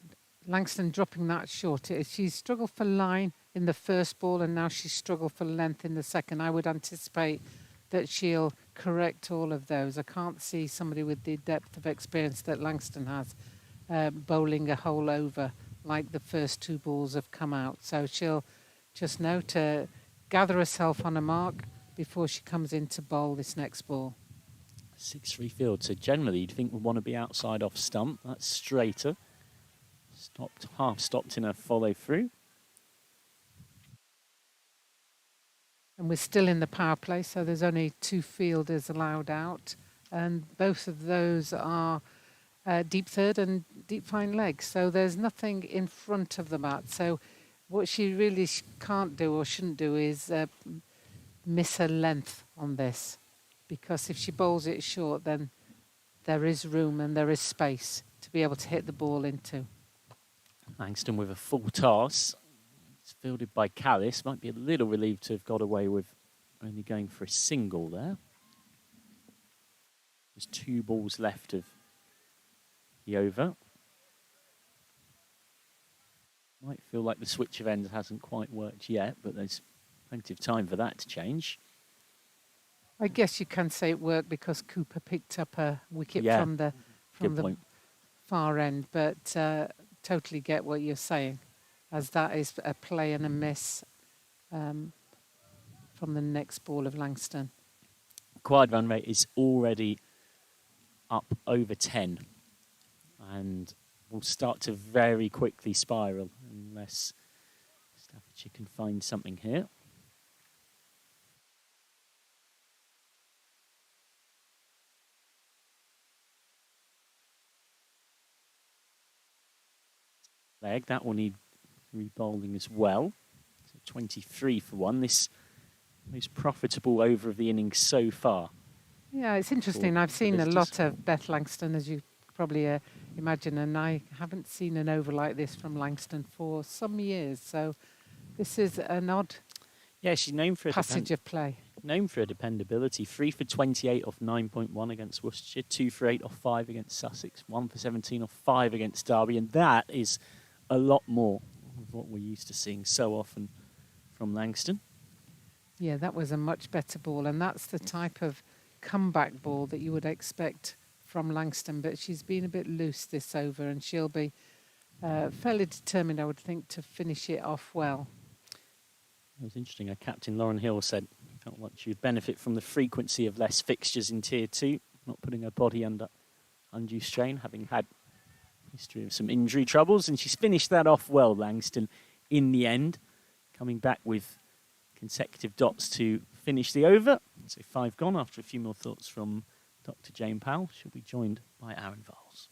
Langston dropping that short. She struggled for line in the first ball, and now she's struggled for length in the second. I would anticipate that she'll correct all of those. I can't see somebody with the depth of experience that Langston has bowling a hole over like the first 2 balls have come out. So she'll just know to gather herself on a mark before she comes in to bowl this next ball. 6-3 field, so generally you'd think we'd want to be outside off stump. That's straighter. Half stopped in a follow through. And we're still in the power play, so there's only 2 fielders allowed out. And both of those are deep third and deep fine legs. So there's nothing in front of the bat. So what she really can't do or shouldn't do is miss her length on this. Because if she bowls it short, then there is room and there is space to be able to hit the ball into. Langston with a full toss. It's fielded by Callis. Might be a little relieved to have got away with only going for a single there. There's 2 balls left of the over. Might feel like the switch of ends hasn't quite worked yet, but there's plenty of time for that to change. I guess you can say it worked because Cooper picked up a wicket from the far end, but totally get what you're saying, as that is a play and a miss from the next ball of Langston. Acquired run rate is already up over 10, and will start to very quickly spiral unless Staffordshire can find something here. Leg, that will need re-bowling as well. So 23 for 1. This most profitable over of the innings so far. Yeah, it's interesting. I've seen a lot of Beth Langston, as you probably imagine, and I haven't seen an over like this from Langston for some years. So this is an odd she's known for passage of play. Known for her dependability. 3 for 28 off 9.1 against Worcestershire, 2 for 8 off 5 against Sussex, 1 for 17 off 5 against Derby, and that is a lot more of what we're used to seeing so often from Langston. Yeah, that was a much better ball, and that's the type of comeback ball that you would expect from Langston, but she's been a bit loose this over, and she'll be fairly determined, I would think, to finish it off well. It was interesting. Our captain, Lauren Hill, said felt like she would benefit from the frequency of less fixtures in Tier 2, not putting her body under undue strain, having had history of some injury troubles, and she's finished that off well, Langston, in the end, coming back with consecutive dots to finish the over. So 5 gone after a few more thoughts from Dr. Jane Powell. She'll be joined by Aaron Viles.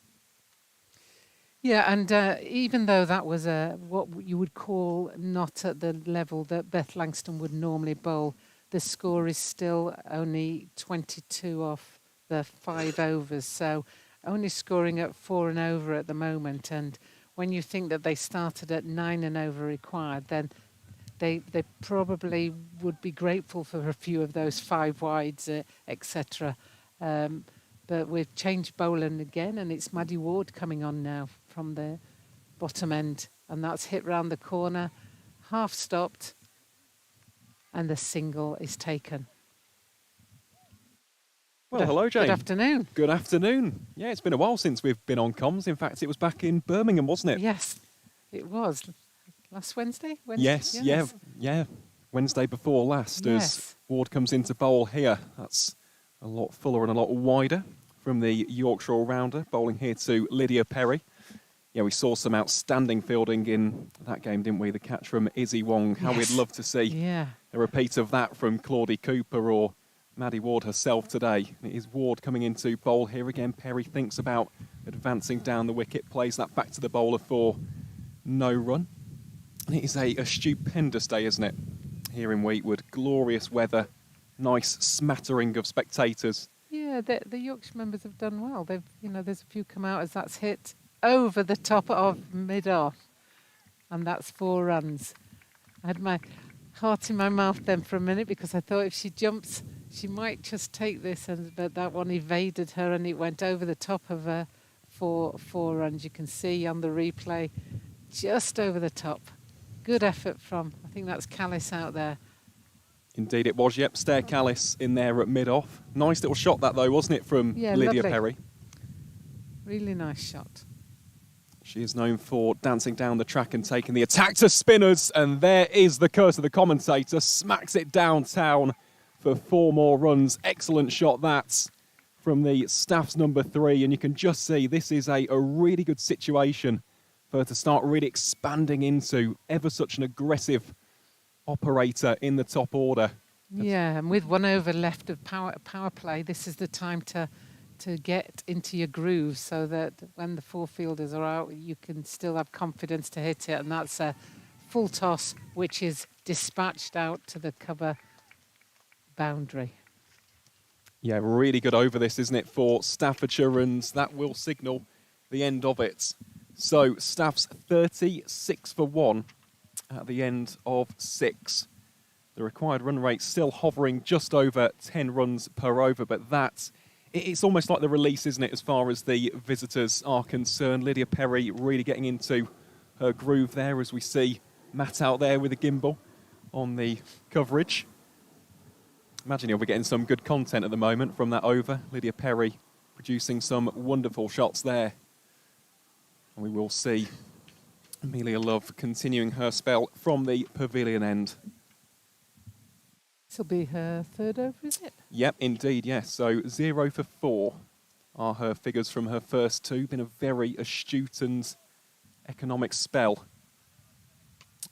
Yeah, and even though that was what you would call not at the level that Beth Langston would normally bowl, the score is still only 22 off the 5 overs, so only scoring at 4 and over at the moment. And when you think that they started at 9 and over required, then they probably would be grateful for a few of those 5 wides, etc. But we've changed bowling again, and it's Maddie Ward coming on now from the bottom end, and that's hit round the corner, half stopped, and the single is taken. Well, hello, Jane. Good afternoon. Good afternoon. Yeah, it's been a while since we've been on comms. In fact, it was back in Birmingham, wasn't it? Yes, it was. Last Wednesday? Yes. Yeah. Wednesday before last, as Ward comes into bowl here. That's a lot fuller and a lot wider from the Yorkshire all-rounder, bowling here to Lydia Perry. Yeah, we saw some outstanding fielding in that game, didn't we? The catch from Izzy Wong. How we'd love to see a repeat of that from Claudie Cooper or Maddie Ward herself today. It is Ward coming into bowl here again. Perry thinks about advancing down the wicket, plays that back to the bowler for no run. And it is a stupendous day, isn't it, here in Weetwood? Glorious weather, nice smattering of spectators. Yeah, the Yorkshire members have done well. They've, there's a few come out as that's hit over the top of mid-off, and that's 4 runs. I had my heart in my mouth then for a minute because I thought if she jumps, she might just take this, but that one evaded her and it went over the top of her 4 runs. You can see on the replay, just over the top. Good effort from, I think that's Callis out there. Indeed it was, yep. Stair Callis in there at mid-off. Nice little shot that, though, wasn't it, from Lydia lovely. Perry? Really nice shot. She is known for dancing down the track and taking the attack to spinners. And there is the curse of the commentator. Smacks it downtown for 4 more runs. Excellent shot that from the Staff's number 3. And you can just see this is a really good situation for her to start really expanding into. Ever such an aggressive operator in the top order. Yeah, and with 1 over left of power play, this is the time to get into your groove so that when the 4 fielders are out, you can still have confidence to hit it. And that's a full toss, which is dispatched out to the cover boundary. Yeah, really good over this, isn't it, for Staffordshire, and that will signal the end of it. So Staff's 36 for 1 at the end of 6. The required run rate still hovering just over 10 runs per over, but it's almost like the release, isn't it, as far as the visitors are concerned. Lydia Perry really getting into her groove there as we see Matt out there with a gimbal on the coverage. Imagine he'll be getting some good content at the moment from that over. Lydia Perry producing some wonderful shots there. And we will see Amelia Love continuing her spell from the pavilion end. This will be her 3rd over, is it? Yep, indeed, yes. So 0 for 4 are her figures from her first 2. Been a very astute and economic spell.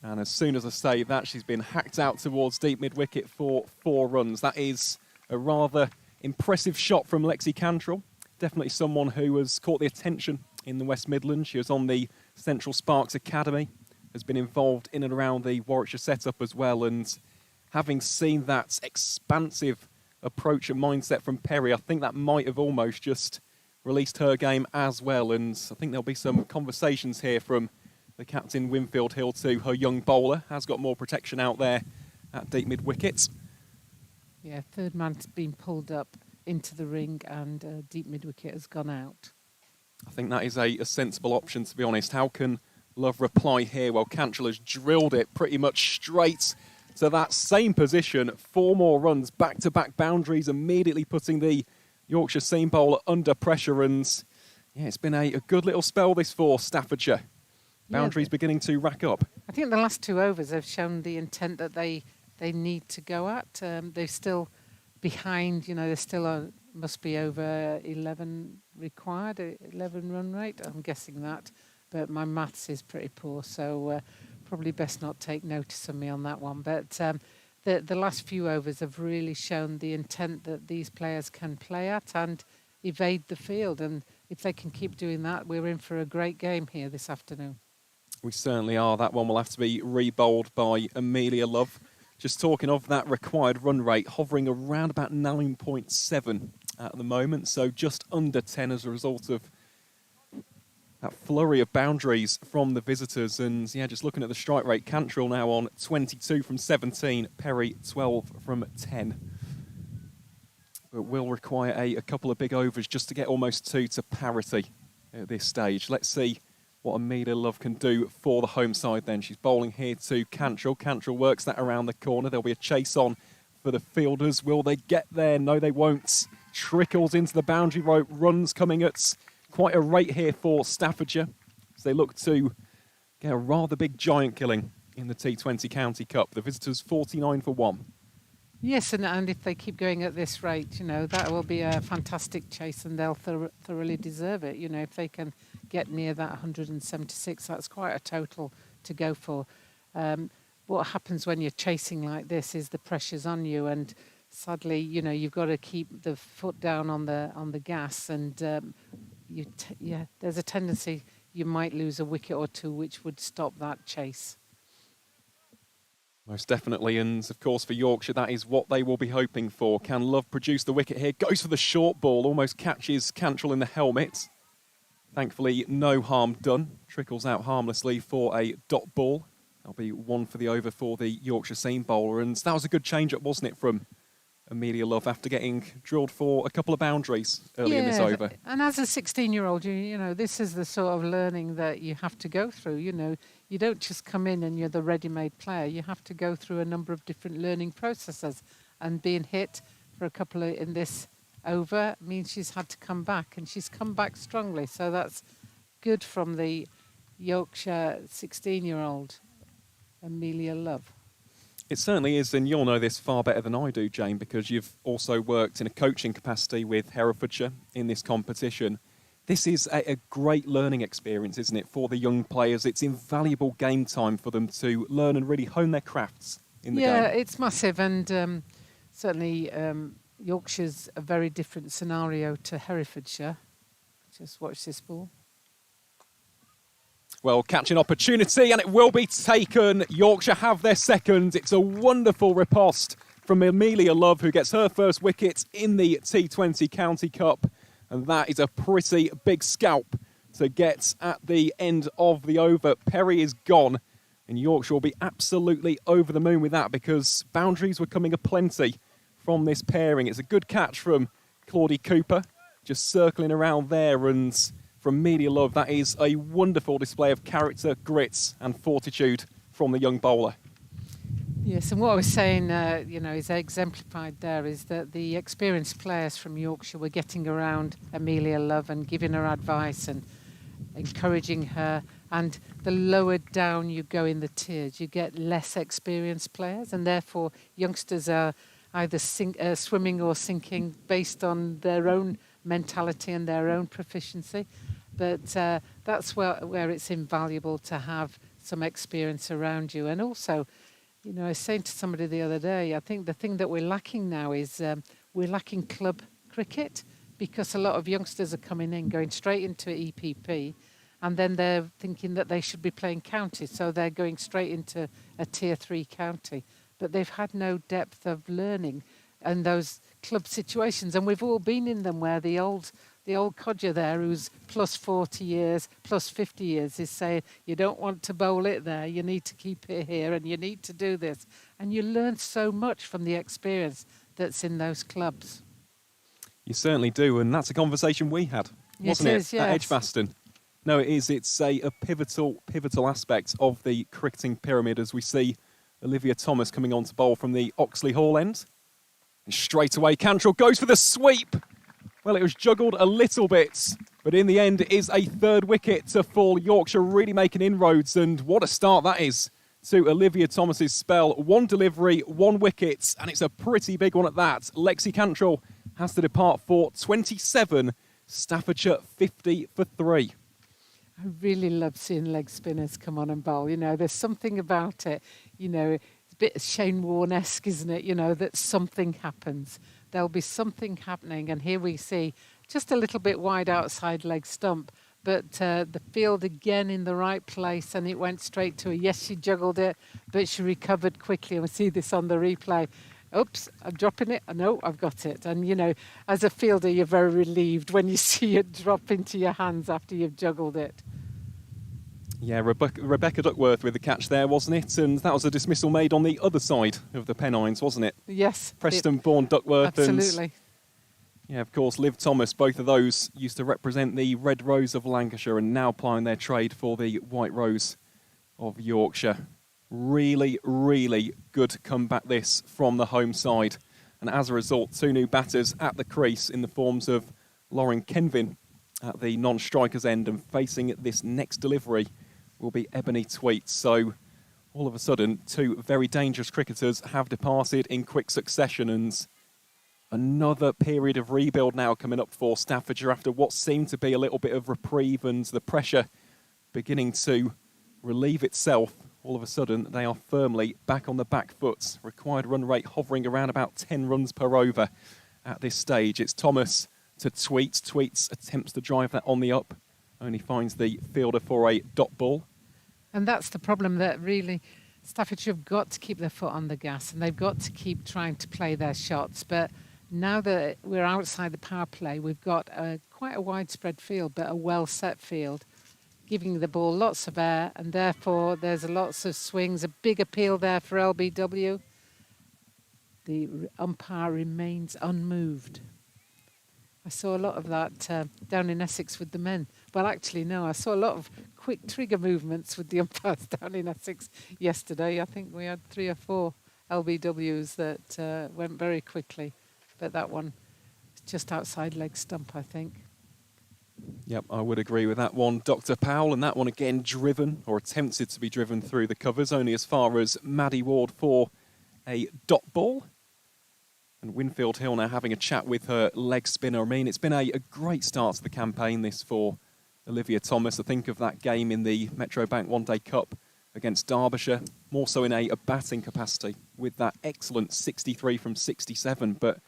And as soon as I say that, she's been hacked out towards deep mid-wicket for 4 runs. That is a rather impressive shot from Lexi Cantrell. Definitely someone who has caught the attention in the West Midlands. She was on the Central Sparks Academy, has been involved in and around the Warwickshire setup as well, and having seen that expansive approach and mindset from Perry, I think that might have almost just released her game as well. And I think there'll be some conversations here from the captain, Winfield Hill, to her young bowler. Has got more protection out there at deep mid-wicket. Yeah, 3rd man's been pulled up into the ring and deep mid-wicket has gone out. I think that is a sensible option, to be honest. How can Love reply here? Well, Cantrell has drilled it pretty much straight to that same position. 4 more runs, back-to-back boundaries, immediately putting the Yorkshire seam bowler under pressure. And yeah, it's been a good little spell this for Staffordshire. Boundaries beginning to rack up. I think the last 2 overs have shown the intent that they need to go at. They're still behind, they're still must be over 11 required, 11 run rate. I'm guessing that, but my maths is pretty poor, so probably best not take notice of me on that one. But the last few overs have really shown the intent that these players can play at and evade the field, and if they can keep doing that, we're in for a great game here this afternoon. We certainly are. That one will have to be re-bowled by Amelia Love. Just talking of that required run rate, hovering around about 9.7 at the moment, so just under 10 as a result of that flurry of boundaries from the visitors. And yeah, just looking at the strike rate, Cantrell now on 22 from 17, Perry 12 from 10. But will require a couple of big overs just to get almost 2 to parity at this stage. Let's see what Amelia Love can do for the home side then. She's bowling here to Cantrell. Cantrell works that around the corner. There'll be a chase on for the fielders. Will they get there? No, they won't. Trickles into the boundary rope. Runs coming at quite a rate here for Staffordshire as they look to get a rather big giant killing in the T20 County Cup. The visitors 49 for 1. Yes, and if they keep going at this rate, that will be a fantastic chase, and they'll thoroughly deserve it. If they can get near that 176, that's quite a total to go for. What happens when you're chasing like this is the pressure's on you, and sadly, you've got to keep the foot down on the gas, and there's a tendency you might lose a wicket or two, which would stop that chase. Most definitely, and of course for Yorkshire, that is what they will be hoping for. Can Love produce the wicket here? Goes for the short ball, almost catches Cantrell in the helmet. Thankfully, no harm done. Trickles out harmlessly for a dot ball. That'll be 1 for the over for the Yorkshire seam bowler, and that was a good change-up, wasn't it, from Amelia Love after getting drilled for a couple of boundaries early in this over. And as a 16-year-old, this is the sort of learning that you have to go through. You don't just come in and you're the ready-made player. You have to go through a number of different learning processes, and being hit for a couple in this over means she's had to come back, and she's come back strongly. So that's good from the Yorkshire 16-year-old Amelia Love. It certainly is, and you'll know this far better than I do, Jane, because you've also worked in a coaching capacity with Herefordshire in this competition. This is a great learning experience, isn't it, for the young players? It's invaluable game time for them to learn and really hone their crafts in the game. Yeah, it's massive, and certainly Yorkshire's a very different scenario to Herefordshire. Just watch this ball. Well, catching opportunity, and it will be taken. Yorkshire have their second. It's a wonderful riposte from Amelia Love, who gets her first wicket in the T20 County Cup. And that is a pretty big scalp to get at the end of the over. Perry is gone, and Yorkshire will be absolutely over the moon with that, because boundaries were coming aplenty from this pairing. It's a good catch from Claudie Cooper, just circling around there, and from Amelia Love, that is a wonderful display of character, grit and fortitude from the young bowler. Yes, and what I was saying, is exemplified there, is that the experienced players from Yorkshire were getting around Amelia Love and giving her advice and encouraging her. And the lower down you go in the tiers, you get less experienced players, and therefore youngsters are either swimming or sinking based on their own mentality and their own proficiency. But that's where it's invaluable to have some experience around you. And also, I was saying to somebody the other day, I think the thing that we're lacking now is we're lacking club cricket, because a lot of youngsters are coming in, going straight into EPP, and then they're thinking that they should be playing county, so they're going straight into a tier 3 county. But they've had no depth of learning in those club situations, and we've all been in them, where the old codger there, who's plus 40 years, plus 50 years, is saying, you don't want to bowl it there, you need to keep it here, and you need to do this. And you learn so much from the experience that's in those clubs. You certainly do, and that's a conversation we had, wasn't it? Is, yes. At Edgbaston. No, it is. It's a pivotal aspect of the cricketing pyramid, as we see Olivia Thomas coming on to bowl from the Oxley Hall end. And straight away, Cantrell goes for the sweep. Well, it was juggled a little bit, but in the end, it is a third wicket to fall. Yorkshire really making inroads, and what a start that is to Olivia Thomas's spell. 1 delivery, 1 wicket, and it's a pretty big one at that. Lexi Cantrell has to depart for 27, Staffordshire 50 for 3. I really love seeing leg spinners come on and bowl. There's something about it. It's a bit Shane Warne-esque, isn't it? That something happens. There'll be something happening. And here we see just a little bit wide outside leg stump. But the field again in the right place, and it went straight to her. Yes, she juggled it, but she recovered quickly. And we see this on the replay. Oops, I'm dropping it. No, I've got it. And, you know, as a fielder, you're very relieved when you see it drop into your hands after you've juggled it. Yeah, Rebecca Duckworth with the catch there, wasn't it? And that was a dismissal made on the other side of the Pennines, wasn't it? Yes. Preston-born Duckworth. Absolutely. And yeah, of course, Liv Thomas, both of those used to represent the Red Rose of Lancashire and now plying their trade for the White Rose of Yorkshire. Really, really good comeback this from the home side. And as a result, 2 new batters at the crease in the forms of Lauren Kenvin at the non-striker's end, and facing this next delivery will be Ebony Tweet. So all of a sudden, 2 very dangerous cricketers have departed in quick succession, and another period of rebuild now coming up for Staffordshire after what seemed to be a little bit of reprieve and the pressure beginning to relieve itself. All of a sudden, they are firmly back on the back foot. Required run rate hovering around about 10 runs per over at this stage. It's Thomas to Tweet. Tweets attempts to drive that on the up, only finds the fielder for a dot ball. And that's the problem, that really Staffordshire have got to keep their foot on the gas, and they've got to keep trying to play their shots. But now that we're outside the power play, we've got quite a widespread field, but a well-set field, giving the ball lots of air, and therefore there's lots of swings, a big appeal there for LBW. The umpire remains unmoved. I saw a lot of that down in Essex with the men. Well, actually, no, I saw a lot of quick trigger movements with the umpires down in Essex yesterday. I think we had 3 or 4 LBWs that went very quickly. But that one is just outside leg stump, I think. Yep, I would agree with that one, Dr. Powell. And that one again driven, or attempted to be driven through the covers, only as far as Maddie Ward for a dot ball. And Winfield Hill now having a chat with her leg spinner. I mean, it's been a great start to the campaign, this, for Olivia Thomas. I think of that game in the Metro Bank One Day Cup against Derbyshire, more so in a batting capacity, with that excellent 63 from 67, but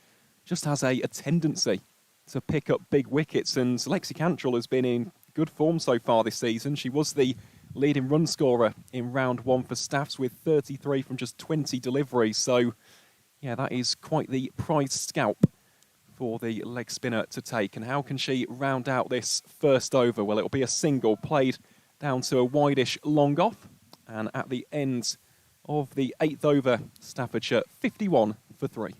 just has a tendency to pick up big wickets. And Lexi Cantrell has been in good form so far this season. She was the leading run scorer in round 1 for Staffs with 33 from just 20 deliveries. So, yeah, that is quite the prized scalp for the leg spinner to take. And how can she round out this first over? Well, it'll be a single played down to a wideish long off. And at the end of the 8th over, Staffordshire 51 for 3.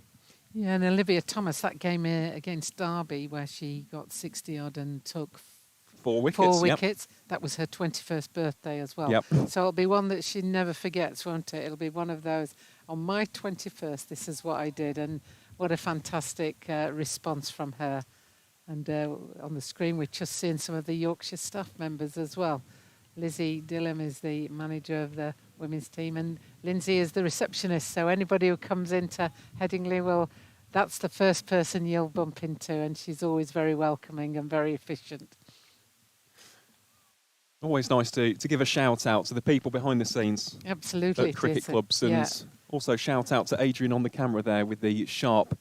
Yeah, and Olivia Thomas, that game against Derby where she got 60 odd and took 4 wickets. 4 wickets. Yep. That was her 21st birthday as well. Yep. So it'll be one that she never forgets, won't it? It'll be one of those. On my 21st, this is what I did. And what a fantastic response from her. And on the screen, we're just seeing some of the Yorkshire staff members as well. Lizzie Dillham is the manager of the women's team, and Lindsay is the receptionist. So anybody who comes into Headingley, well, that's the first person you'll bump into, and she's always very welcoming and very efficient. Always nice to give a shout out to the people behind the scenes. Absolutely. At cricket clubs, and also shout out to Adrian on the camera there with the sharp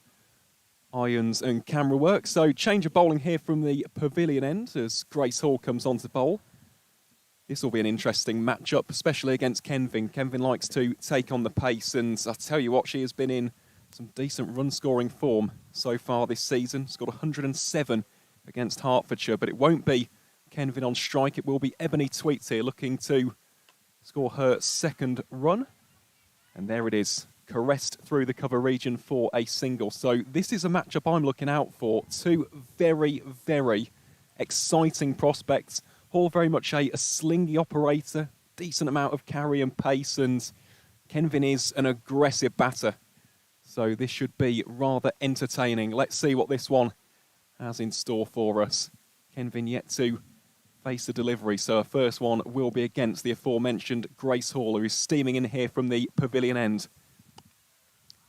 irons and camera work. So change of bowling here from the pavilion end as Grace Hall comes on to bowl. This will be an interesting matchup, especially against Kenvin. Kenvin likes to take on the pace, and I tell you what, she has been in some decent run-scoring form so far this season. Scored 107 against Hertfordshire, but it won't be Kenvin on strike. It will be Ebony Tweets here looking to score her second run. And there it is, caressed through the cover region for a single. So this is a matchup I'm looking out for. 2 very, very exciting prospects. Hall very much a slingy operator, decent amount of carry and pace, and Kenvin is an aggressive batter. So this should be rather entertaining. Let's see what this one has in store for us. Kenvin yet to face the delivery, so our first one will be against the aforementioned Grace Hall, who is steaming in here from the pavilion end.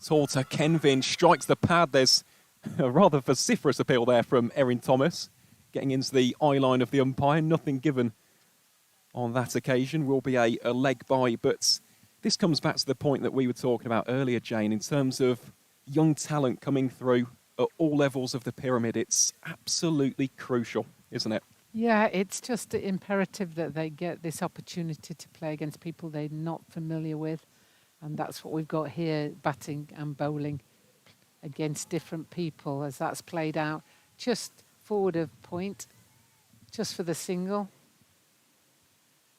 Tall to Kenvin, strikes the pad. There's a rather vociferous appeal there from Erin Thomas. Getting into the eye line of the umpire, nothing given on that occasion. Will be a leg bye, but this comes back to the point that we were talking about earlier, Jane, in terms of young talent coming through at all levels of the pyramid. It's absolutely crucial, isn't it? Yeah, it's just imperative that they get this opportunity to play against people they're not familiar with. And that's what we've got here, batting and bowling against different people as that's played out. Just forward of point, just for the single.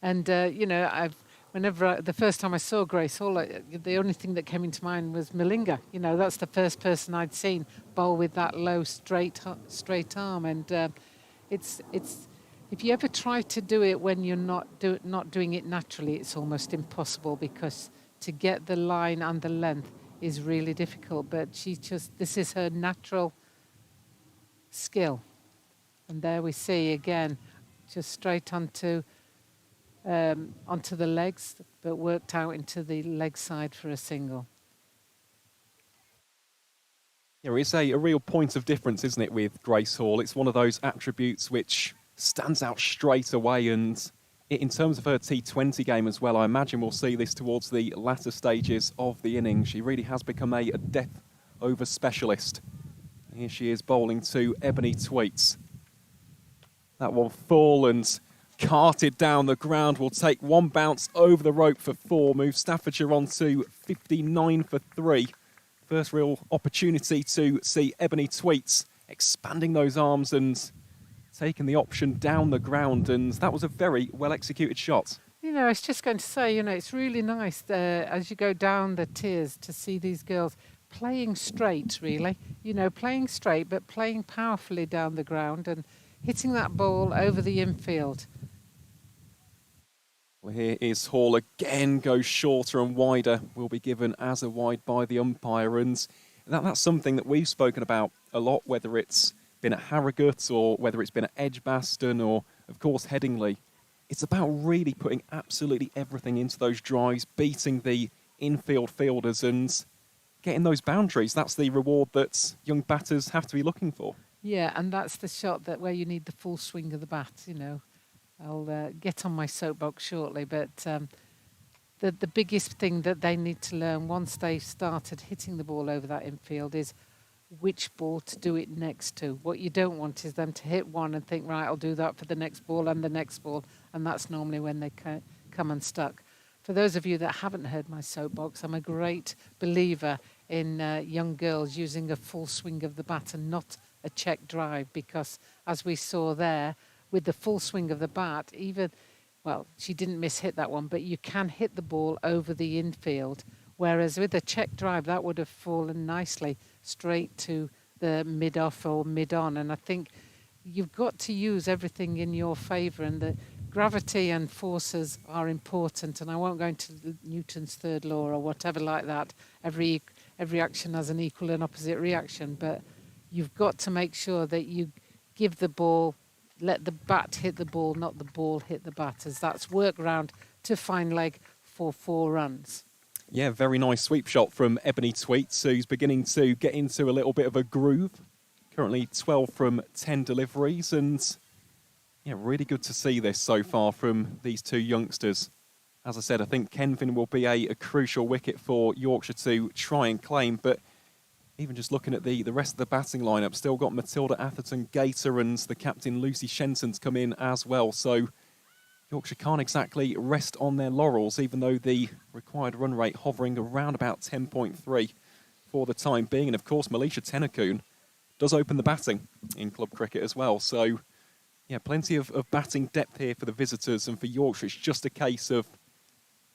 And, the first time I saw Grace Hall, the only thing that came into mind was Malinga. That's the first person I'd seen bowl with that low, straight arm. And it's if you ever try to do it when you're not doing it naturally, it's almost impossible because to get the line and the length is really difficult. But this is her natural skill. And there we see again, just straight onto the legs, but worked out into the leg side for a single. Yeah, it's a real point of difference, isn't it, with Grace Hall? It's one of those attributes which stands out straight away, and in terms of her T20 game as well, I imagine we'll see this towards the latter stages of the innings. She really has become a death over specialist. Here she is bowling to Ebony Tweets. That one full and carted down the ground, will take one bounce over the rope for 4, move Staffordshire on to 59 for 3. First real opportunity to see Ebony Tweets expanding those arms and taking the option down the ground, and that was a very well executed shot. I was just going to say, it's really nice as you go down the tiers to see these girls playing straight, really. Playing straight, but playing powerfully down the ground and hitting that ball over the infield. Well, here is Hall again, goes shorter and wider, will be given as a wide by the umpire, and that's something that we've spoken about a lot, whether it's been at Harrogate or whether it's been at Edgbaston or, of course, Headingley. It's about really putting absolutely everything into those drives, beating the infield fielders and getting those boundaries. That's the reward that young batters have to be looking for. Yeah, and that's the shot where you need the full swing of the bat, I'll get on my soapbox shortly, but the biggest thing that they need to learn once they've started hitting the ball over that infield is which ball to do it next to. What you don't want is them to hit one and think, right, I'll do that for the next ball and the next ball, and that's normally when they come unstuck. For those of you that haven't heard my soapbox, I'm a great believer in young girls using a full swing of the bat and not a check drive, because as we saw there, with the full swing of the bat, she didn't miss-hit that one, but you can hit the ball over the infield, whereas with a check drive, that would have fallen nicely straight to the mid-off or mid-on. And I think you've got to use everything in your favour, and the gravity and forces are important. And I won't go into Newton's third law or whatever like that. Every action has an equal and opposite reaction, but you've got to make sure that you give the ball, let the bat hit the ball, not the ball hit the bat, as that's work round to fine leg for 4 runs. Yeah, very nice sweep shot from Ebony Tweets, who's beginning to get into a little bit of a groove. Currently 12 from 10 deliveries, and yeah, really good to see this so far from these 2 youngsters. As I said, I think Kenvin will be a crucial wicket for Yorkshire to try and claim, but even just looking at the rest of the batting lineup, still got Matilda Atherton-Gator and the captain Lucy Shenton's come in as well. So Yorkshire can't exactly rest on their laurels, even though the required run rate hovering around about 10.3 for the time being. And of course, Melisha Tennakoon does open the batting in club cricket as well. So yeah, plenty of batting depth here for the visitors, and for Yorkshire, it's just a case of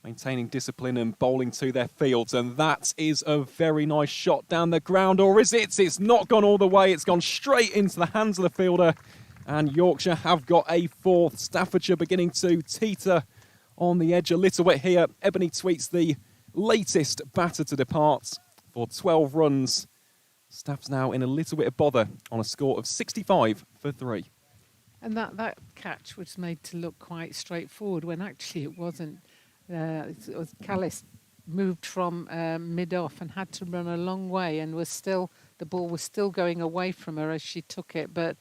maintaining discipline and bowling to their fields. And that is a very nice shot down the ground, or is it? It's not gone all the way. It's gone straight into the hands of the fielder. And Yorkshire have got a 4th. Staffordshire beginning to teeter on the edge a little bit here. Ebony Tweets, the latest batter to depart for 12 runs. Staff's now in a little bit of bother on a score of 65 for 3. And that catch was made to look quite straightforward when actually it wasn't. Callis moved from mid-off and had to run a long way, and the ball was still going away from her as she took it, but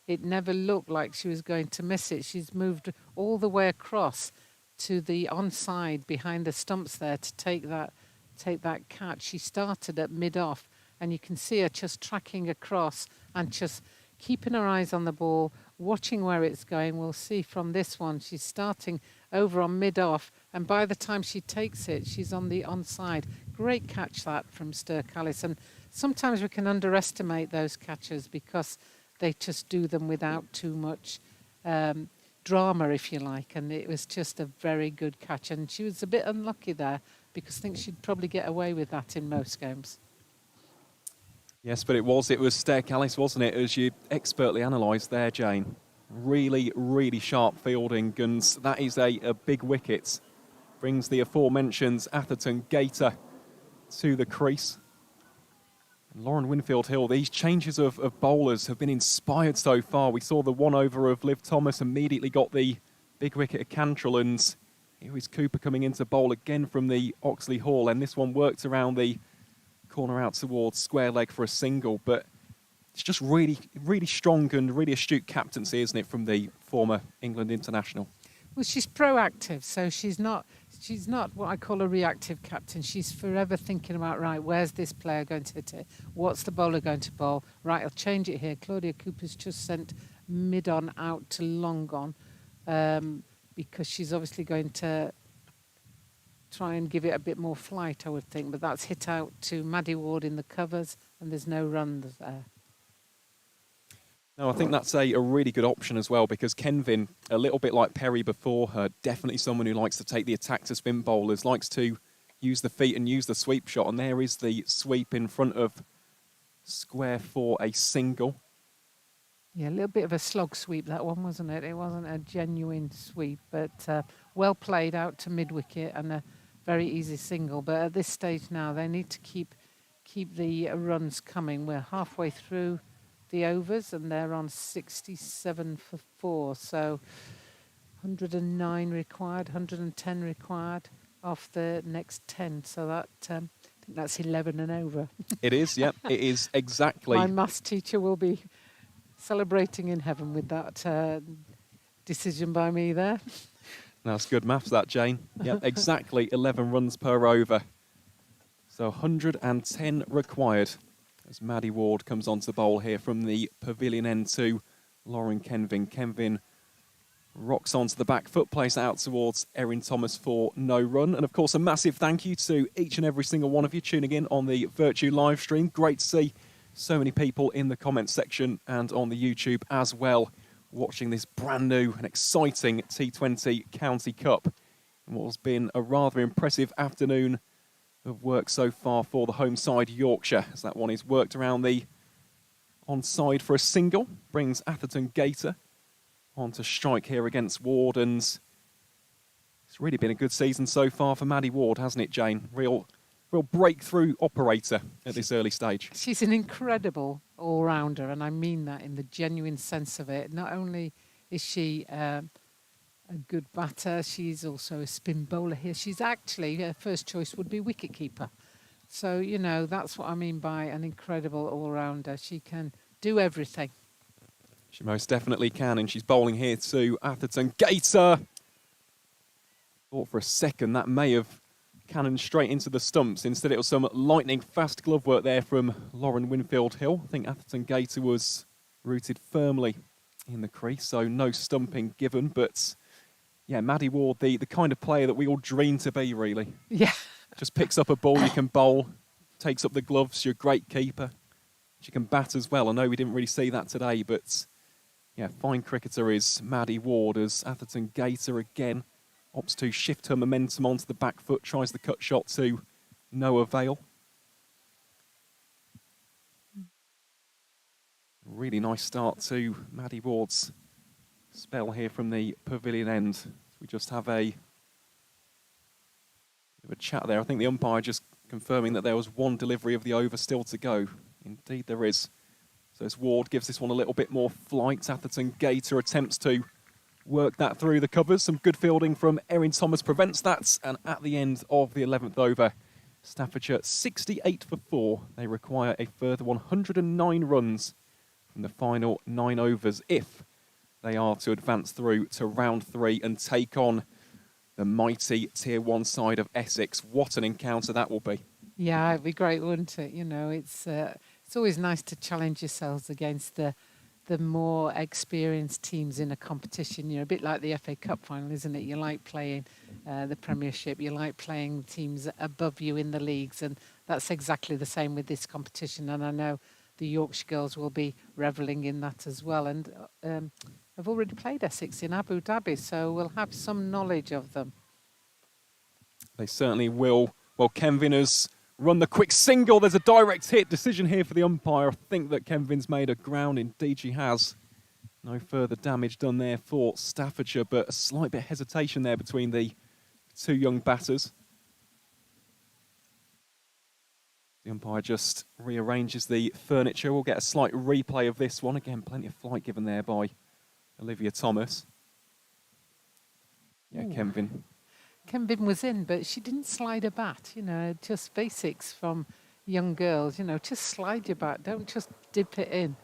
it never looked like she was going to miss it. She's moved all the way across to the onside behind the stumps there to take that catch. She started at mid-off and you can see her just tracking across and just keeping her eyes on the ball, watching where it's going. We'll see from this one, she's starting over on mid-off, and by the time she takes it, she's on the onside. Great catch that from Sturkallis, and sometimes we can underestimate those catches because they just do them without too much drama, if you like, and it was just a very good catch, and she was a bit unlucky there because I think she'd probably get away with that in most games. Yes, but it was Sturkallis, wasn't it, as you expertly analysed there, Jane. Really, really sharp fielding, and that is a big wicket. Brings the aforementioned Atherton Gator to the crease. And Lauren Winfield Hill, these changes of bowlers have been inspired so far. We saw the one over of Liv Thomas, immediately got the big wicket of Cantrell, and here is Cooper coming into bowl again from the Oxley Hall, and this one worked around the corner out towards square leg for a single, but it's just really, really strong and really astute captaincy, isn't it, from the former England international? Well, she's proactive, so she's not what I call a reactive captain. She's forever thinking about, right, where's this player going to hit it? What's the bowler going to bowl? Right, I'll change it here. Claudia Cooper's just sent mid-on out to long-on because she's obviously going to try and give it a bit more flight, I would think. But that's hit out to Maddie Ward in the covers, and there's no runs there. No, I think that's a really good option as well, because Kenvin, a little bit like Perry before her, definitely someone who likes to take the attack to spin bowlers, likes to use the feet and use the sweep shot, and there is the sweep in front of square for a single. Yeah, a little bit of a slog sweep, that one, wasn't it? It wasn't a genuine sweep, but well played out to mid-wicket and a very easy single. But at this stage now, they need to keep the runs coming. We're halfway through the overs and they're on 67 for 4, so 109 required, 110 required off the next 10, so that I think that's 11 and over. It is, yeah, it is exactly. My maths teacher will be celebrating in heaven with that decision by me there. That's good maths, that, Jane. Yep, exactly 11 runs per over. So 110 required as Maddie Ward comes onto bowl here from the pavilion end to Lauren Kenvin. Kenvin rocks onto the back foot, plays out towards Erin Thomas for no run. And of course, a massive thank you to each and every single one of you tuning in on the Vertu live stream. Great to see so many people in the comments section and on the YouTube as well, watching this brand new and exciting T20 County Cup. And what has been a rather impressive afternoon of work so far for the home side Yorkshire, as that one is worked around the onside for a single, brings Atherton Gator on to strike here against Ward, and it's really been a good season so far for Maddie Ward, hasn't it, Jane? Real breakthrough operator at this early stage. She's an incredible all-rounder, and I mean that in the genuine sense of it. Not only is she a good batter, she's also a spin bowler here. She's actually, her first choice would be wicket-keeper. So, you know, that's what I mean by an incredible all-rounder. She can do everything. She most definitely can, and she's bowling here to Atherton Gator. Thought for a second that may have cannoned straight into the stumps. Instead, it was some lightning-fast glove work there from Lauren Winfield Hill. I think Atherton Gator was rooted firmly in the crease, so no stumping given, but yeah, Maddie Ward, the kind of player that we all dream to be, really. Yeah. Just picks up a ball, you can bowl, takes up the gloves, you're a great keeper. She can bat as well. I know we didn't really see that today, but yeah, fine cricketer is Maddie Ward, as Atherton Gator again opts to shift her momentum onto the back foot, tries the cut shot to no avail. Really nice start to Maddie Ward's spell here from the pavilion end. We just have a bit of a chat there. I think the umpire just confirming that there was one delivery of the over still to go. Indeed there is. So as Ward gives this one a little bit more flight, Atherton Gator attempts to work that through the covers. Some good fielding from Erin Thomas prevents that. And at the end of the 11th over, Staffordshire 68 for 4. They require a further 109 runs from the final 9 overs if they are to advance through to round 3 and take on the mighty Tier 1 side of Essex. What an encounter that will be. Yeah, it'd be great, wouldn't it? It's always nice to challenge yourselves against the more experienced teams in a competition. A bit like the FA Cup final, isn't it? You like playing the Premiership, you like playing teams above you in the leagues, and that's exactly the same with this competition. And I know the Yorkshire girls will be revelling in that as well. And I've already played Essex in Abu Dhabi, so we'll have some knowledge of them. They certainly will. Well, Kenvin has run the quick single. There's a direct hit decision here for the umpire. I think that Kenvin's made a ground. Indeed, she has. No further damage done there for Staffordshire, but a slight bit of hesitation there between the two young batters. The umpire just rearranges the furniture. We'll get a slight replay of this one. Again, plenty of flight given there by Olivia Thomas. Yeah, Kenvin. Kenvin was in, but she didn't slide her bat. Just basics from young girls. Just slide your bat. Don't just dip it in.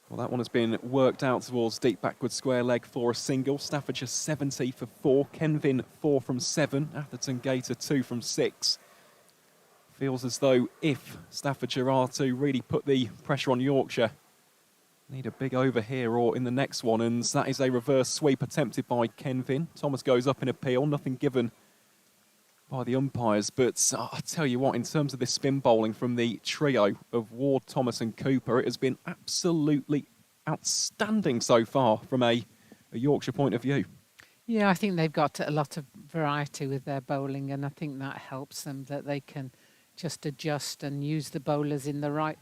Well, that one has been worked out towards deep backward square leg for a single. Staffordshire 70 for 4. Kenvin 4 from 7. Atherton Gator 2 from 6. Feels as though if Staffordshire are to really put the pressure on Yorkshire, need a big over here or in the next one, and that is a reverse sweep attempted by Kenvin. Thomas goes up in appeal, nothing given by the umpires, but I tell you what, in terms of this spin bowling from the trio of Ward, Thomas and Cooper, it has been absolutely outstanding so far from a Yorkshire point of view. Yeah, I think they've got a lot of variety with their bowling, and I think that helps them, that they can just adjust and use the bowlers in the right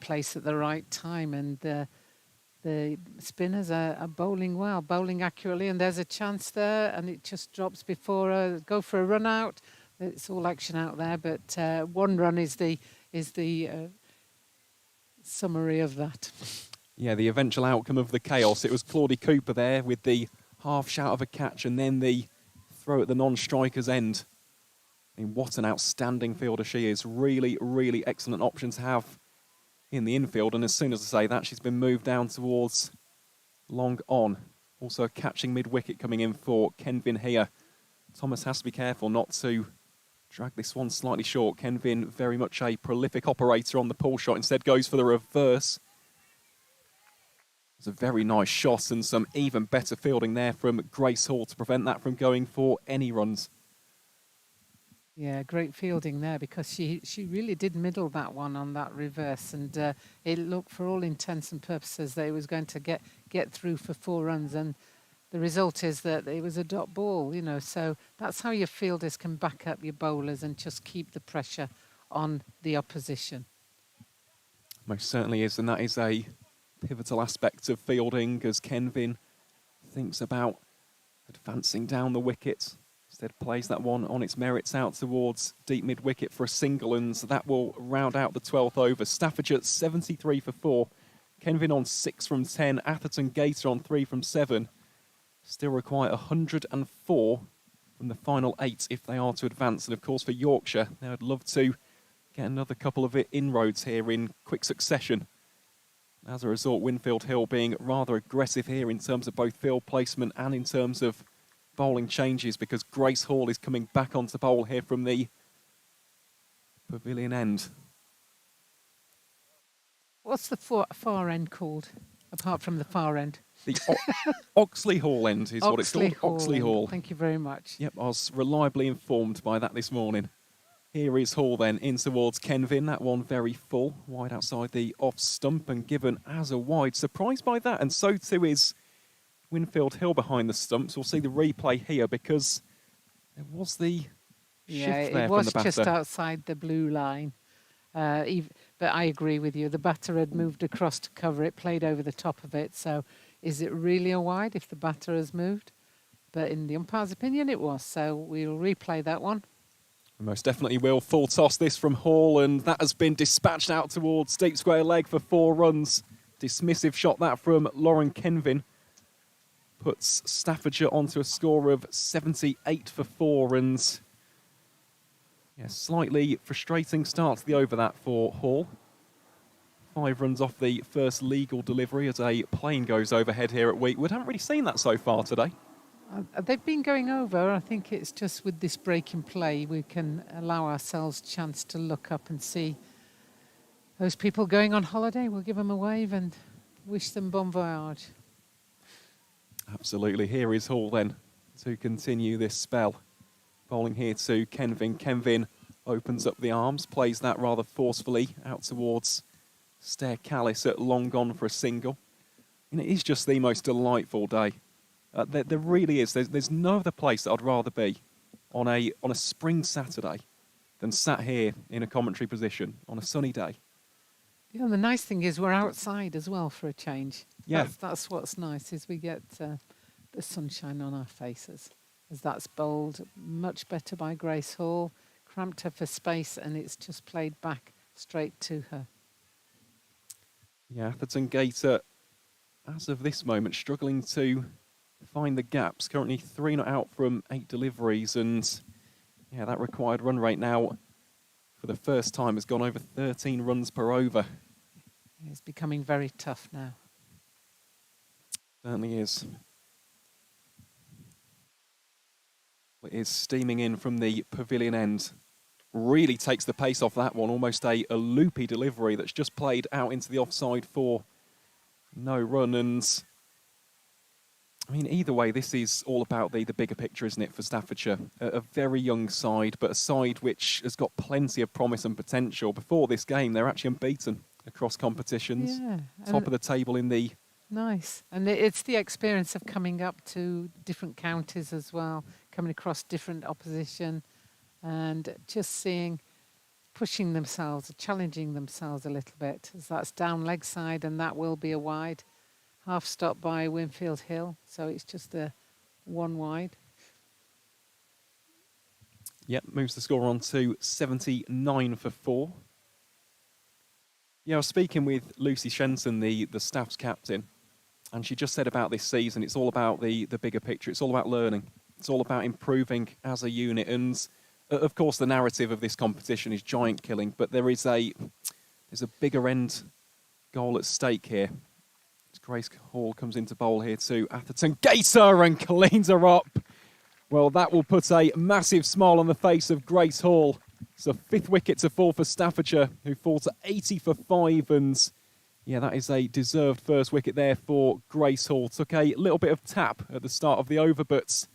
place at the right time, and the spinners are bowling well, bowling accurately, and there's a chance there, and it just drops before go for a run out. It's all action out there, but one run is the summary of that. Yeah, the eventual outcome of the chaos. It was Claudie Cooper there with the half shout of a catch and then the throw at the non-striker's end. I mean, what an outstanding fielder she is. Really, really excellent option to have in the infield, and as soon as I say that, she's been moved down towards long on. Also catching mid-wicket coming in for Kenvin here. Thomas has to be careful not to drag this one slightly short. Kenvin, very much a prolific operator on the pull shot, instead goes for the reverse. It's a very nice shot and some even better fielding there from Grace Hall to prevent that from going for any runs. Yeah, great fielding there, because she really did middle that one on that reverse, and it looked for all intents and purposes that it was going to get through for 4 runs, and the result is that it was a dot ball, so that's how your fielders can back up your bowlers and just keep the pressure on the opposition. Most certainly is, and that is a pivotal aspect of fielding as Kenvin thinks about advancing down the wicket. Instead plays that one on its merits out towards deep mid-wicket for a single, and that will round out the 12th over. Staffordshire 73 for 4. Kenvin on 6 from 10. Atherton Gator on 3 from 7. Still require 104 from the final 8 if they are to advance. And of course for Yorkshire, they would love to get another couple of inroads here in quick succession. As a result, Winfield Hill being rather aggressive here in terms of both field placement and in terms of bowling changes, because Grace Hall is coming back onto bowl here from the pavilion end. What's the far end called, apart from the far end? The Oxley Hall end is what it's called. Oxley Hall. Thank you very much. Yep, I was reliably informed by that this morning. Here is Hall then in towards Kenvin. That one very full, wide outside the off stump and given as a wide. Surprised by that, and so too is Winfield Hill behind the stumps. We'll see the replay here because there was the shift there it was from the batter. just outside the blue line. But I agree with you. The batter had moved across to cover it, played over the top of it. So is it really a wide if the batter has moved? But in the umpire's opinion, it was. So we'll replay that one. We most definitely will. Full toss this from Hall, and that has been dispatched out towards deep square leg for 4 runs. Dismissive shot that from Lauren Kenvin. Puts Staffordshire onto a score of 78 for 4, and yeah, slightly frustrating start to the over that for Hall. 5 runs off the first legal delivery as a plane goes overhead here at Weetwood. Haven't really seen that so far today. They've been going over. I think it's just with this break in play, we can allow ourselves a chance to look up and see those people going on holiday. We'll give them a wave and wish them bon voyage. Absolutely. Here is Hall then to continue this spell. Bowling here to Kenvin. Kenvin opens up the arms, plays that rather forcefully out towards Stair Callis at long gone for a single. And it is just the most delightful day. There really is. There's no other place that I'd rather be on a spring Saturday than sat here in a commentary position on a sunny day. Yeah, and the nice thing is we're outside as well for a change. Yeah. That's what's nice, is we get the sunshine on our faces. As that's bowled much better by Grace Hall, cramped her for space, and it's just played back straight to her. Yeah, Atherton Gator, as of this moment, struggling to find the gaps. Currently 3 not out from 8 deliveries, and yeah, that required run rate now for the first time has gone over 13 runs per over. It's becoming very tough now. Certainly is. It is steaming in from the pavilion end. Really takes the pace off that one. Almost a loopy delivery that's just played out into the offside for no run. And I mean, either way, this is all about the bigger picture, isn't it, for Staffordshire? A very young side, but a side which has got plenty of promise and potential. Before this game, they're actually unbeaten across competitions. Yeah. Top of the table in the... Nice. And it's the experience of coming up to different counties as well, coming across different opposition and just seeing, pushing themselves, challenging themselves a little bit, as that's down leg side and that will be a wide. Half stop by Winfield Hill, so it's just a one wide. Yep, moves the score on to 79 for 4. Yeah, I was speaking with Lucy Shenson, the staff's captain, and she just said about this season, it's all about the bigger picture. It's all about learning. It's all about improving as a unit. And of course, the narrative of this competition is giant killing, but there's a bigger end goal at stake here. As Grace Hall comes into bowl here to Atherton Gator and cleans her up. Well, that will put a massive smile on the face of Grace Hall. It's a 5th wicket to fall for Staffordshire, who fall to 80 for 5. And yeah, that is a deserved first wicket there for Grace Hall. Took a little bit of tap at the start of the over, but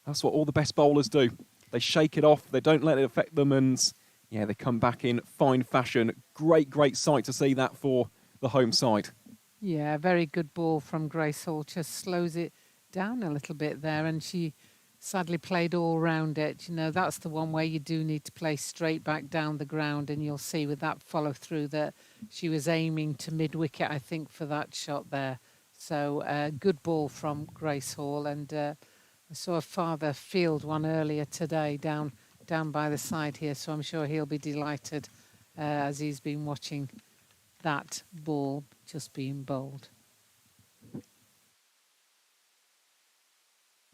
that's what all the best bowlers do. They shake it off, they don't let it affect them, and yeah, they come back in fine fashion. Great sight to see that for the home side. Yeah, very good ball from Grace Hall. Just slows it down a little bit there, and she sadly played all round it. You know, that's the one where you do need to play straight back down the ground, and you'll see with that follow through that she was aiming to mid wicket, I think, for that shot there. So good ball from Grace Hall, and I saw a father field one earlier today down by the side here, so I'm sure he'll be delighted as he's been watching that ball just being bowled.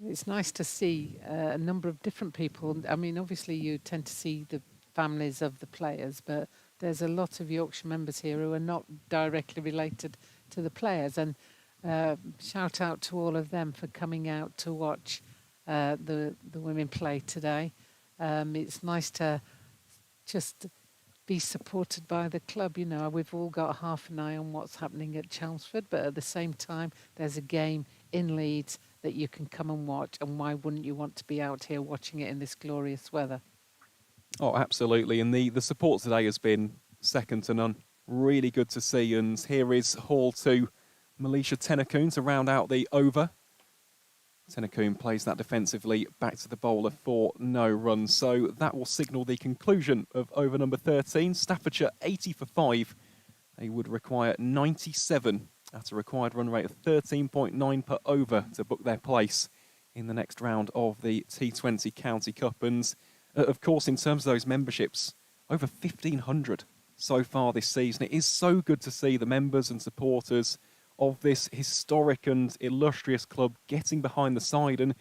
It's nice to see a number of different people. I mean, obviously you tend to see the families of the players, but there's a lot of Yorkshire members here who are not directly related to the players. And shout out to all of them for coming out to watch the women play today. It's nice to just be supported by the club. You know, we've all got half an eye on what's happening at Chelmsford, but at the same time, there's a game in Leeds that you can come and watch, and why wouldn't you want to be out here watching it in this glorious weather? Oh, absolutely. And the support today has been second to none. Really good to see. And here is Hall to Melisha Tennacoon to round out the over. Tennacoon plays that defensively back to the bowler for no runs. So that will signal the conclusion of over number 13. Staffordshire 80 for 5. They would require 97 at a required run rate of 13.9 per over to book their place in the next round of the T20 County Cup. And of course, in terms of those memberships, over 1,500 so far this season. It is so good to see the members and supporters of this historic and illustrious club getting behind the side. And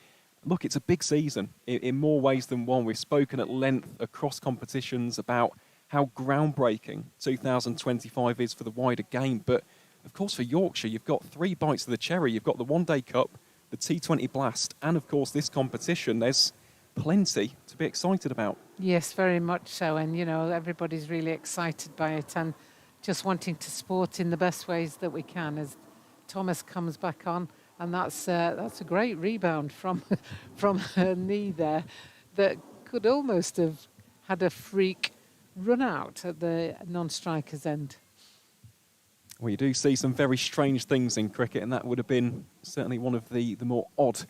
look, it's a big season in more ways than one. We've spoken at length across competitions about how groundbreaking 2025 is for the wider game. But of course, for Yorkshire, you've got 3 bites of the cherry. You've got the One Day Cup, the T20 Blast and, of course, this competition, there's plenty to be excited about. Yes, very much so. And, you know, everybody's really excited by it and just wanting to support in the best ways that we can as Thomas comes back on. And that's a great rebound from from her knee there that could almost have had a freak run out at the non-striker's end. Well, you do see some very strange things in cricket, and that would have been certainly one of the more odd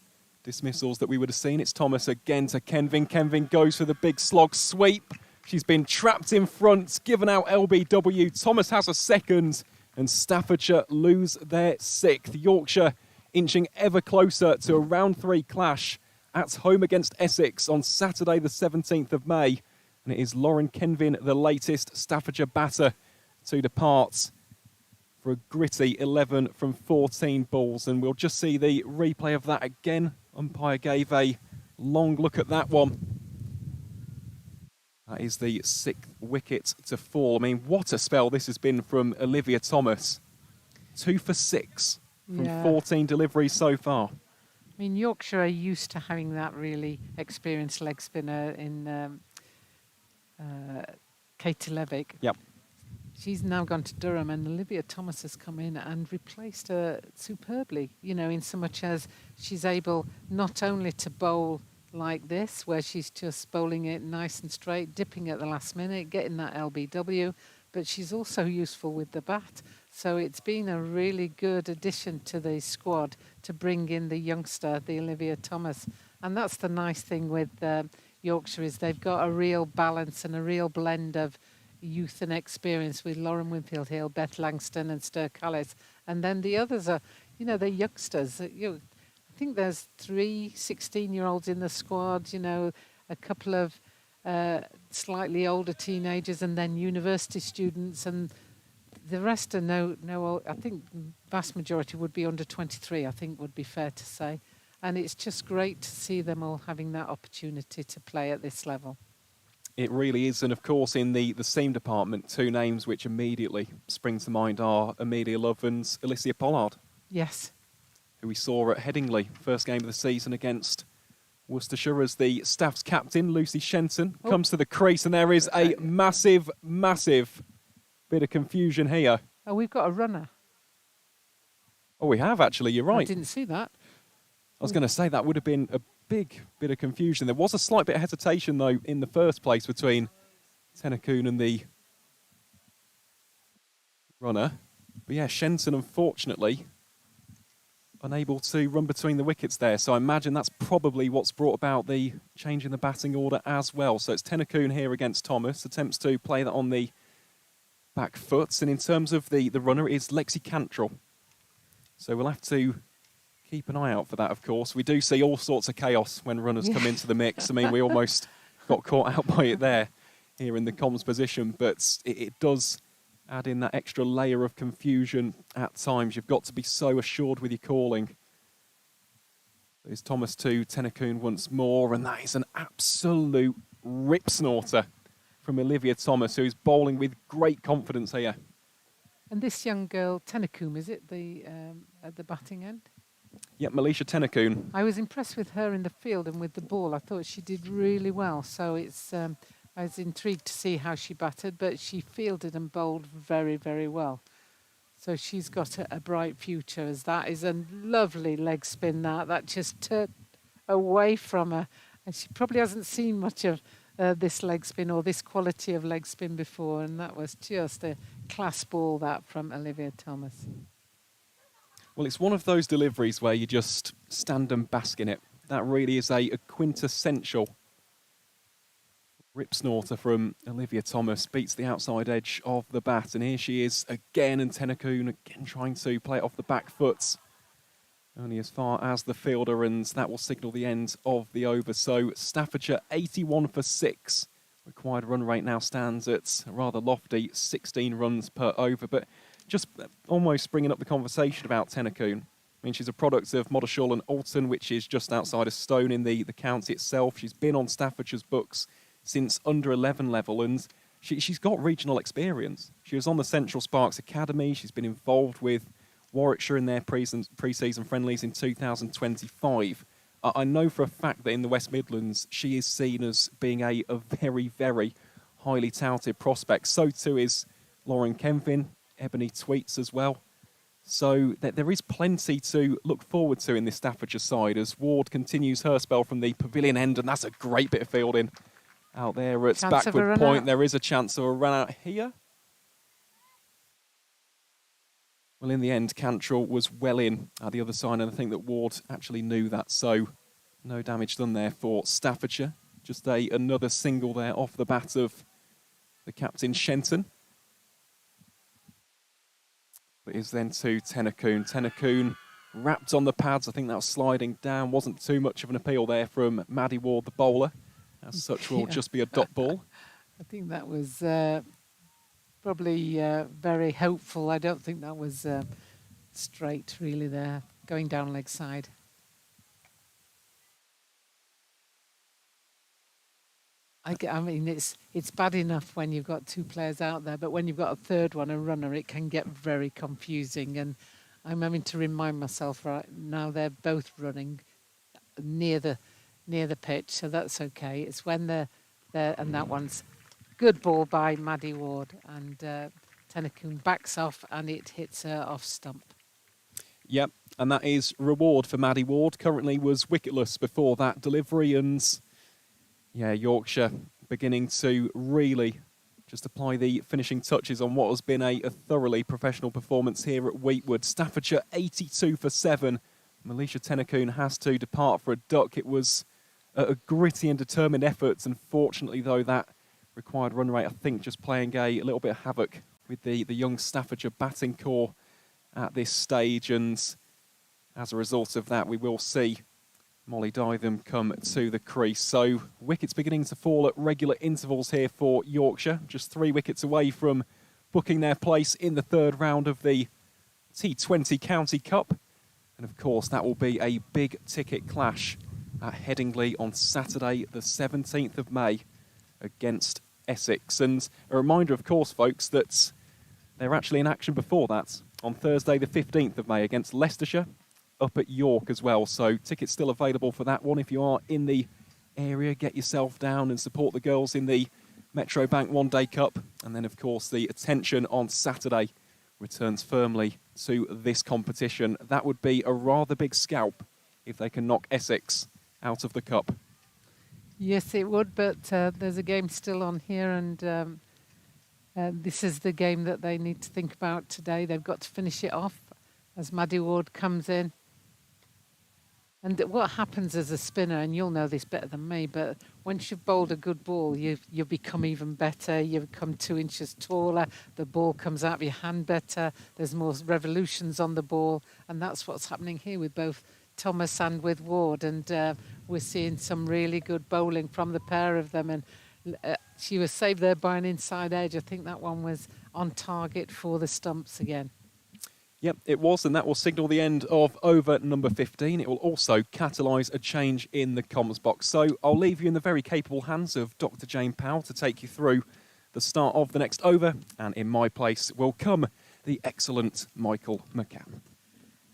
dismissals that we would have seen. It's Thomas again to Kenvin. Kenvin goes for the big slog sweep. She's been trapped in front, given out LBW. Thomas has a second, and Staffordshire lose their 6th. Yorkshire inching ever closer to a round 3 clash at home against Essex on Saturday the 17th of May. And it is Lauren Kenvin, the latest Staffordshire batter, to depart for a gritty 11 from 14 balls. And we'll just see the replay of that again. Umpire gave a long look at that one. That is the 6th wicket to fall. I mean, what a spell this has been from Olivia Thomas. 2 for 6 from 14 deliveries so far. I mean, Yorkshire are used to having that really experienced leg spinner in Katie Levick. Yep. She's now gone to Durham, and Olivia Thomas has come in and replaced her superbly, you know, in so much as she's able not only to bowl like this, where she's just bowling it nice and straight, dipping at the last minute, getting that LBW, but she's also useful with the bat. So it's been a really good addition to the squad to bring in the youngster, the Olivia Thomas. And that's the nice thing with Yorkshire, is they've got a real balance and a real blend of youth and experience with Lauren Winfield-Hill, Beth Langston and Stir Callis. And then the others are, you know, they're youngsters. I think there's 3 16-year-olds in the squad, you know, a couple of slightly older teenagers and then university students, and the rest are no. I think vast majority would be under 23, I think would be fair to say. And it's just great to see them all having that opportunity to play at this level. It really is. And of course, in the seam department, 2 names which immediately spring to mind are Amelia Love and Alicia Pollard. Yes. Who we saw at Headingley, first game of the season against Worcestershire, as the staff's captain, Lucy Shenton, comes to the crease, and there is a massive, massive bit of confusion here. Oh, we've got a runner. Oh, we have actually, you're right. I didn't see that. I was going to say that would have been a big bit of confusion. There was a slight bit of hesitation, though, in the first place between Tennakoon and the runner. But yeah, Shenton, unfortunately, unable to run between the wickets there. So I imagine that's probably what's brought about the change in the batting order as well. So it's Tennakoon here against Thomas. Attempts to play that on the back foot. And in terms of the runner, it is Lexi Cantrell. So we'll have to keep an eye out for that, of course. We do see all sorts of chaos when runners come into the mix. I mean, we almost got caught out by it there here in the comms position. But it does add in that extra layer of confusion at times. You've got to be so assured with your calling. There's Thomas to Tennakoon once more, and that is an absolute rip snorter from Olivia Thomas, who's bowling with great confidence here. And this young girl, Tennakoon, is it, at the batting end? Yep, Melisha Tennakoon. I was impressed with her in the field and with the ball. I thought she did really well. So it's I was intrigued to see how she batted, but she fielded and bowled very, very well. So she's got a bright future, as that is a lovely leg spin that just turned away from her. And she probably hasn't seen much of this leg spin or this quality of leg spin before, and that was just a class ball, that, from Olivia Thomas. Well, it's one of those deliveries where you just stand and bask in it. That really is a quintessential rip snorter from Olivia Thomas. Beats the outside edge of the bat, and here she is again, and Tennakoon again trying to play it off the back foot. Only as far as the fielder, and that will signal the end of the over. So Staffordshire 81 for 6. Required run rate now stands at a rather lofty 16 runs per over. But just almost bringing up the conversation about Tennakoon. I mean, she's a product of Moddershall and Alton, which is just outside of Stone in the county itself. She's been on Staffordshire's books since under 11 level, and she's got regional experience. She was on the Central Sparks Academy. She's been involved with Warwickshire in their pre-season friendlies in 2025. I know for a fact that in the West Midlands, she is seen as being a very, very highly touted prospect. So too is Lauren Kenvin, Ebony Tweets as well. So there is plenty to look forward to in this Staffordshire side as Ward continues her spell from the pavilion end, and that's a great bit of fielding out there at backward point. There is a chance of a run out here. Well, in the end, Cantrell was well in at the other side, and I think that Ward actually knew that, so no damage done there for Staffordshire. Just another single there off the bat of the captain, Shenton. It is then to Tennacoon. Tennacoon wrapped on the pads. I think that was sliding down. Wasn't too much of an appeal there from Maddie Ward, the bowler. As such, will just be a dot ball. I think that was probably very hopeful. I don't think that was straight, really, there, going down leg side. I mean, it's bad enough when you've got two players out there, but when you've got a third one, a runner, it can get very confusing. And I'm having to remind myself right now they're both running near the pitch, so that's okay. It's when they're there, and that one's good ball by Maddie Ward, and Tennacoon backs off, and it hits her off stump. Yep, and that is reward for Maddie Ward. Currently was wicketless before that delivery, and yeah, Yorkshire beginning to really just apply the finishing touches on what has been a thoroughly professional performance here at Weetwood. Staffordshire 82 for 7. Melisha Tennacoon has to depart for a duck. It was a gritty and determined effort. Unfortunately, though, that required run rate, I think, just playing a little bit of havoc with the young Staffordshire batting core at this stage. And as a result of that, we will see Molly Dytham come to the crease. So wickets beginning to fall at regular intervals here for Yorkshire. Just 3 wickets away from booking their place in the third round of the T20 County Cup. And of course, that will be a big ticket clash at Headingley on Saturday, the 17th of May against Essex. And a reminder, of course, folks, that they're actually in action before that on Thursday, the 15th of May against Leicestershire up at York as well. So tickets still available for that one. If you are in the area, get yourself down and support the girls in the Metro Bank One Day Cup. And then, of course, the attention on Saturday returns firmly to this competition. That would be a rather big scalp if they can knock Essex out of the cup. Yes, it would, but there's a game still on here, and this is the game that they need to think about today. They've got to finish it off as Maddie Ward comes in. And what happens as a spinner, and you'll know this better than me, but once you've bowled a good ball, you become even better. You become 2 inches taller. The ball comes out of your hand better. There's more revolutions on the ball. And that's what's happening here with both Thomas and with Ward. And we're seeing some really good bowling from the pair of them. And she was saved there by an inside edge. I think that one was on target for the stumps again. Yep, it was, and that will signal the end of over number 15. It will also catalyse a change in the comms box. So I'll leave you in the very capable hands of Dr. Jane Powell to take you through the start of the next over. And in my place will come the excellent Michael McCann.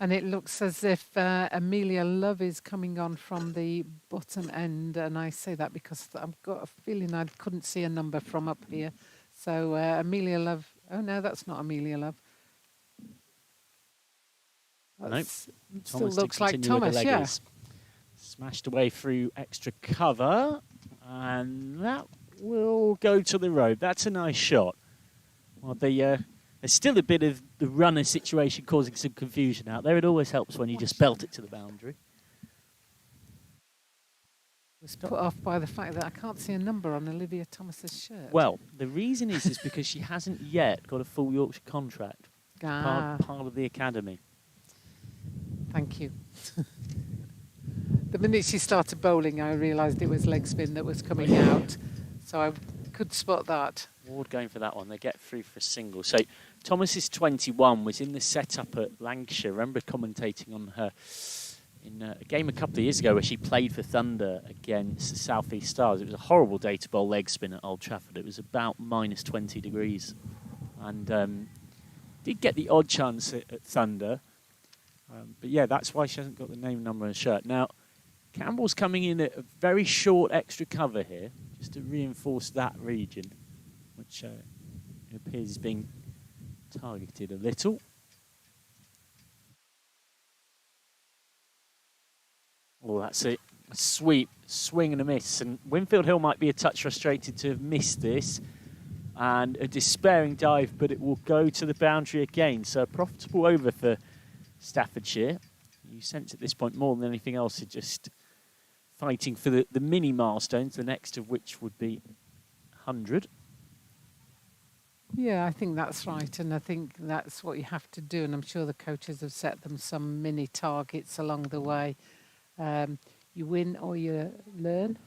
And it looks as if Amelia Love is coming on from the bottom end. And I say that because I've got a feeling I couldn't see a number from up here. So Amelia Love, oh no, that's not Amelia Love. Nope. Still looks like Thomas, yeah. Smashed away through extra cover, and that will go to the road. That's a nice shot. Well, there's still a bit of the runner situation causing some confusion out there. It always helps when you just belt it to the boundary. Was put off by the fact that I can't see a number on Olivia Thomas's shirt. Well, the reason is because she hasn't yet got a full Yorkshire contract. Part of the academy. Thank you. The minute she started bowling, I realised it was leg spin that was coming out. So I could spot that. Ward going for that one. They get through for a single. So Thomas's 21 was in the setup at Lancashire. I remember commentating on her in a game a couple of years ago where she played for Thunder against South East Stars. It was a horrible day to bowl leg spin at Old Trafford. It was about -20 degrees. And did get the odd chance at Thunder. But yeah, that's why she hasn't got the name, number, and shirt. Now, Campbell's coming in at a very short extra cover here, just to reinforce that region, which appears is being targeted a little. Oh, that's it. A sweep, swing and a miss. And Winfield Hill might be a touch frustrated to have missed this. And a despairing dive, but it will go to the boundary again. So a profitable over for Staffordshire. You sense at this point more than anything else are just fighting for the mini milestones, the next of which would be 100. Yeah, I think that's right, and I think that's what you have to do, and I'm sure the coaches have set them some mini targets along the way. You win or you learn.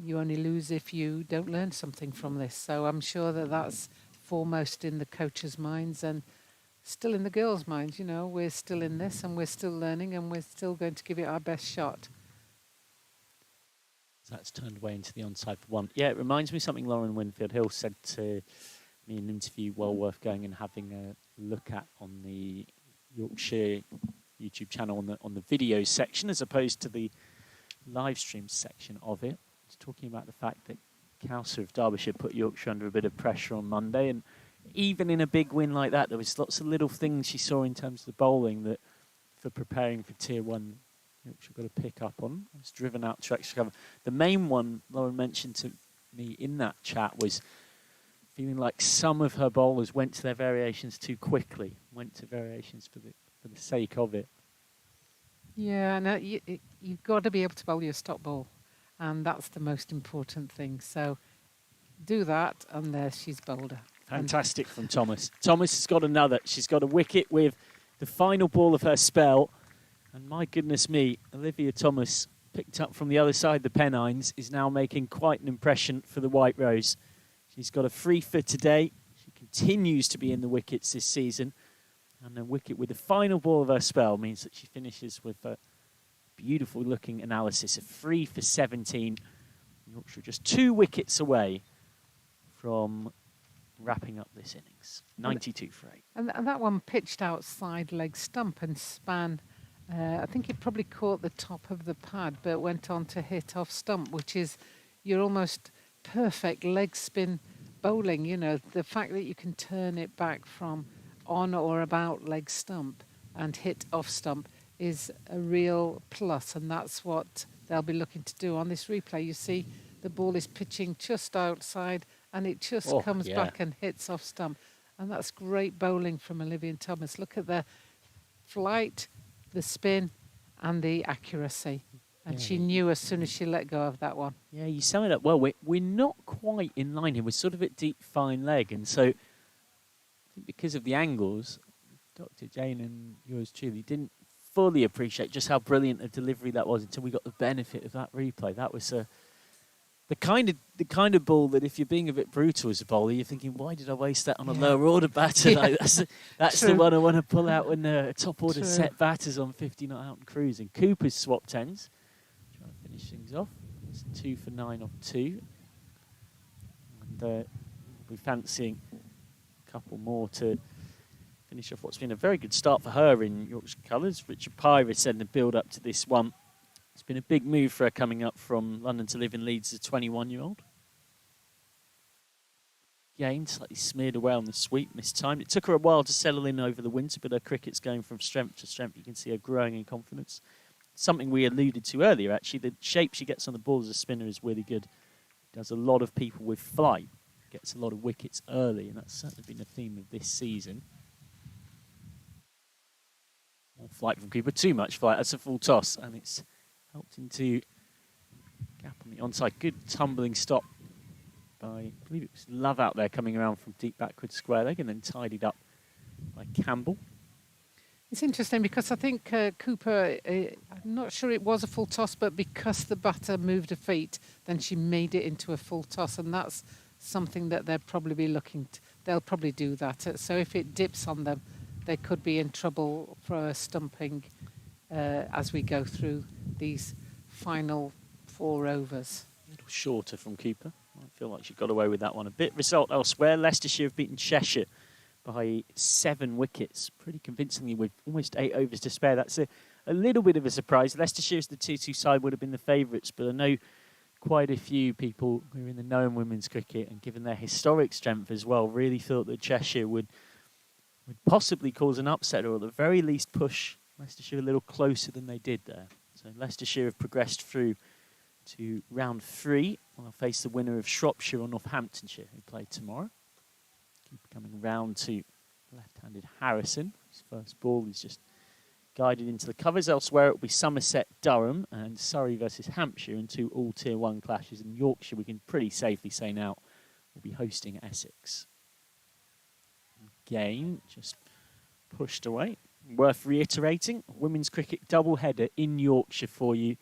You only lose if you don't learn something from this. So I'm sure that that's foremost in the coaches' minds and still in the girls' minds. You know, we're still in this and we're still learning and we're still going to give it our best shot. That's turned away into the onside for one. Yeah, it reminds me of something Lauren Winfield Hill said to me in an interview, well worth going and having a look at on the Yorkshire YouTube channel on the video section as opposed to the live stream section of it. It's talking about the fact that Cowser of Derbyshire put Yorkshire under a bit of pressure on Monday, and even in a big win like that, there was lots of little things she saw in terms of the bowling that, for preparing for Tier 1, Yorkshire got to pick up on. It was driven out to extra cover. The main one Lauren mentioned to me in that chat was feeling like some of her bowlers went to their variations too quickly, went to variations for the sake of it. Yeah, and you've got to be able to bowl your stop ball, and that's the most important thing. So do that, and there she's bowled her. Fantastic from Thomas. Thomas has got another. She's got a wicket with the final ball of her spell. And my goodness me, Olivia Thomas, picked up from the other side of the Pennines, is now making quite an impression for the White Rose. She's got a free for today. She continues to be in the wickets this season. And a wicket with the final ball of her spell means that she finishes with a beautiful looking analysis. A free for 17. Yorkshire just 2 wickets away from wrapping up this innings. 92 for 8. And that one pitched outside leg stump and span. I think it probably caught the top of the pad, but went on to hit off stump, which is your almost perfect leg spin bowling. You know, the fact that you can turn it back from on or about leg stump and hit off stump is a real plus, and that's what they'll be looking to do on this replay. You see the ball is pitching just outside and it just comes back and hits off stump, and that's great bowling from Olivia Thomas. Look at the flight, the spin and the accuracy, and she knew as soon as she let go of that one. Yeah, you sum it up well. We're not quite in line here. We're sort of at deep fine leg, and so because of the angles, Dr. Jane and yours truly didn't fully appreciate just how brilliant a delivery that was until we got the benefit of that replay. That was the kind of ball that if you're being a bit brutal as a bowler, you're thinking, why did I waste that on a lower order batter? Like, that's the one I want to pull out when a top order set batter's on 50 not out and cruising. Cooper's swapped ends, trying to finish things off. It's 2 for 9 off 2. And we'll be fancying couple more to finish off what's been a very good start for her in Yorkshire colours. Richard Pyra said in the build-up to this one, it's been a big move for her coming up from London to live in Leeds as a 21-year-old. Again, slightly smeared away on the sweep, mistimed. It took her a while to settle in over the winter, but her cricket's going from strength to strength. You can see her growing in confidence. Something we alluded to earlier, actually. The shape she gets on the ball as a spinner is really good. Does a lot of people with flight. Gets a lot of wickets early, and that's certainly been a theme of this season. More flight from Cooper, too much flight. That's a full toss, and it's helped into gap on the onside. Good tumbling stop by, I believe it was Love out there coming around from deep backward square leg, and then tidied up by Campbell. It's interesting because I think Cooper, I'm not sure it was a full toss, but because the batter moved her feet, then she made it into a full toss, and that's something that they'll probably be they'll probably do that. So if it dips on them, they could be in trouble for stumping as we go through these final 4 overs. A little shorter from Cooper. I feel like she got away with that one a bit. Result elsewhere, Leicestershire have beaten Cheshire by 7 wickets, pretty convincingly with almost 8 overs to spare. That's a little bit of a surprise. Leicestershire as the Tier 2 side would have been the favourites, but I know quite a few people who are in the know in women's cricket, and given their historic strength as well, really thought that Cheshire would possibly cause an upset, or at the very least push Leicestershire a little closer than they did there. So Leicestershire have progressed through to round 3. They'll face the winner of Shropshire or Northamptonshire, who play tomorrow. Keep coming round to left-handed Harrison. His first ball is just guided into the covers. Elsewhere, it will be Somerset, Durham, and Surrey versus Hampshire, and 2 all Tier 1 clashes. In Yorkshire, we can pretty safely say now, will be hosting Essex. Game just pushed away. Worth reiterating, women's cricket double-header in Yorkshire for you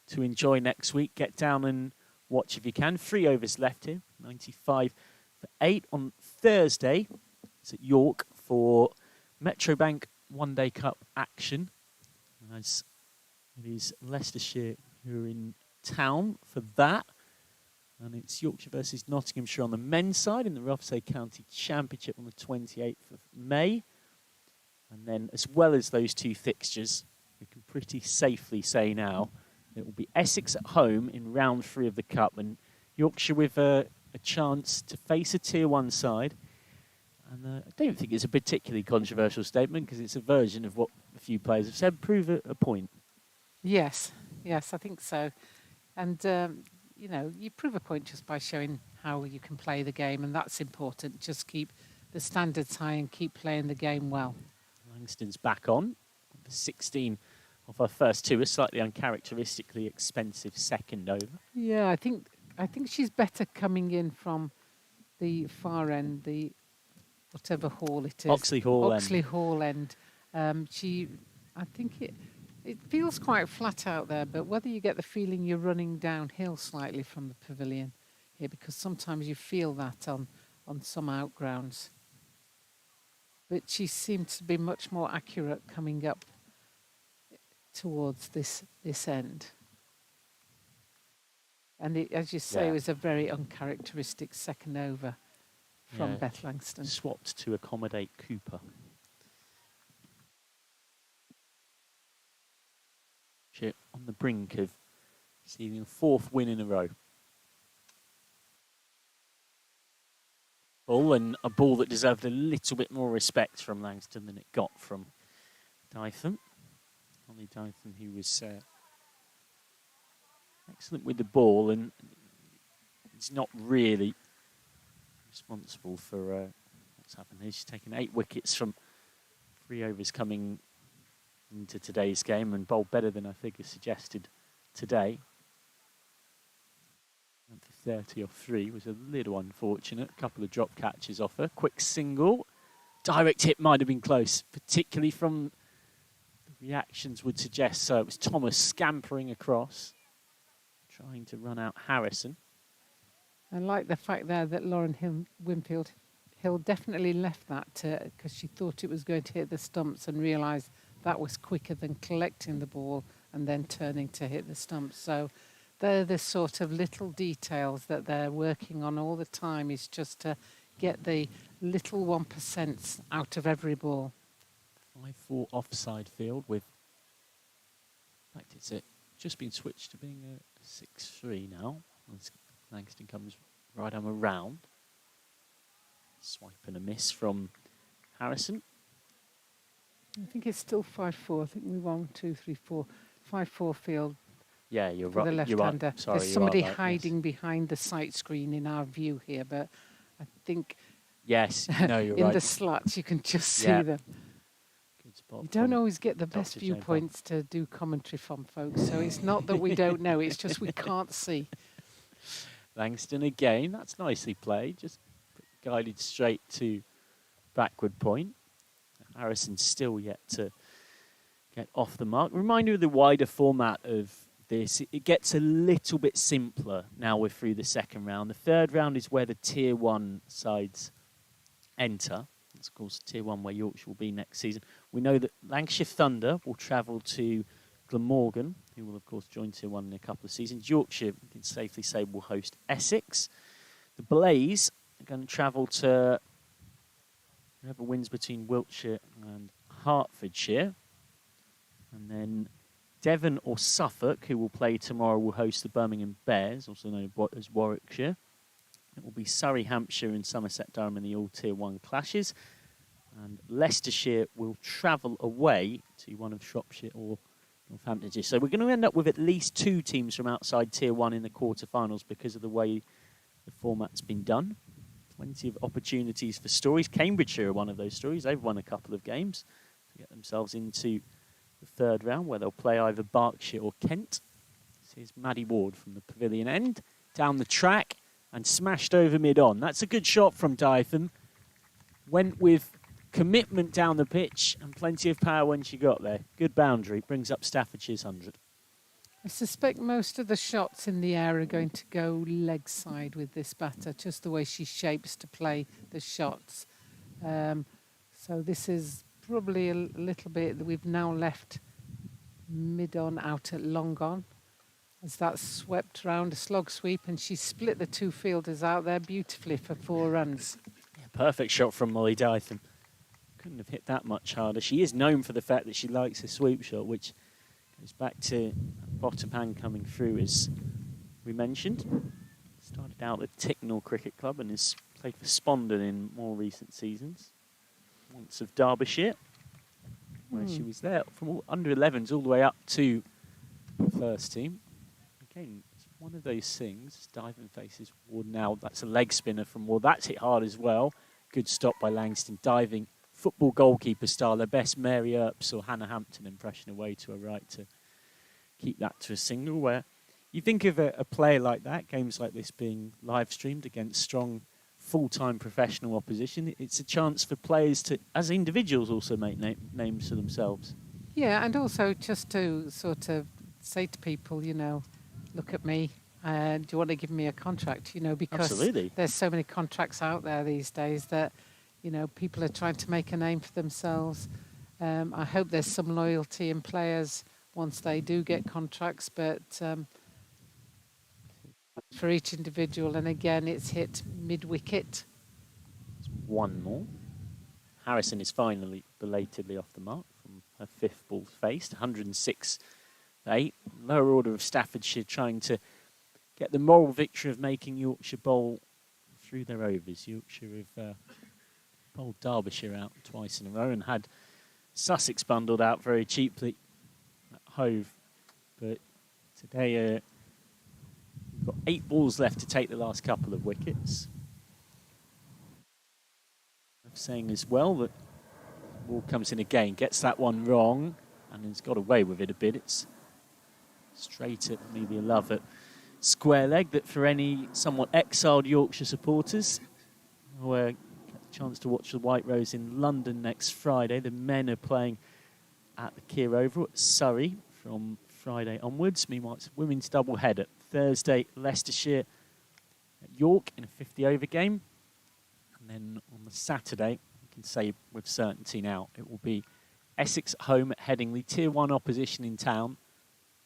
to enjoy next week. Get down and watch if you can. 3 overs left here, 95 for 8 on Thursday. It's at York for Metrobank One Day Cup action, as it is Leicestershire who are in town for that. And it's Yorkshire versus Nottinghamshire on the men's side in the Rothesay County Championship on the 28th of May. And then, as well as those 2 fixtures, we can pretty safely say now it will be Essex at home in round 3 of the Cup, and Yorkshire with a chance to face a Tier 1 side. And I don't think it's a particularly controversial statement, because it's a version of what a few players have said. Prove a point. Yes, I think so. And, you prove a point just by showing how you can play the game, and that's important. Just keep the standards high and keep playing the game well. Langston's back on. 16 of her first 2, a slightly uncharacteristically expensive second over. Yeah, I think she's better coming in from the far end, the whatever hall it is. Oxley Hall end. I think it feels quite flat out there, but whether you get the feeling you're running downhill slightly from the pavilion here, because sometimes you feel that on some outgrounds. But she seemed to be much more accurate coming up towards this end. And it, as you say, was a very uncharacteristic second over from Beth Langston. Swapped to accommodate Cooper. She on the brink of receiving a 4th win in a row. Ball, and a ball that deserved a little bit more respect from Langston than it got from Dytham. Ollie Dytham, who was excellent with the ball, and he's not really responsible for what's happened here. She's taken 8 wickets from 3 overs coming into today's game, and bowled better than I figure suggested today. And for 30 off 3 was a little unfortunate. A couple of drop catches off her. Quick single. Direct hit might have been close, particularly from the reactions would suggest so. It was Thomas scampering across, trying to run out Harrison. I like the fact there that Lauren Winfield Hill definitely left that because she thought it was going to hit the stumps and realised that was quicker than collecting the ball and then turning to hit the stumps. So they're the sort of little details that they're working on all the time, is just to get the little 1% out of every ball. 5-4 offside field with, in fact, it's just been switched to being a 6-3 now. As Langston comes right arm around. Swipe and a miss from Harrison. I think it's still 5-4. I think we 1, 2, 3, 4. 5-4 field. Yeah, you're for right. the left-hander. Right. Sorry, there's somebody right, hiding yes. behind the sight screen in our view here, but I think yes, no, you're in right. the slats you can just see Yeah. them. Good spot. You don't always get the Dr. best Jane viewpoints to do commentary from, folks, so it's not that we don't know, it's just we can't see. Langston again. That's nicely played. Just guided straight to backward point. Harrison still yet to get off the mark. Reminder of the wider format of this. It gets a little bit simpler now we're through the second round. The third round is where the Tier 1 sides enter. That's, of course, Tier 1 where Yorkshire will be next season. We know that Lancashire Thunder will travel to Glamorgan, who will, of course, join Tier 1 in a couple of seasons. Yorkshire, we can safely say, will host Essex. The Blaze are going to travel to Whoever wins between Wiltshire and Hertfordshire. And then Devon or Suffolk, who will play tomorrow, will host the Birmingham Bears, also known as Warwickshire. It will be Surrey, Hampshire and Somerset Durham in the all Tier 1 clashes. And Leicestershire will travel away to one of Shropshire or Northamptonshire. So we're going to end up with at least 2 teams from outside Tier 1 in the quarterfinals because of the way the format's been done. Plenty of opportunities for stories. Cambridgeshire are one of those stories. They've won a couple of games to get themselves into the third round, where they'll play either Berkshire or Kent. Here's Maddie Ward from the pavilion end, down the track and smashed over mid-on. That's a good shot from Dytham. Went with commitment down the pitch and plenty of power when she got there. Good boundary, brings up Staffordshire's 100. I suspect most of the shots in the air are going to go leg side with this batter, just the way she shapes to play the shots. So this is probably a little bit that we've now left mid-on out at long on. As that swept round a slog sweep, and she split the 2 fielders out there beautifully for 4 runs. Yeah, perfect shot from Molly Dytham. Couldn't have hit that much harder. She is known for the fact that she likes a sweep shot, which goes back to bottom hand coming through, as we mentioned. Started out at Ticknall Cricket Club and has played for Spondon in more recent seasons. Once of Derbyshire, where she was there from under 11s all the way up to the first team. Again, it's one of those things. Dytham faces Ward now. That's a leg spinner from Ward. That's hit hard as well. Good stop by Langston. Diving football goalkeeper style. Their best Mary Earps or Hannah Hampton impression away to her right to keep that to a single. Where you think of a player like that, games like this being live streamed against strong full-time professional opposition, it's a chance for players to, as individuals, also make names for themselves. Yeah, and also just to sort of say to people, you know, look at me, do you want to give me a contract? You know, because Absolutely. There's so many contracts out there these days that, you know, people are trying to make a name for themselves. I hope there's some loyalty in players once they do get contracts, but for each individual, and again, it's hit mid-wicket. It's 1 more. Harrison is finally belatedly off the mark from her 5th ball faced, 106 for 8. Lower order of Staffordshire trying to get the moral victory of making Yorkshire bowl through their overs. Yorkshire have bowled Derbyshire out twice in a row and had Sussex bundled out very cheaply at Hove. But today we've got 8 balls left to take the last couple of wickets. I'm saying as well that the ball comes in again, gets that one wrong and has got away with it a bit. It's straight at Amelia Love at square leg, that for any somewhat exiled Yorkshire supporters who get the chance to watch the White Rose in London next Friday, the men are playing at the Keir Oval at Surrey from Friday onwards. Meanwhile, it's a women's double header. Thursday, Leicestershire at York in a 50-over game. And then on the Saturday, we can say with certainty now, it will be Essex at home at Headingley, Tier 1 opposition in town.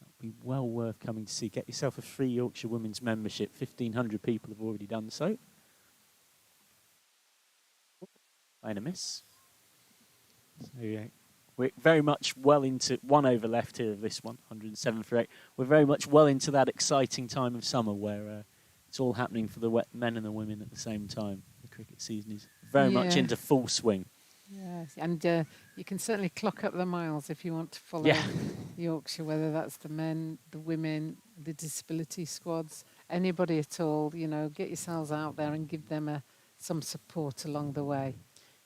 That'll be well worth coming to see. Get yourself a free Yorkshire Women's membership. 1,500 people have already done so. And a miss. So, yeah. We're very much well into 1 over left here of this one, 107 for 8. We're very much well into that exciting time of summer where it's all happening for the men and the women at the same time. The cricket season is very much into full swing. Yes, and you can certainly clock up the miles if you want to follow Yorkshire, whether that's the men, the women, the disability squads, anybody at all. You know, get yourselves out there and give them some support along the way.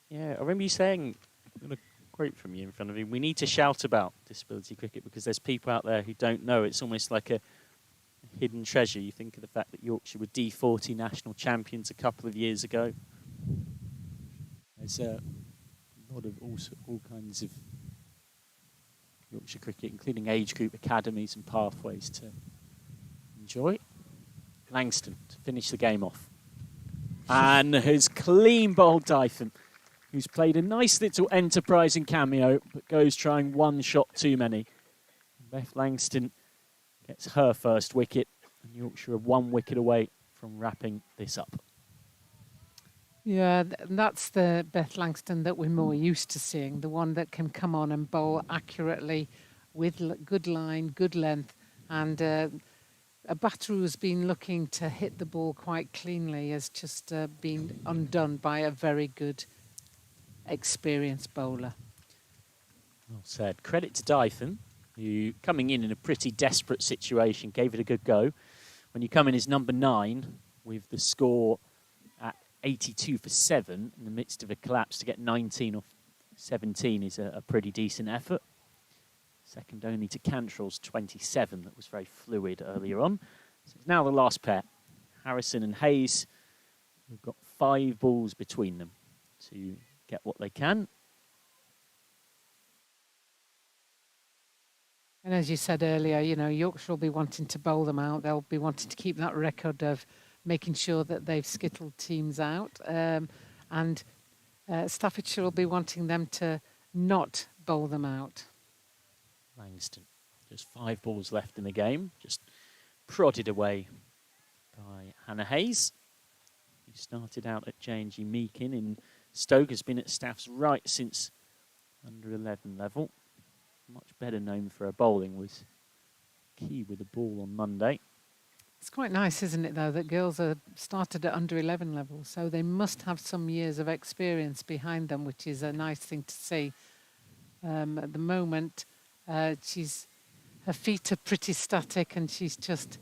Yeah, I remember you saying, I'm going to quote from you in front of me, we need to shout about disability cricket because there's people out there who don't know. It's almost like a hidden treasure. You think of the fact that Yorkshire were D40 national champions a couple of years ago. There's a lot of all kinds of Yorkshire cricket, including age group academies and pathways to enjoy. Langston to finish the game off. And has clean bowled Dytham, who's played a nice little enterprising cameo, but goes trying one shot too many. Beth Langston gets her first wicket, and Yorkshire are 1 wicket away from wrapping this up. Yeah, that's the Beth Langston that we're more used to seeing, the one that can come on and bowl accurately with good line, good length, and a batter who's been looking to hit the ball quite cleanly has just been undone by a very good, experienced bowler. Well said. Credit to Dyson, who coming in a pretty desperate situation, gave it a good go. When you come in as number 9 with the score at 82 for 7 in the midst of a collapse, to get 19 off 17 is a pretty decent effort. Second only to Cantrell's 27 that was very fluid earlier on. So it's now the last pair. Harrison and Hayes, we've got 5 balls between them to get what they can. And as you said earlier, you know, Yorkshire will be wanting to bowl them out. They'll be wanting to keep that record of making sure that they've skittled teams out. And Staffordshire will be wanting them to not bowl them out. Langston, just 5 balls left in the game, just prodded away by Hannah Hayes, who started out at J&G Meakin in Stoke, has been at Staff's right since under 11 level. Much better known for her bowling, was key with the ball on Monday. It's quite nice, isn't it, though, that girls are started at under 11 level, so they must have some years of experience behind them, which is a nice thing to see. At the moment, her feet are pretty static, and she's just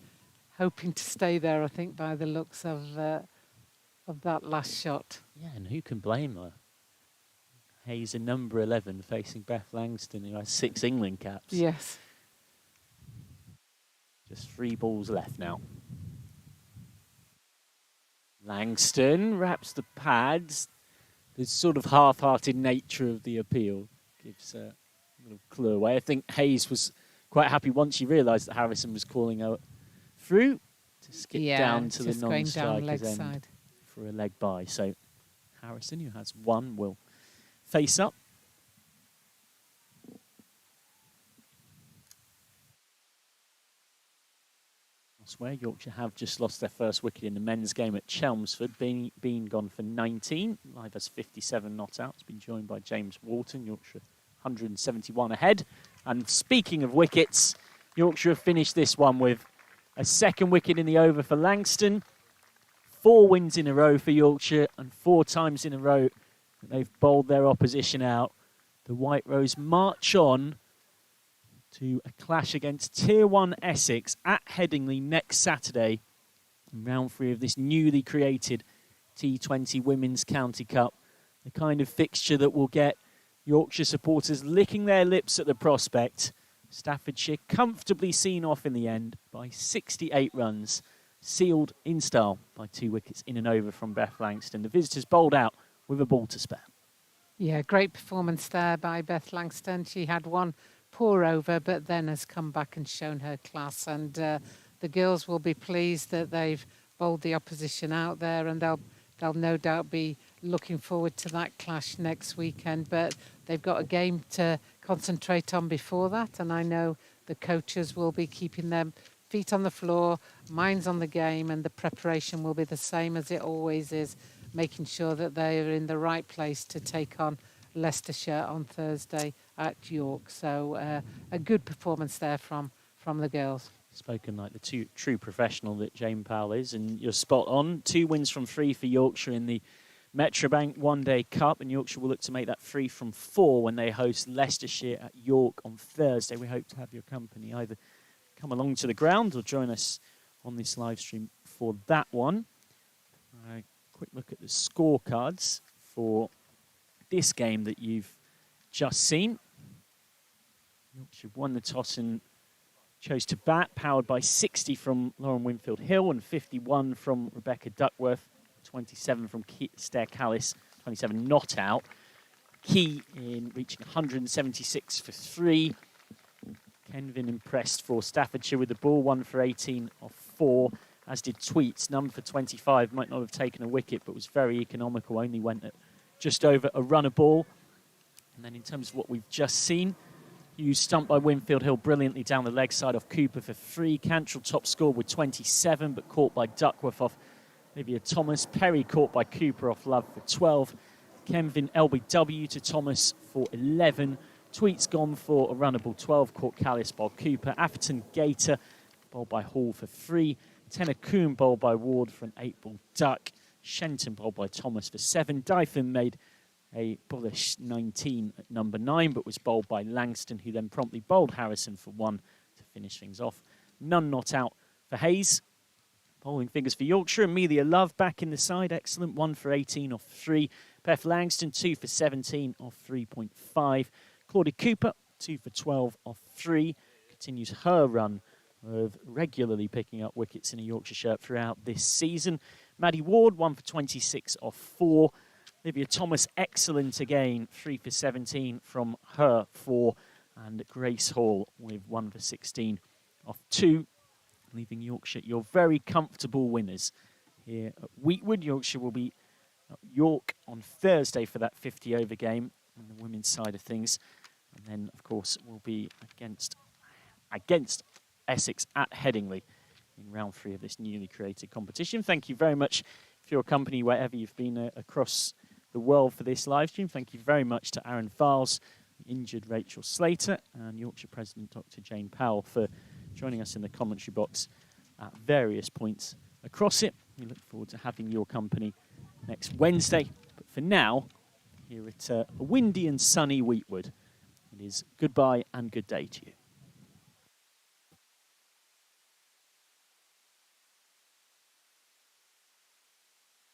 hoping to stay there, I think, by the looks of that last shot. Yeah, and who can blame her? Hayes, a number 11, facing Beth Langston, who has 6 England caps. Yes. Just 3 balls left now. Langston wraps the pads. The sort of half-hearted nature of the appeal gives a little clue away. I think Hayes was quite happy once she realised that Harrison was calling out through to skip down to the non-striker's end side for a leg bye. So Harrison, who has 1, will face up. Elsewhere, Yorkshire have just lost their first wicket in the men's game at Chelmsford, being gone for 19. Live has 57 not out. It's been joined by James Wharton. Yorkshire 171 ahead. And speaking of wickets, Yorkshire have finished this one with a second wicket in the over for Langston. 4 wins in a row for Yorkshire, and 4 times in a row that they've bowled their opposition out. The White Rose march on to a clash against Tier 1 Essex at Headingley next Saturday in round 3 of this newly created T20 Women's County Cup. The kind of fixture that will get Yorkshire supporters licking their lips at the prospect. Staffordshire comfortably seen off in the end by 68 runs, sealed in style by 2 wickets in and over from Beth Langston. The visitors bowled out with a ball to spare. Yeah, great performance there by Beth Langston. She had 1 poor over, but then has come back and shown her class. And the girls will be pleased that they've bowled the opposition out there, and they'll no doubt be looking forward to that clash next weekend. But they've got a game to concentrate on before that, and I know the coaches will be keeping their feet on the floor, minds on the game, and the preparation will be the same as it always is, making sure that they are in the right place to take on Leicestershire on Thursday at York. So a good performance there from the girls. Spoken like the true professional that Jane Powell is, and you're spot on. 2 wins from 3 for Yorkshire in the Metrobank One Day Cup, and Yorkshire will look to make that 3 from 4 when they host Leicestershire at York on Thursday. We hope to have your company. Either come along to the ground or join us on this live stream for that one. Quick look at the scorecards for this game that you've just seen. Yorkshire won the toss and chose to bat, powered by 60 from Lauren Winfield Hill and 51 from Rebecca Duckworth, 27 from Stair Callis, 27 not out. Key in reaching 176 for 3. Kenvin impressed for Staffordshire with the ball, 1 for 18 off 4, as did Tweets, none for 25. Might not have taken a wicket, but was very economical, only went at just over a run a ball. And then in terms of what we've just seen, Hughes stumped by Winfield Hill brilliantly down the leg side off Cooper for 3. Cantrell top scored with 27, but caught by Duckworth off Olivia Thomas, Perry caught by Cooper off Love for 12. Kenvin LBW to Thomas for 11. Tweet's gone for a runnable 12, caught Callis by Cooper. Atherton Gator bowled by Hall for 3. Tenor Coombe bowled by Ward for an 8-ball duck. Shenton bowled by Thomas for 7. Dyfin made a bullish 19 at number 9, but was bowled by Langston, who then promptly bowled Harrison for 1 to finish things off. None not out for Hayes. Bowling figures for Yorkshire. Amelia Love back in the side. Excellent. 1 for 18 off 3. Beth Langston, 2 for 17 off 3.5. Claudia Cooper, 2 for 12 off 3. Continues her run of regularly picking up wickets in a Yorkshire shirt throughout this season. Maddie Ward, 1 for 26 off 4. Olivia Thomas, excellent again, 3 for 17 from her 4. And Grace Hall with 1 for 16 off 2. Leaving Yorkshire your very comfortable winners here at Weetwood. Yorkshire will be at York on Thursday for that 50-over game on the women's side of things. And then, of course, we'll be against Essex at Headingley in round 3 of this newly created competition. Thank you very much for your company wherever you've been across the world for this live stream. Thank you very much to Aaron Files, injured Rachel Slater, and Yorkshire President Dr. Jane Powell for joining us in the commentary box at various points across it. We look forward to having your company next Wednesday. But for now, here at a windy and sunny Weetwood, it is goodbye and good day to you.